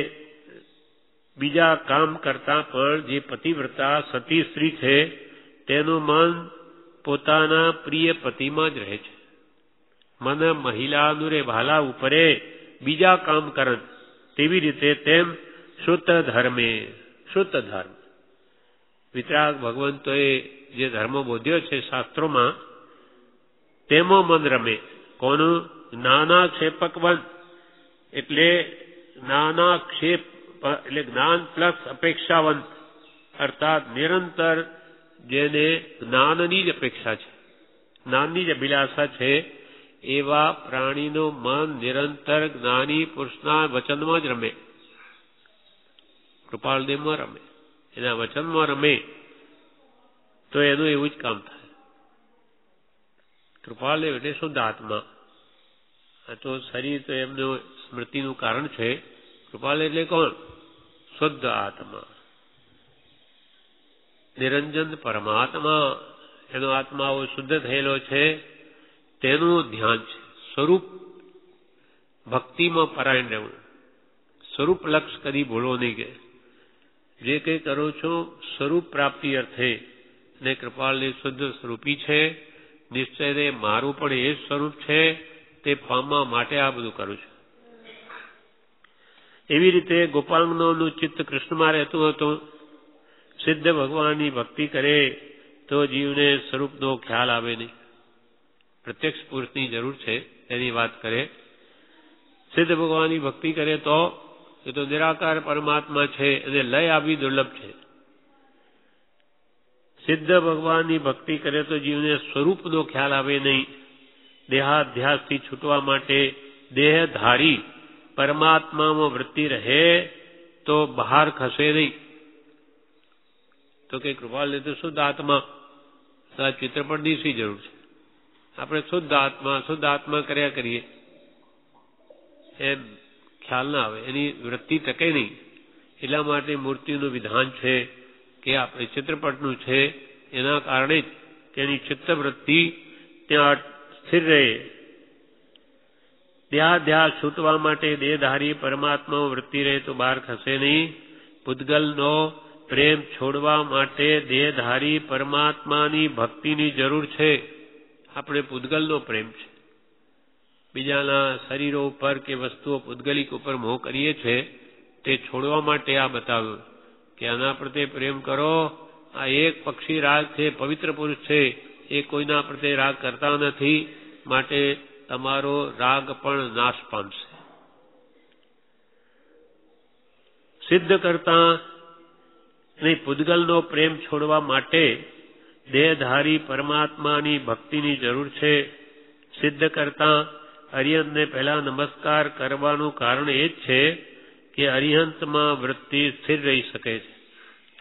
[SPEAKER 1] બીજા કામ કરતા પણ જે પતિવ્રતા સતી સ્ત્રી છે, તેનું મન પોતાના પ્રિય પતિમાં જ રહે છે. મન મહિલાનું રે ભાલા ઉપરે બીજા કામ કરન, તેવી રીતે તેમ શુદ્ધ ધર્મે, શુદ્ધ ધર્મ વિતરાગ ભગવંતોએ જે ધર્મ બોધ્યો છે શાસ્ત્રોમાં, તેમાં મન રમે. કોનું? જ્ઞાનાક્ષેપકવંત, એટલે જ્ઞાનાક્ષેપ એટલે જ્ઞાન પ્લસ અપેક્ષાવંત, અર્થાત નિરંતર જેને જ્ઞાનની જ અપેક્ષા છે, જ્ઞાનની જ અભિલાષા છે, એવા પ્રાણીનું મન નિરંતર જ્ઞાની પુરુષના વચનમાં જ રમે, કૃપાળદેવમાં રમે, એના વચનમાં રમે તો એનું એવું જ કામ થાય. કૃપાળદેવ એટલે શુદ્ધ આત્મા. આ તો શરીર તો એમનું સ્મૃતિનું કારણ છે. કૃપાળદેવ એટલે કોણ? શુદ્ધ આત્મા, નિરંજન પરમાત્મા. એનો આત્મા શુદ્ધ થયેલો છે, તેનું ધ્યાન છે. સ્વરૂપ ભક્તિમાં પરાયણ રહેવું, સ્વરૂપ લક્ષ કદી ભૂલો નહીં. કે જે કંઈ કરો છો સ્વરૂપ પ્રાપ્તિ અર્થે, ને કૃપાળદેવ શુદ્ધ સ્વરૂપી છે. નિશ્ચય મારું પણ એ જ સ્વરૂપ છે, તે પામવા માટે આ બધું કરું છું. એવી રીતે ગોપાંગનોનું ચિત્ત કૃષ્ણમાં રહેતું હતું. સિદ્ધ ભગવાનની ભક્તિ કરે તો જીવને સ્વરૂપનો ખ્યાલ આવે નહીં. પ્રત્યક્ષ પુરુષની જરૂર છે એની વાત કરે. સિદ્ધ ભગવાનની ભક્તિ કરે તો એ તો નિરાકાર પરમાત્મા છે, અને લય આવી દુર્લભ છે. સિદ્ધ ભગવાનની ભક્તિ કરે તો જીવને સ્વરૂપનો ખ્યાલ આવે નહીં. દેહાધ્યાસથી છૂટવા માટે દેહધારી પરમાત્મામાં વૃત્તિ રહે તો બહાર ખસે નહીં. તો કે કૃપાળદેવ તો શુદ્ધ આત્મા, આ ચિત્રપટની શી જરૂર છે? આપણે શુદ્ધ આત્મા કર્યા કરીએ એમ ખ્યાલ ના આવે, એની વૃત્તિ ટકે નહીં. એટલા માટે મૂર્તિનું વિધાન છે કે આપણે ચિત્રપટનું છે, એના કારણે જ તેની ચિત્તવૃત્તિ ત્યાં સ્થિર રહે. દેહાધ્યાસ છૂટવા માટે દેહધારી પરમાત્મા વૃત્તિ રહે તો બહાર ખસે નહીં. પૂતગલનો પ્રેમ છોડવા માટે દેહધારી પરમાત્માની ભક્તિની જરૂર છે. આપણે પૂતગલનો પ્રેમ છે, બીજાના શરીરો ઉપર કે વસ્તુઓ પૂતગલિક ઉપર મોહ કરીએ છીએ, તે છોડવા માટે આ બતાવ્યું કે આના પ્રત્યે પ્રેમ કરો. આ એક પક્ષી રાગ છે, પવિત્ર પુરુષ છે, એ કોઈના પ્રત્યે રાગ કરતા નથી, માટે તમારો રાગ પણ નાશ પામશે. સિદ્ધ કરતા નહીં, પૂતગલનો પ્રેમ છોડવા માટે દેહધારી પરમાત્માની ભક્તિની જરૂર છે. સિદ્ધ કરતા અરિહંતને પહેલા નમસ્કાર કરવાનું કારણ એ જ છે કે અરિહંતમાં વૃત્તિ સ્થિર રહી શકે છે.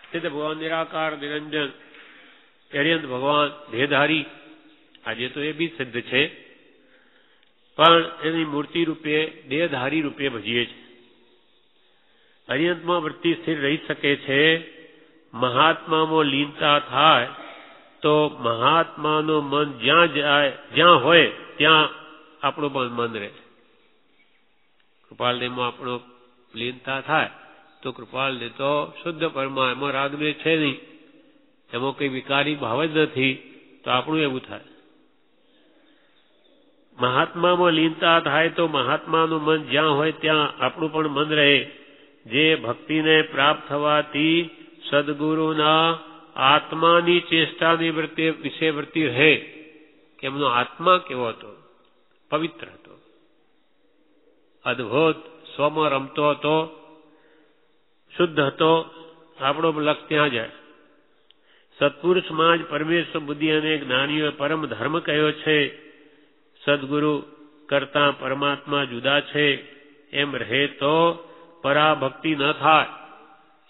[SPEAKER 1] સિદ્ધ ભગવાન નિરાકાર નિરંજન, અરિહંત ભગવાન દેહધારી, આજે તો એ બી સિદ્ધ છે, પણ એની મૂર્તિ રૂપે દેહધારી રૂપે ભજીએ છે. અરિહંતમાં વૃત્તિ સ્થિર રહી શકે છે. મહાત્મામાં લીનતા થાય તો મહાત્માનું મન જ્યાં હોય ત્યાં આપણું પણ મન રહે. કૃપાળદેવમાં આપણો લીનતા થાય તો કૃપાળદેવ તો શુદ્ધ પરમા, એમાં રાગદ્વેષ છે નહીં, એમાં કઈ વિકારી ભાવ જ નથી, તો આપણું એવું થાય. મહાત્મામાં લીનતા થાય તો મહાત્માનું મન જ્યાં હોય ત્યાં આપણું પણ મન રહે. જે ભક્તિને પ્રાપ્ત થવાથી સદગુરુના આત્માની ચેષ્ટાની વિશે વૃત્તિ રહે કે એમનો આત્મા કેવો હતો? પવિત્ર હતો, અદભુત, સ્વમાં રમતો હતો, શુદ્ધ હતો. આપણો લક્ષ ત્યાં જાય. સત્પુરુષમાં જ પરમેશ્વર બુદ્ધિ અને જ્ઞાનીઓએ પરમ ધર્મ કહ્યો છે. સદગુરુ કરતા પરમાત્મા જુદા છે એમ રહે તો પરાભક્તિ ન થાય.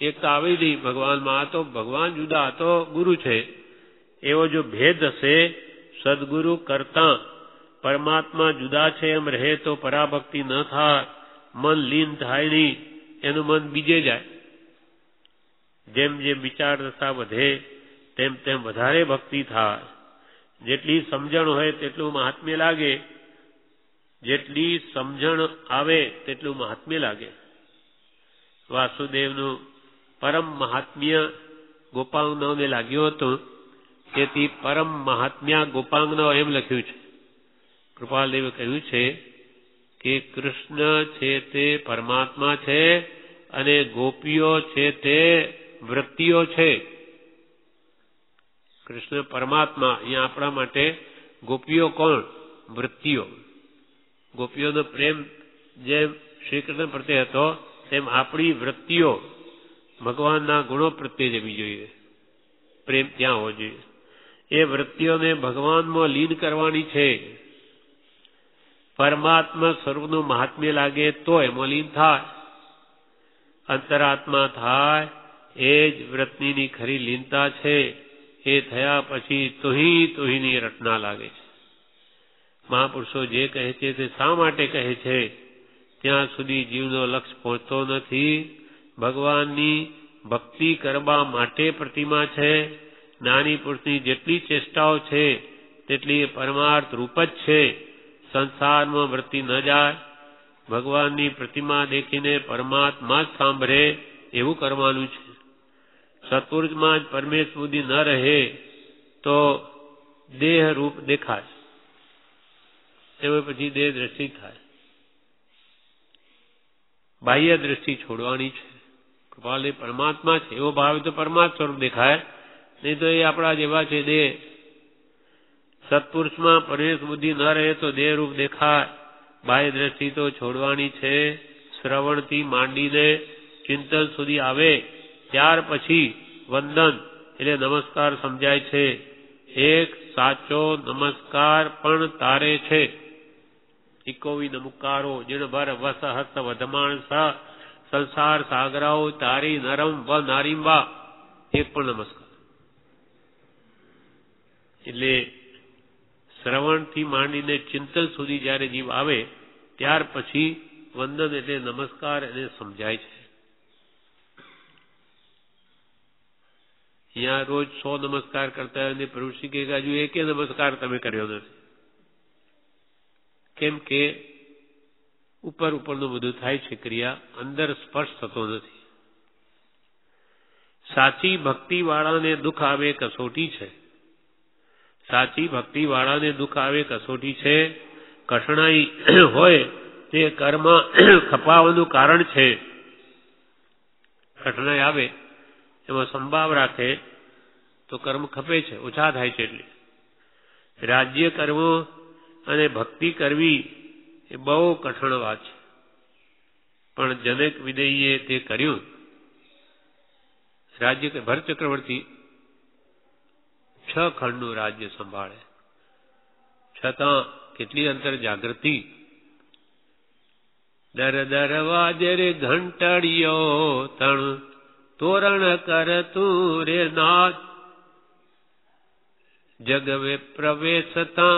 [SPEAKER 1] એક તો આવી નહીં ભગવાનમાં, આ તો ભગવાન જુદા, આ તો ગુરુ છે, એવો જો ભેદ હશે, સદગુરુ કરતા પરમાત્મા જુદા છે એમ રહે તો પરાભક્તિ ન થાય. મન લીન થાય નહીં, એનું મન બીજે જાય. જેમ જેમ વિચાર દશા વધે તેમ તેમ વધારે ભક્તિ થાય. જેટલી સમજણ હોય તેટલું મહાત્મ્ય લાગે, જેટલી સમજણ આવે તેટલું મહાત્મ્ય લાગે. વાસુદેવનું પરમ મહાત્મ્ય ગોપાંગનવને લાગ્યું હતું, તેથી પરમ મહાત્મ્ય ગોપાંગનવ એમ લખ્યું છે. કૃપાલદેવે કહ્યું છે કે કૃષ્ણ છે તે પરમાત્મા છે અને ગોપીઓ છે તે વૃત્તિઓ છે. કૃષ્ણ પરમાત્મા. અહીંયા આપણા માટે ગોપીઓ કોણ? વૃત્તિઓ. ગોપીઓનો પ્રેમ જેમ શ્રી કૃષ્ણ પ્રત્યે હતો તેમ આપણી વૃત્તિઓ ભગવાનના ગુણો પ્રત્યે જવી જોઈએ. પ્રેમ ત્યાં હોવો જોઈએ. એ વૃત્તિઓને ભગવાનમાં લીન કરવાની છે. પરમાત્મા સ્વરૂપનું મહાત્મ્ય લાગે તો એમાં લીન થાય. અંતરાત્મા થાય એ જ વૃત્તિની ખરી લીનતા છે. એ થયા પછી તુહીની રટના લાગે છે. મહાપુરુષો જે કહે છે તે શા માટે કહે છે? ત્યાં સુધી જીવનો લક્ષ્ય પહોંચતો નથી. ભગવાનની ભક્તિ કરવા માટે પ્રતિમા છે. જ્ઞાની પુરુષની જેટલી ચેષ્ટાઓ છે તેટલી પરમાર્થ રૂપ જ છે. સંસારમાં વૃત્તિ ન જાય. ભગવાનની પ્રતિમા દેખીને પરમાત્મા જ સાંભળે એવું કરવાનું છે. સત્પુરુષમાં જ પરમેશ બુદ્ધિ ન રહે તો દેહ રૂપ દેખાય. એમાં પછી દેહ દ્રષ્ટિ થાય. બાહ્ય દ્રષ્ટિ છોડવાની છે. કૃપાલી પરમાત્મા છે એવો ભાવ તો પરમાત્મા સ્વરૂપ દેખાય, નહીં તો એ આપણા જેવા છે દેહ. સત્પુરુષમાં પરમેશ બુદ્ધિ ન રહે તો દેહ રૂપ દેખાય. બાહ્ય દ્રષ્ટિ તો છોડવાની છે. શ્રવણથી માંડીને ચિંતન સુધી આવે ત્યાર પછી વંદન એટલે નમસ્કાર સમજાય છે. એક સાચો નમસ્કાર પણ તારે છે. ઇકોવી નમુકારો જીણભર વસ હસ્ત વધમાણ સ સંસાર સાગરાઓ તારી નરમ વ નારીંબા. એક પણ નમસ્કાર. એટલે શ્રવણથી માંડીને ચિંતન સુધી જયારે જીવ આવે ત્યાર પછી વંદન એટલે નમસ્કાર એને સમજાય છે. અહીંયા રોજ 100 નમસ્કાર કરતા હોય અને પ્રભુશ્રી કે હજુ એક નમસ્કાર તમે કર્યો નથી. કેમ કે ઉપરનું બધું થાય છે ક્રિયા, અંદર સ્પર્શ થતો નથી. સાચી ભક્તિ વાળાને દુઃખ આવે કસોટી છે. સાચી ભક્તિ વાળાને દુઃખ આવે કસોટી છે. કઠણાઈ હોય તે કર્મ ખપાવાનું કારણ છે. કઠણાઈ આવે એમાં સંભાવ રાખે તો કર્મ ખપે છે, ઓછા થાય છે. એટલે રાજ્ય કરવું અને ભક્તિ કરવી એ બહુ કઠણ વાત છે. પણ જનક વિદેયે તે કર્યું. રાજ્ય ભરત ચક્રવર્તી 6 ખંડનું રાજ્ય સંભાળે, છતાં કેટલી અંતર જાગૃતિ. દરવાજે રે ઘંટડીયો તણ તોરણ કર તું રે નાથ. જગવે પ્રવેશતા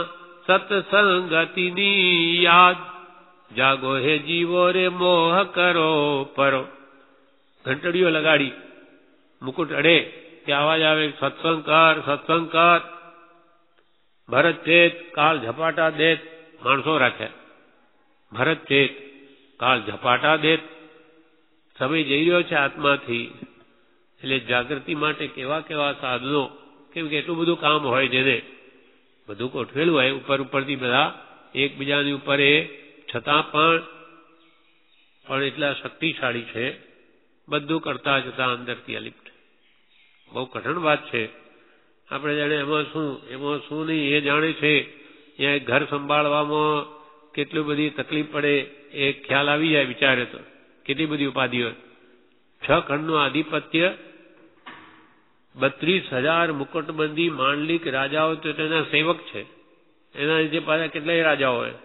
[SPEAKER 1] સત્સંગતિની યાદ. જાગો હે જીવો રે મોહ કરો પરો. ઘંટડીઓ લગાડી મુકુટ અડે તે અવાજ આવે, સત્સંગ કર સત્સંગ કર. ભરત ચેત કાલ ઝપાટા દેત. માણસો રાખ્યા. ભરત ચેત કાલ ઝપાટા દેત. સમય જઈ રહ્યો છે આત્માથી. એટલે જાગૃતિ માટે કેવા સાધનો. કેમ કે એટલું બધું કામ હોય જેને બધું ગોઠવેલું હોય ઉપરથી બધા એકબીજાની ઉપર એ છતાં પણ એટલા શક્તિશાળી છે. બધું કરતા જતા અંદરથી અલિપ્ત. બહુ કઠણ વાત છે. આપણે જાણે એમાં શું નહીં એ જાણે છે. ત્યાં ઘર સંભાળવામાં કેટલી બધી તકલીફ પડે એ ખ્યાલ આવી જાય વિચારે તો. કેટલી બધી ઉપાધિ હોય. 6 ખંડનું આધિપત્ય, 32,000 મુકુટબંધી માંડલિક રાજાઓ તો તેના સેવક છે. એના નીચે પાછા કેટલાય રાજાઓ હોય.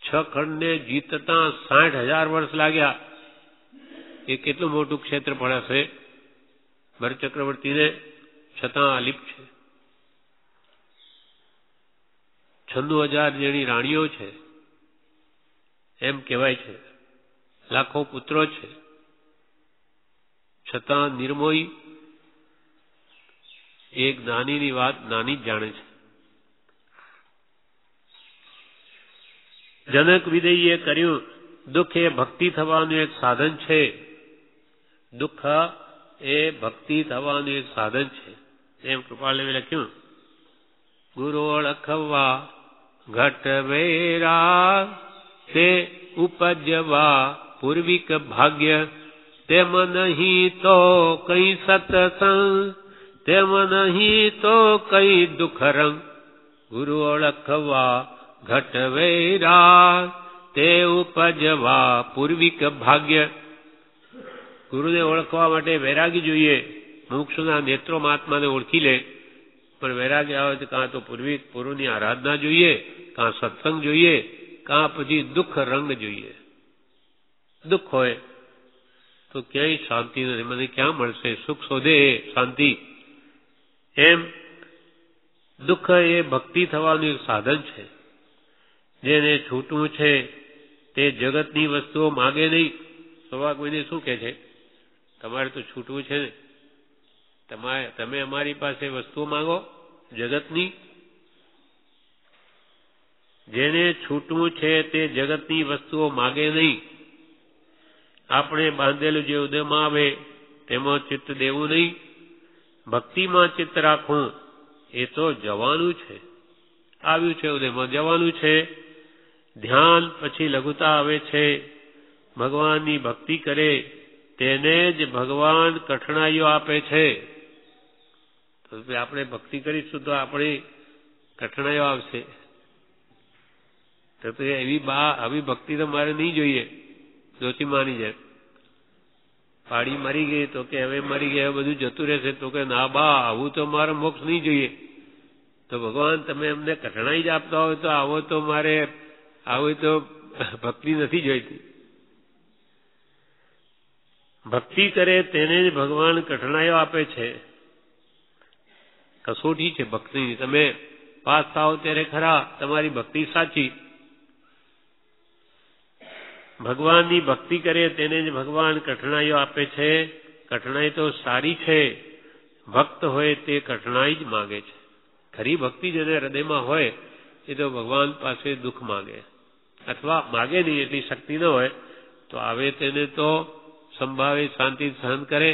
[SPEAKER 1] 6 ખંડને જીતતા 60,000 વર્ષ લાગ્યા. એ કેટલું મોટું ક્ષેત્રફળ હશે ભરત ચક્રવર્તીને, છતાં અલિપ્ત છે. 96,000 જેની રાણીઓ છે એમ કહેવાય છે. લાખો પુત્રો છે, છતાં નિર્મોહી. એક નાનીની વાત નાની જ જાણે છે. જનક વિદેયે કર્યું. દુઃખ એ ભક્તિ થવાનું એક સાધન છે. દુઃખ એ ભક્તિ થવાનું એક સાધન છે. એમ કૃપાલવે લખ્યું. ગુરુ ઓળખવા ઘટવેરા તે ઉપજવા પૂર્વિક ભાગ્ય. તેમ નહીં તો કઈ સત્સંગ તેમ નહીં તો કઈ દુઃખ રંગ ગુરુ ઓળખવા ઘટ વૈરાગ તે ઉપજવા પૂર્વિક ભાગ્ય. ગુરુને ઓળખવા માટે વૈરાગી જોઈએ. મોક્ષના નેત્રોમાં આત્માને ઓળખી લે, પણ વૈરાગ્ય આવે તો કાં તો પૂર્વની આરાધના જોઈએ, કાં સત્સંગ જોઈએ, કાં પછી દુઃખ રંગ જોઈએ. દુઃખ હોય તો ક્યાંય શાંતિ નથી. મને ક્યાં મળશે? સુખ શોધે શાંતિ. એમ દુઃખ એ ભક્તિ થવાનું એક સાધન છે. જેને છૂટવું છે તે જગતની વસ્તુઓ માગે નહીં. સ્વભાવ કોઈને શું કહે છે? તમારે તો છૂટવું છે ને, તમે અમારી પાસે વસ્તુઓ માંગો જગતની. જેને છૂટવું છે તે જગતની વસ્તુઓ માગે નહીં. આપણે બાંધેલું જે ઉદયમાં આવે તેમાં ચિત્ત દેવું નહીં. ભક્તિમાં ચિત્ત રાખવું એ તો જવાનું છે. આવ્યું છે ઉદયમાં, જવાનું છે. ધ્યાન પછી લઘુતા આવે છે. ભગવાનની ભક્તિ કરે તેને જ ભગવાન કઠણાઈઓ આપે છે. તો આપણે ભક્તિ કરીશું તો આપણી કઠણાઈઓ આવશે. તો આવી ભક્તિ તો મારે નહીં જોઈએ. જોતી માની જાય. પાડી મરી ગઈ તો કે હવે મરી ગયા, બધું જતું રહેશે. તો કે ના બા, આવું તો મારે મોક્ષ નહીં જોઈએ. તો ભગવાન તમે એમને કઠણાઈ જ આપતા હોય તો આવો તો મારે આવું તો ભક્તિ નથી જોઈતી. ભક્તિ કરે તેને જ ભગવાન કઠણાઈઓ આપે છે. કસોટી છે ભક્તિની. તમે પાસ થાઓ ત્યારે ખરા તમારી ભક્તિ સાચી. ભગવાનની ભક્તિ કરે તેને જ ભગવાન કઠણાઈઓ આપે છે. કઠણાઈ તો સારી છે. ભક્ત હોય તે કઠણાઈ જ માગે છે. ખરી ભક્તિ જેને હૃદયમાં હોય એ તો ભગવાન પાસે દુઃખ માગે, અથવા માગે નહીં, એટલી શક્તિ ન હોય તો આવે તેને તો સંભાવે, શાંતિ સહન કરે.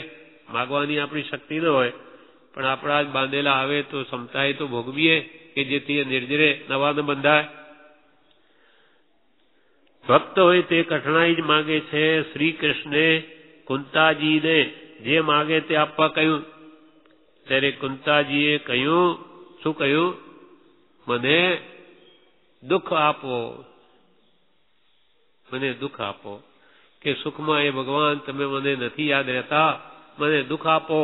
[SPEAKER 1] માગવાની આપણી શક્તિ ન હોય પણ આપણા જ બાંધેલા આવે તો સમતાએ તો ભોગવીએ કે જેથી નિર્જરે નવા ન બંધાય. ભક્ત હોય તે કઠણાઈ જ માગે છે. શ્રી કૃષ્ણે કુંતાજીને જે માગે તે આપવા કહ્યું ત્યારે કુંતાજીએ કહ્યું, શું કહ્યું? મને દુઃખ આપો, મને દુઃખ આપો. કે સુખમાં એ ભગવાન તમે મને નથી યાદ રહેતા, મને દુઃખ આપો.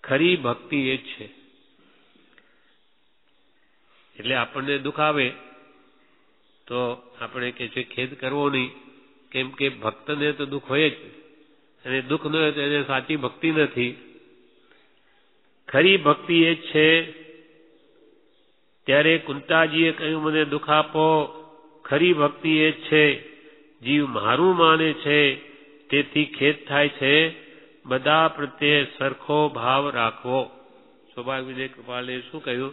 [SPEAKER 1] ખરી ભક્તિ એ જ છે. એટલે આપણને દુઃખ આવે તો આપણે કે છે ખેદ કરવો નહીં, કેમ કે ભક્તને તો દુઃખ હોય જ, અને દુઃખ ન હોય તો એને સાચી ભક્તિ નથી. ખરી ભક્તિ એ જ છે. ત્યારે કુંતાજીએ કહ્યું મને દુઃખ આપો. ખરી ભક્તિ એ જ છે. જીવ મારું માને છે તેથી ખેદ થાય છે. બધા પ્રત્યે સરખો ભાવ રાખવો. સૌભાગ્ય કૃપાલે શું કહ્યું?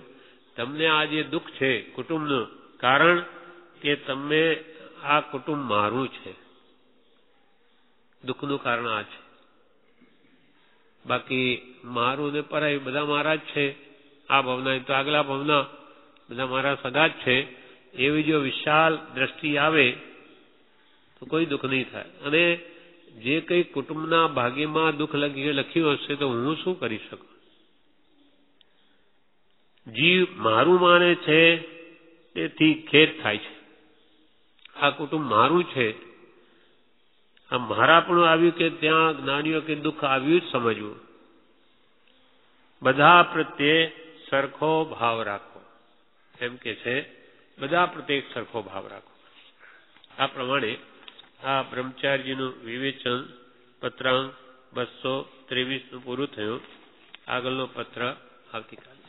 [SPEAKER 1] તમને આ જે દુઃખ છે કુટુંબનું, કારણ કે તમે આ કુટુંબ મારું છે. દુઃખનું કારણ આ છે. બાકી મારું ને પરાયું બધા મારા જ છે. આ ભાવના તો આગલા ભાવના બધા મારા સગા જ છે. એવી જો વિશાલ દ્રષ્ટિ આવે તો કોઈ દુઃખ નહીં થાય. અને જે કંઈ કુટુંબના ભાગ્યમાં દુઃખ લખ્યું હશે તો હું શું કરી શકું? જીવ મારું માને છે તેથી ખેદ થાય છે. આ કુટુંબ મારું છે. આ મારા પણ આવ્યું કે ત્યાં જ્ઞાનીઓ કે દુઃખ આવ્યું જ સમજવું. બધા પ્રત્યે સરખો ભાવ રાખો એમ કે છે. બધા પ્રત્યે સરખો ભાવ રાખો. આ પ્રમાણે આ બ્રહ્મચારીજીનું વિવેચન પત્રાંક 223 પૂરું થયું. આગળનો પત્ર આવતીકાલે.